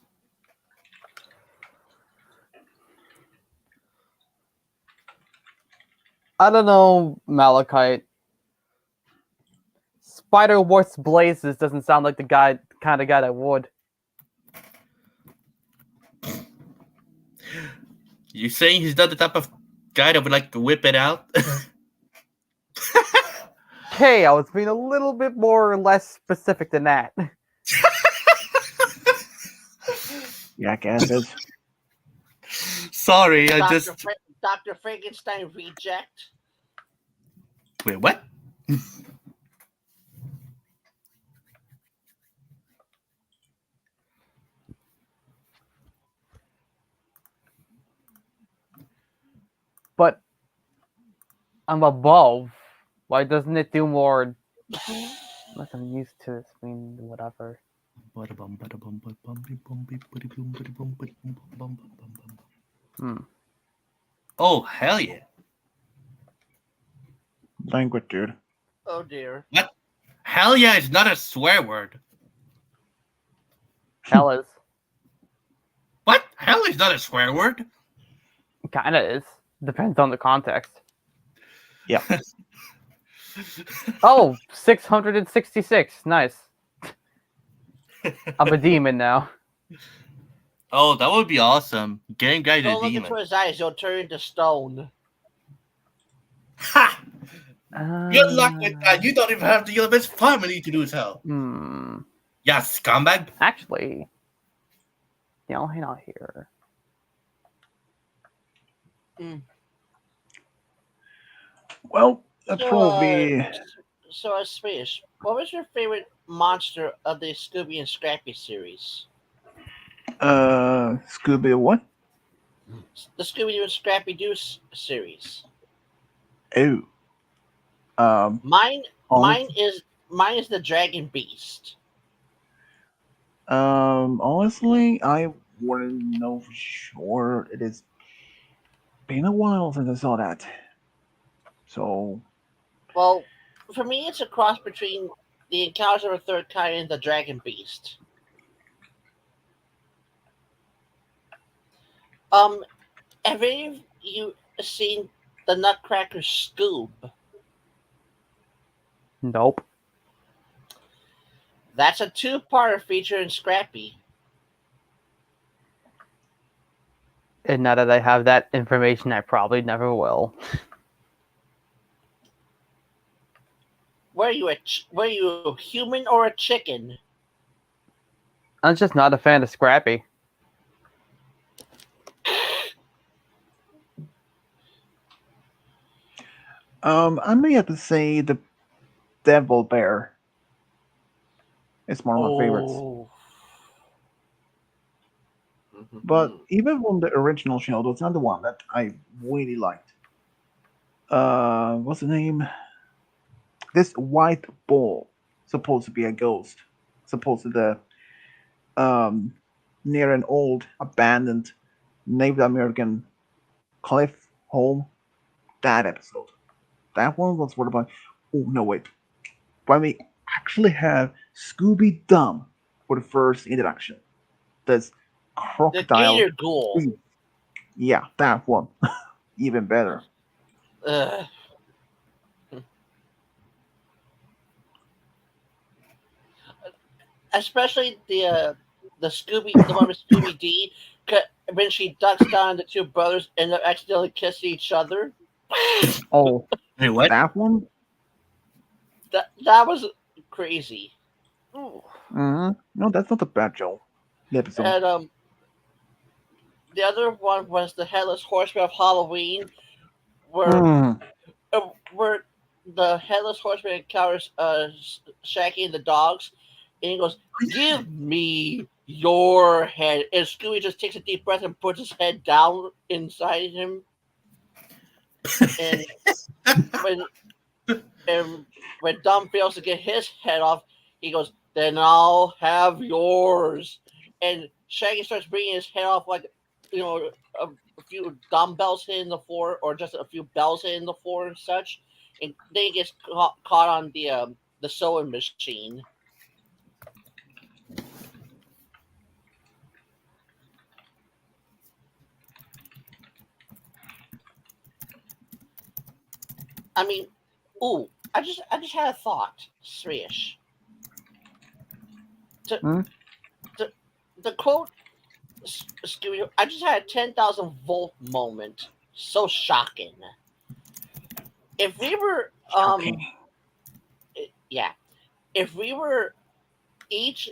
I don't know, Malachite. Spider Wars Blazes doesn't sound like the kind of guy that would. You saying he's not the type of guy that would like to whip it out? Okay, I was being a little bit more or less specific than that. Jackasses. Sorry, I just Dr. Frankenstein reject. wait. What? But I'm above. Why doesn't it do more? Unless I'm used to it, I mean, whatever. Oh, hell yeah. Language, dude. Oh dear. What? Hell yeah is not a swear word. Hell is. What? Hell is not a swear word? Kinda is. Depends on the context. Yeah. Oh, 666. Nice. I'm a demon now. Oh, that would be awesome. Game Guy the Don't look demon. into his eyes, you'll turn into stone. Ha! Good luck with that. You don't even have to deal with his family to do so. Yeah, scumbag. Actually, no, he's not here. Well, that's probably. So, Space, what was your favorite monster of the Scooby and Scrappy series? Scooby what? The Scooby and Scrappy Doo series. Oh. Mine is the Dragon Beast. Honestly, I wouldn't know for sure. It has been a while since I saw that. So. Well, for me, it's a cross between the Encounters of the Third Kind and the Dragon Beast. Have any of you seen the Nutcracker Scoob? Nope. That's a two-parter featuring Scrappy. And now that I have that information, I probably never will. Were you a human or a chicken? I'm just not a fan of Scrappy. I may have to say the Devil Bear. It's one of my favorites. But even from the original show, that's another one that I really liked. What's the name? This white ball supposed to be a ghost, supposed to the near an old abandoned Native American cliff home. That episode, that one was what about? Oh no, wait. When we actually have Scooby Dum for the first introduction, this The crocodile. Gator Ghoul. Yeah, that one, even better. Ugh. Especially the the one with Scooby D, when she ducks down, the two brothers end up accidentally kissing each other. Oh, Wait, what? that one. That was crazy. No, that's not a bad joke. Episode. And the other one was the Headless Horseman of Halloween, where Mm. where the Headless Horseman encounters Shaggy and the dogs, and he goes, "Give me your head." And Scooby just takes a deep breath and puts his head down inside him. And when and when Dom fails to get his head off, he goes, "Then I'll have yours." And Shaggy starts bringing his head off like, a few dumbbells hitting the floor, or just a few bells hitting the floor and such. And then he gets caught on the sewing machine. I mean, ooh, I just had a thought, Srish. Hmm? The quote, Scooby, I just had a 10,000 volt moment. So shocking. If we were, Okay. yeah, if we were each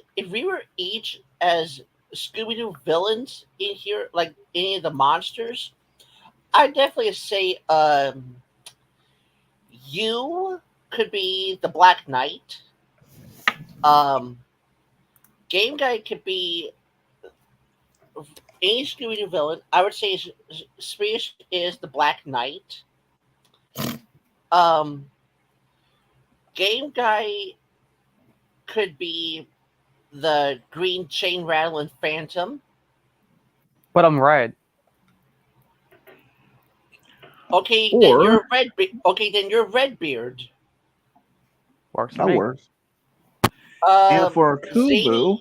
as Scooby Doo villains in here, like any of the monsters, I'd definitely say, you could be the Black Knight. Game Guy could be any Scooby Doo villain. I would say Spears is the Black Knight. Game Guy could be the Green Chain Rattling Phantom. But I'm right. Okay, Or- then you're Redbeard. Works for That me. works. And for Kubu,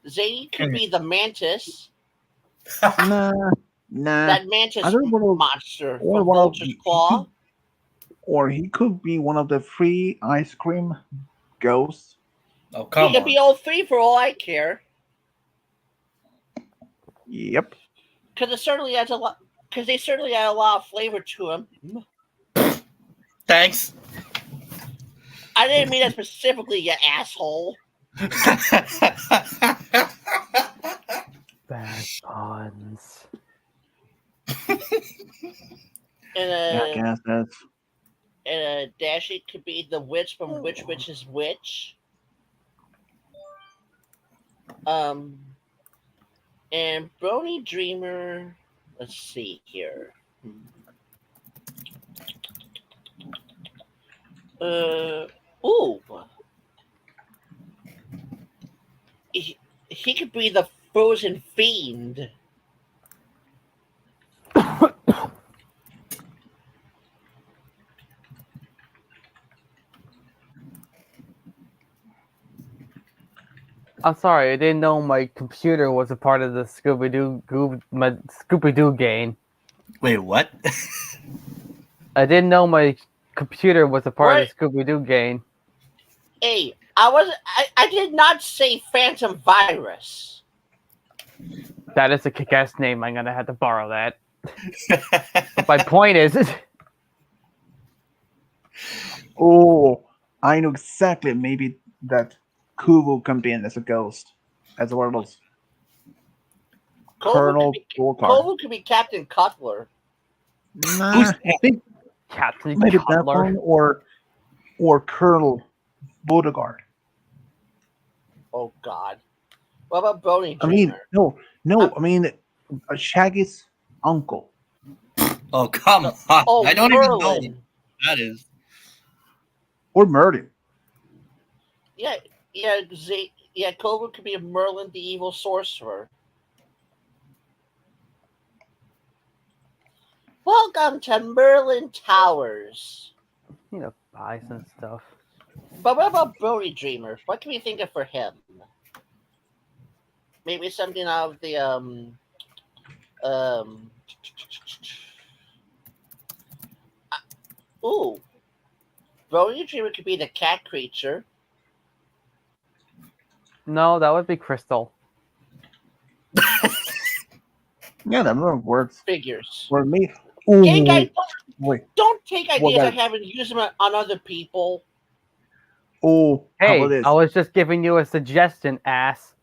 Zany could be the Mantis. nah. That Mantis I don't know. monster Or from one of Vulture's Claw. Or he could be one of the free ice cream ghosts. Oh, He come could on. be all three for all I care. Yep. Because it certainly adds a lot. Because they certainly add a lot of flavor to him. Thanks. I didn't mean that specifically, you asshole. Bad puns. Yeah, I And guess that's. Dashy could be the witch from Which Witch is Which. And Brony Dreamer. Let's see here. Ooh. He could be the Frozen Fiend. I'm sorry, I didn't know my computer was a part of the Scooby Doo game. Wait, what? I didn't know my computer was a part What? of the Scooby Doo game. Hey, I did not say Phantom Virus. That is a kick-ass name. I'm gonna have to borrow that. But my point is, Oh, I know exactly. Maybe that Kubu can be in as a ghost, as one of those Colonel Dorkar. Kovu could be Captain Cutler. Nah, I think Captain maybe that Cutler. one or Colonel Beauregard. Oh God. What about Brony I mean, Dreamer? no. I mean, Shaggy's uncle. Oh, come on. Oh, I don't even know Merlin. what that is. Or Merlin. Yeah, Cobra could be a Merlin, the evil sorcerer. Welcome to Merlin Towers. Buy some stuff. But what about Brody Dreamer? What can we think of for him? Maybe something out of the ooh, Brody Dreamer could be the cat creature. No, that would be Crystal. Yeah, that works Figures. for me. Game guy, Wait. don't take ideas I that? have and use them on other people. Oh, how Hey, about this? I was just giving you a suggestion, ass.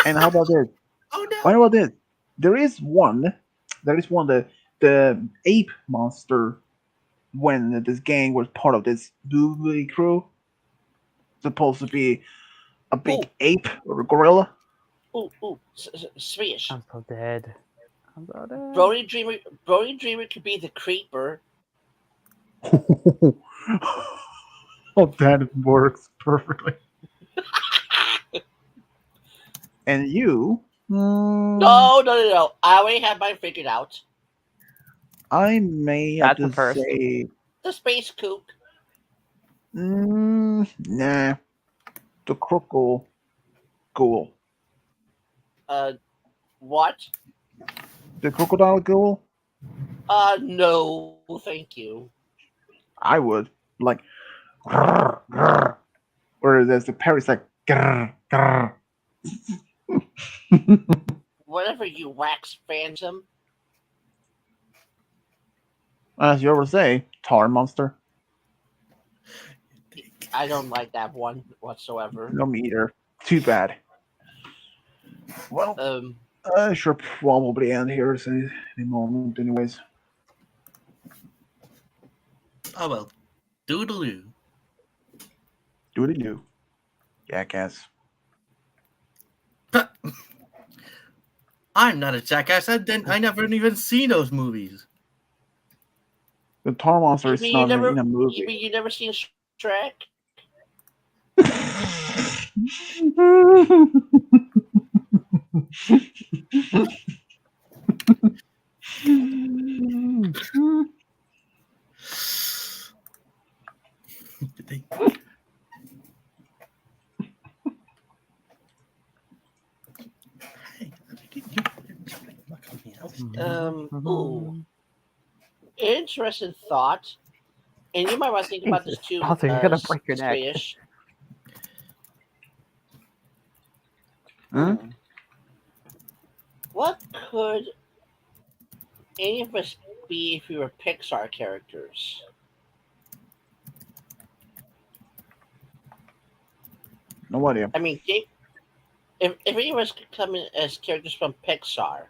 And how about this? Oh no. What about this? There is one. The ape monster. When this gang was part of this Doobly crew, supposed to be a big Ooh. ape or a gorilla. Ooh, Swedish. I'm so dead. Brody Dreamer could be the creeper. Oh, that works perfectly. And you? No. I already have mine figured out. I may have That's a to first. say, The space kook. nah, the crocodile ghoul. What? The crocodile ghoul. No, thank you. I would like, grrr, grrr. Or there's the parasite. Grrr, grrr. Whatever you wax phantom. As you ever say, tar monster. I don't like that one whatsoever. No me either. Too bad. Well, I should probably end here in a moment, anyways. Oh well. Doodaloo. Do. Jackass. I'm not a jackass. I never even seen those movies. The tar monster You is mean not you never- in a You movie. mean you never seen Shrek? Ooh. Interesting thought. And you might want to think about this Jesus, too. Bowser, you're gonna break your neck. Swedish. Hmm? What could any of us be if we were Pixar characters? No idea. I mean, if any of us could come in as characters from Pixar,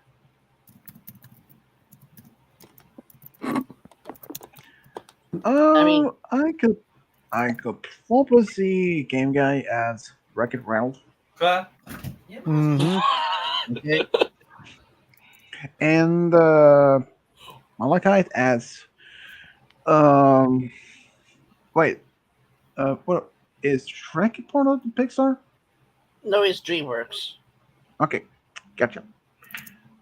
mean- I could probably see Game Guy as Wreck-It Ralph, Mm-hmm. Okay. and Malachite as wait, what is Shrek part of the Pixar? no, it's DreamWorks. Okay, gotcha.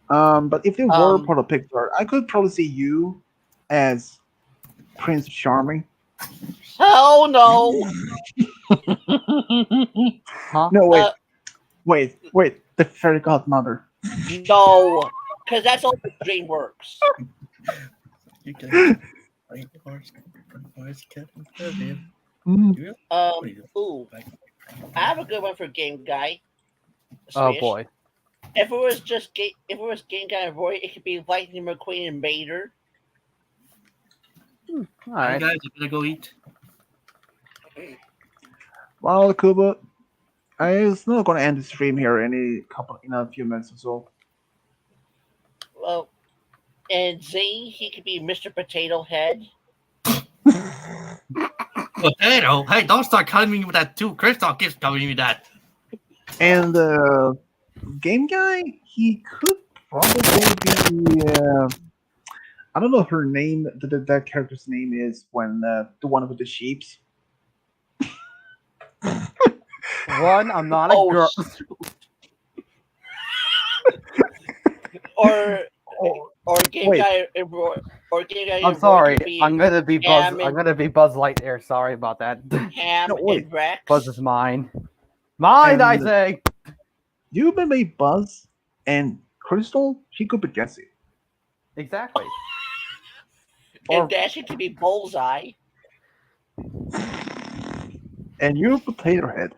But if it were Um, part of Pixar, I could probably see you as Prince Charming. Hell no! Huh? No, Uh, wait, the fairy godmother. No, because that's all DreamWorks. You can fight horse, cat, Mm. Ooh, I have a good one for Game Guy. Oh Swish. boy. If it was Game Guy and Roy, it could be Lightning McQueen and Mater. All Alright, right. guys, I'm gonna go eat. Well, Kuba, it's not gonna end the stream here in a few minutes or so. Well, and Zane, he could be Mr. Potato Head. Potato? Hey, don't start calling me with that too. Kristoff keeps calling me that. And Game Guy, he could Probably be. I don't know her name. That character's name is when the one with the sheeps. One, I'm not a Oh, girl. or Oh, or game wait. guy or game guy. I'm sorry. Could be I'm gonna be Buzz. Ham I'm and gonna be Buzz Lightyear. Sorry about that. Ham No, wait. and Rex. Buzz is mine. Mine, I And say. you may Buzz and Crystal. She could be Jessie. Exactly. And Or Dashie could be Bullseye. And you Potato Head.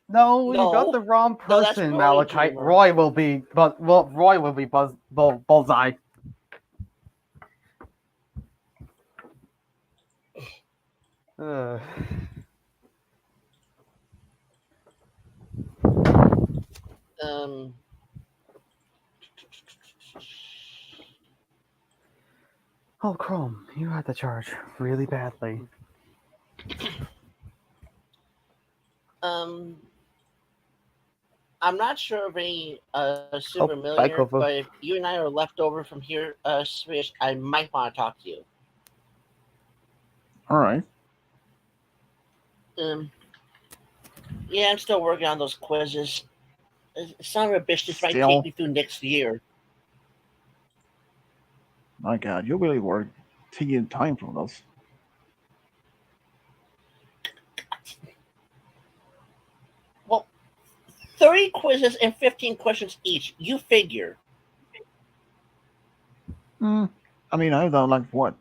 no, you got No. the wrong No, that's person, Roy Malachite. Dreamer. Roy will be, but well, Roy will be Bullseye. Ugh. Um. Oh, Chrome, you had the charge really badly. I'm not sure of any super bye, millionaire, Kofu. but if you and I are left over from here, Swish, I might want to talk to you. All right. Yeah, I'm still working on those quizzes. Son of a bitch, this might Still? take me through next year. My God, you really were taking time from us. Well, 30 quizzes and 15 questions each. You figure. I mean, I've done like what?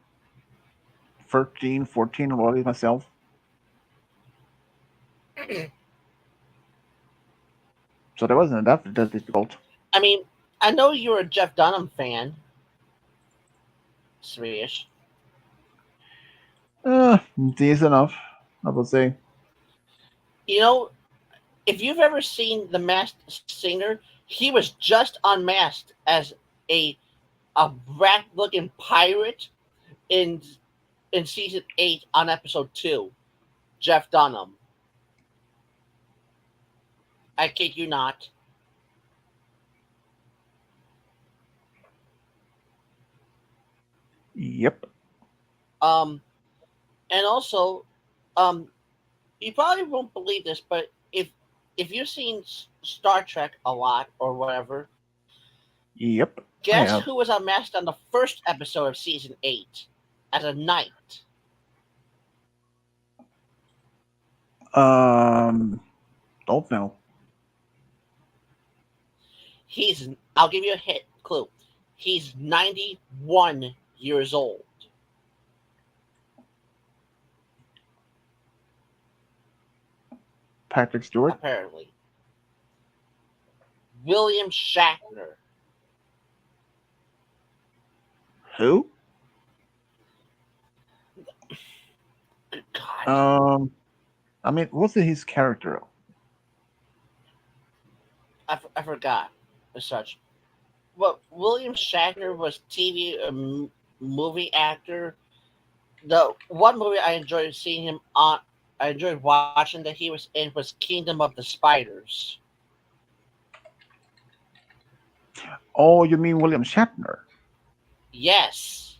13, 14 already myself. So that wasn't that difficult. I mean, I know you're a Jeff Dunham fan. Swish. Decent enough, I would say. You know, if you've ever seen The Masked Singer, he was just unmasked as a rat-looking pirate in season 8 on episode 2. Jeff Dunham. I kid you not. Yep. And also, you probably won't believe this, but if you've seen Star Trek a lot or whatever, Yep. guess have. who was unmasked on the first episode of season 8 as a knight? Don't know. I'll give you a hint clue. He's 91 years old. Patrick Stewart. Apparently. William Shatner. Who? Good God. I mean, what's his character? I forgot as such. Well, William Shatner was TV movie actor. The one movie I enjoyed seeing him on, I enjoyed watching that he was in was Kingdom of the Spiders. Oh, you mean William Shatner? Yes.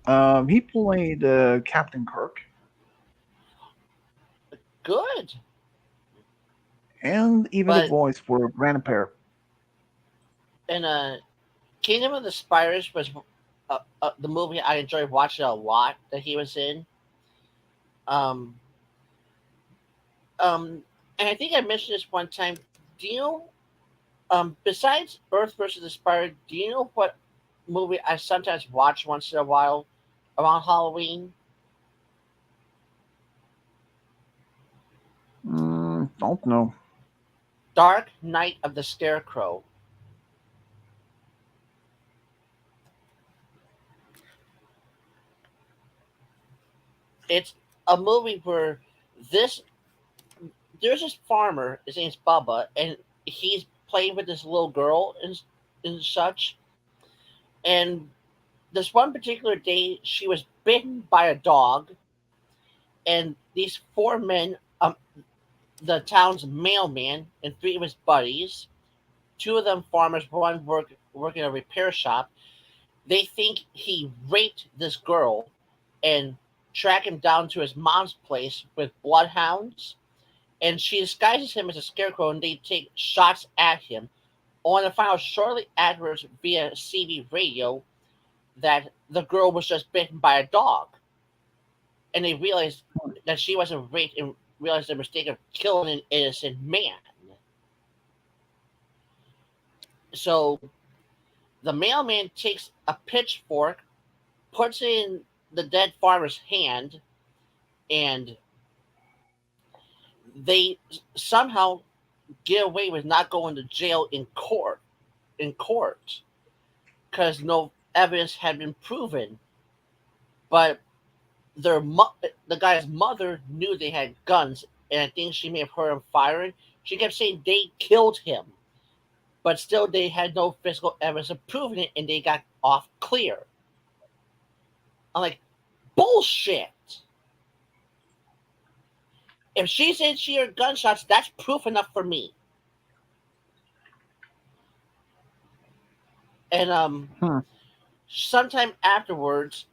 He played Captain Kirk. Good. And even the But- voice for Grandpa. And Kingdom of the Spiders was the movie I enjoyed watching a lot that he was in. And I think I mentioned this one time. Do you know, besides Earth versus the Spider, do you know what movie I sometimes watch once in a while around Halloween? Don't know. Dark Knight of the Scarecrow. It's a movie where there's this farmer, his name's Bubba, and he's playing with this little girl and such. And this one particular day, she was bitten by a dog, and these 4 men, the town's mailman, and 3 of his buddies, 2 of them farmers, one worked working a repair shop. They think he raped this girl and track him down to his mom's place with bloodhounds. And she disguises him as a scarecrow and they take shots at him. On the final, shortly afterwards, via CB radio, that the girl was just bitten by a dog. And they realized that she wasn't raped and realized the mistake of killing an innocent man. So the mailman takes a pitchfork, puts it in the dead farmer's hand, and they somehow get away with not going to jail in court. In court, because no evidence had been proven. But the guy's mother knew they had guns, and I think she may have heard him firing. She kept saying they killed him, but still they had no physical evidence of proving it, and they got off clear. I'm like, bullshit. If she said she heard gunshots, that's proof enough for me. And sometime afterwards,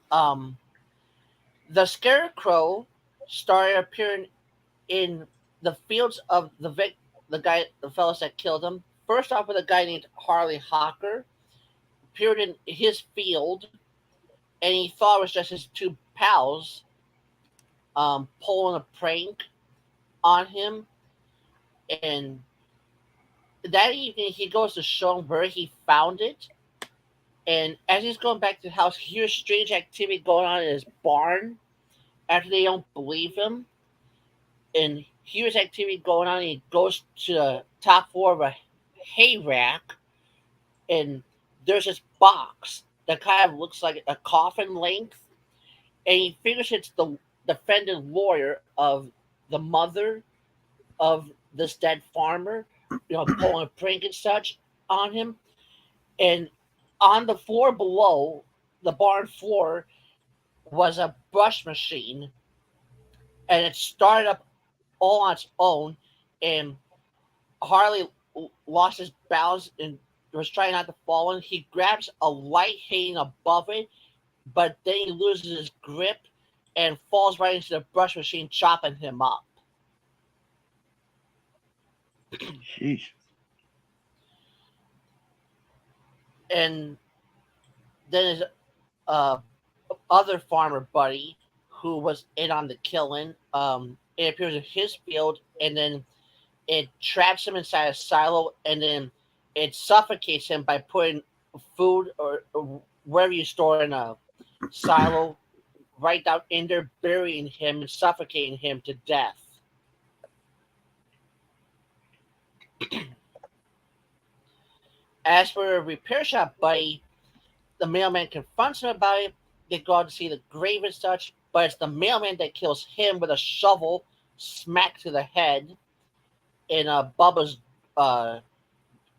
the scarecrow started appearing in the fields of the fellows that killed him. First off, with a guy named Harley Hawker, appeared in his field, and he thought it was just his two pals pulling a prank on him. And that evening, he goes to show him where he found it. And as he's going back to the house, he hears strange activity going on in his barn after they don't believe him. And hears activity going on, and he goes to the top floor of a hay rack, and there's this box that kind of looks like a coffin length. And he figures it's the defendant lawyer of the mother of this dead farmer, pulling a prank and such on him. And on the floor below, the barn floor, was a brush machine, and it started up all on its own. And Harley lost his balance and was trying not to fall in. He grabs a light hanging above it, but then he loses his grip and falls right into the brush machine, chopping him up. Sheesh. And then his other farmer buddy, who was in on the killing, it appears in his field, and then it traps him inside a silo, and then it suffocates him by putting food or wherever you store in a silo right down in there, burying him and suffocating him to death. As for a repair shop buddy, the mailman confronts him about it. They go out to see the grave and such, but it's the mailman that kills him with a shovel, smack to the head, in Bubba's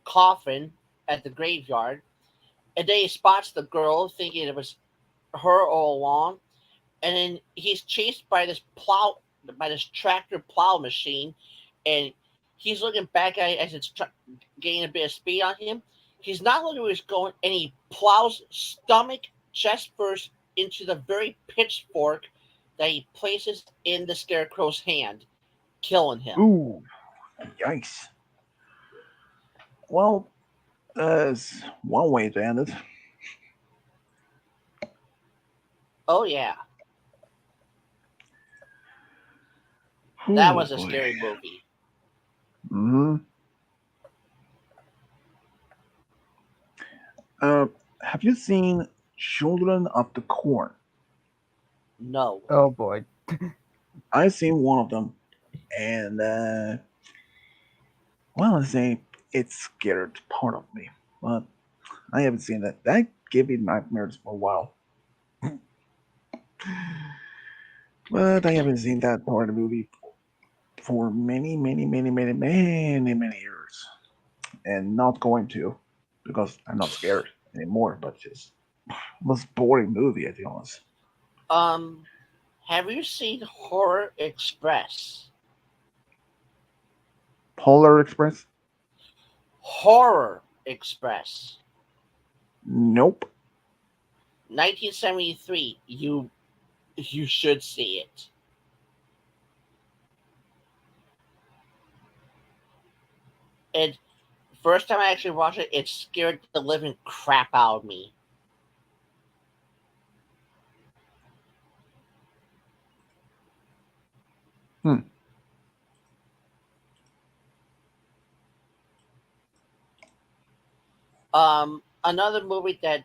coffin at the graveyard. And then he spots the girl, thinking it was her all along. And then he's chased by this tractor plow machine, and he's looking back at it as it's gaining a bit of speed on him. He's not looking where he's going, and he plows stomach, chest first into the very pitchfork that he places in the scarecrow's hand, killing him. Ooh, yikes. Well, there's one way to end it. Oh, yeah. That was a boy. scary movie. Mm-hmm. Have you seen Children of the Corn? No. Oh boy. I've seen one of them, and well, I say it scared part of me, but I haven't seen that. That gave me nightmares for a while. But I haven't seen that part of the movie for many years, and not going to, because I'm not scared anymore. But just was boring movie, to be honest. Have you seen Horror Express? Polar Express. Horror Express. Nope. 1973. You should see it. And first time I actually watched it, it scared the living crap out of me. Another movie that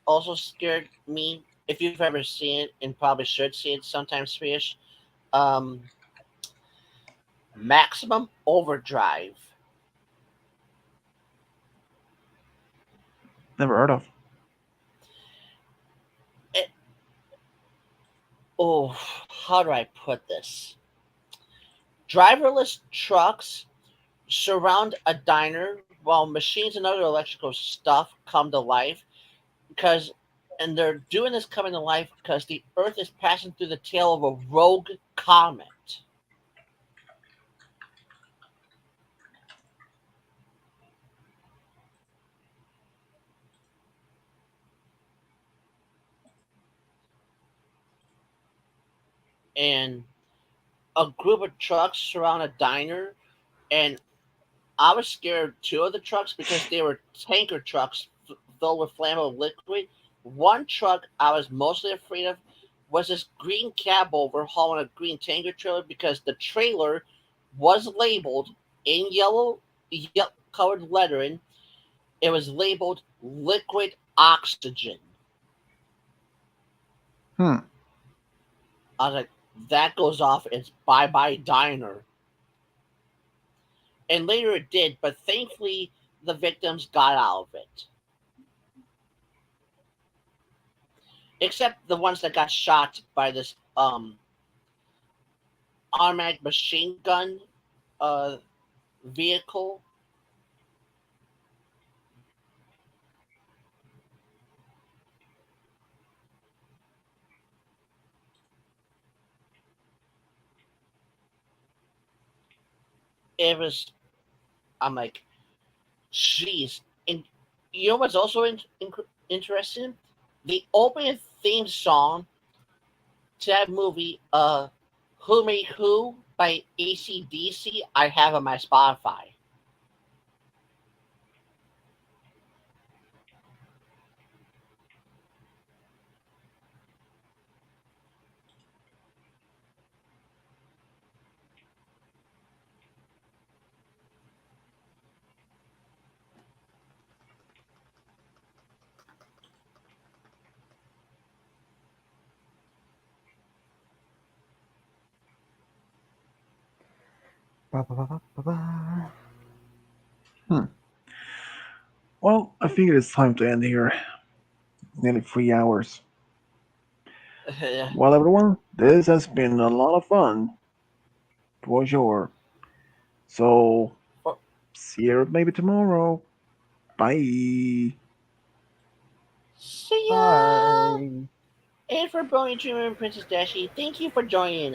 also scared me, if you've ever seen it and probably should see it sometimes, Fish, um, Maximum Overdrive. Never heard of. It, oh, how do I put this? Driverless trucks surround a diner while machines and other electrical stuff come to life because and they're doing this coming to life because the earth is passing through the tail of a rogue comet. And a group of trucks surround a diner, and I was scared of two of the trucks because they were tanker trucks filled with flammable liquid. One truck I was mostly afraid of was this green cab over hauling a green tanker trailer because the trailer was labeled in yellow colored lettering. It was labeled liquid oxygen. Hmm. I was like, that goes off. It's bye bye diner. And later it did, but thankfully the victims got out of it. Except the ones that got shot by this automatic machine gun uh, vehicle. It was, I'm like, jeez. And you know what's also interesting? The opening theme song to that movie, Who Made Who by AC/DC, I have on my Spotify. Ba-ba-ba-ba-ba. Well, I think it is time to end here. Nearly 3 hours. Well, everyone, this has been a lot of fun, for sure. So, see you maybe tomorrow. Bye. See ya! Bye. And for Brilliant Dreamer and Princess Dashi, thank you for joining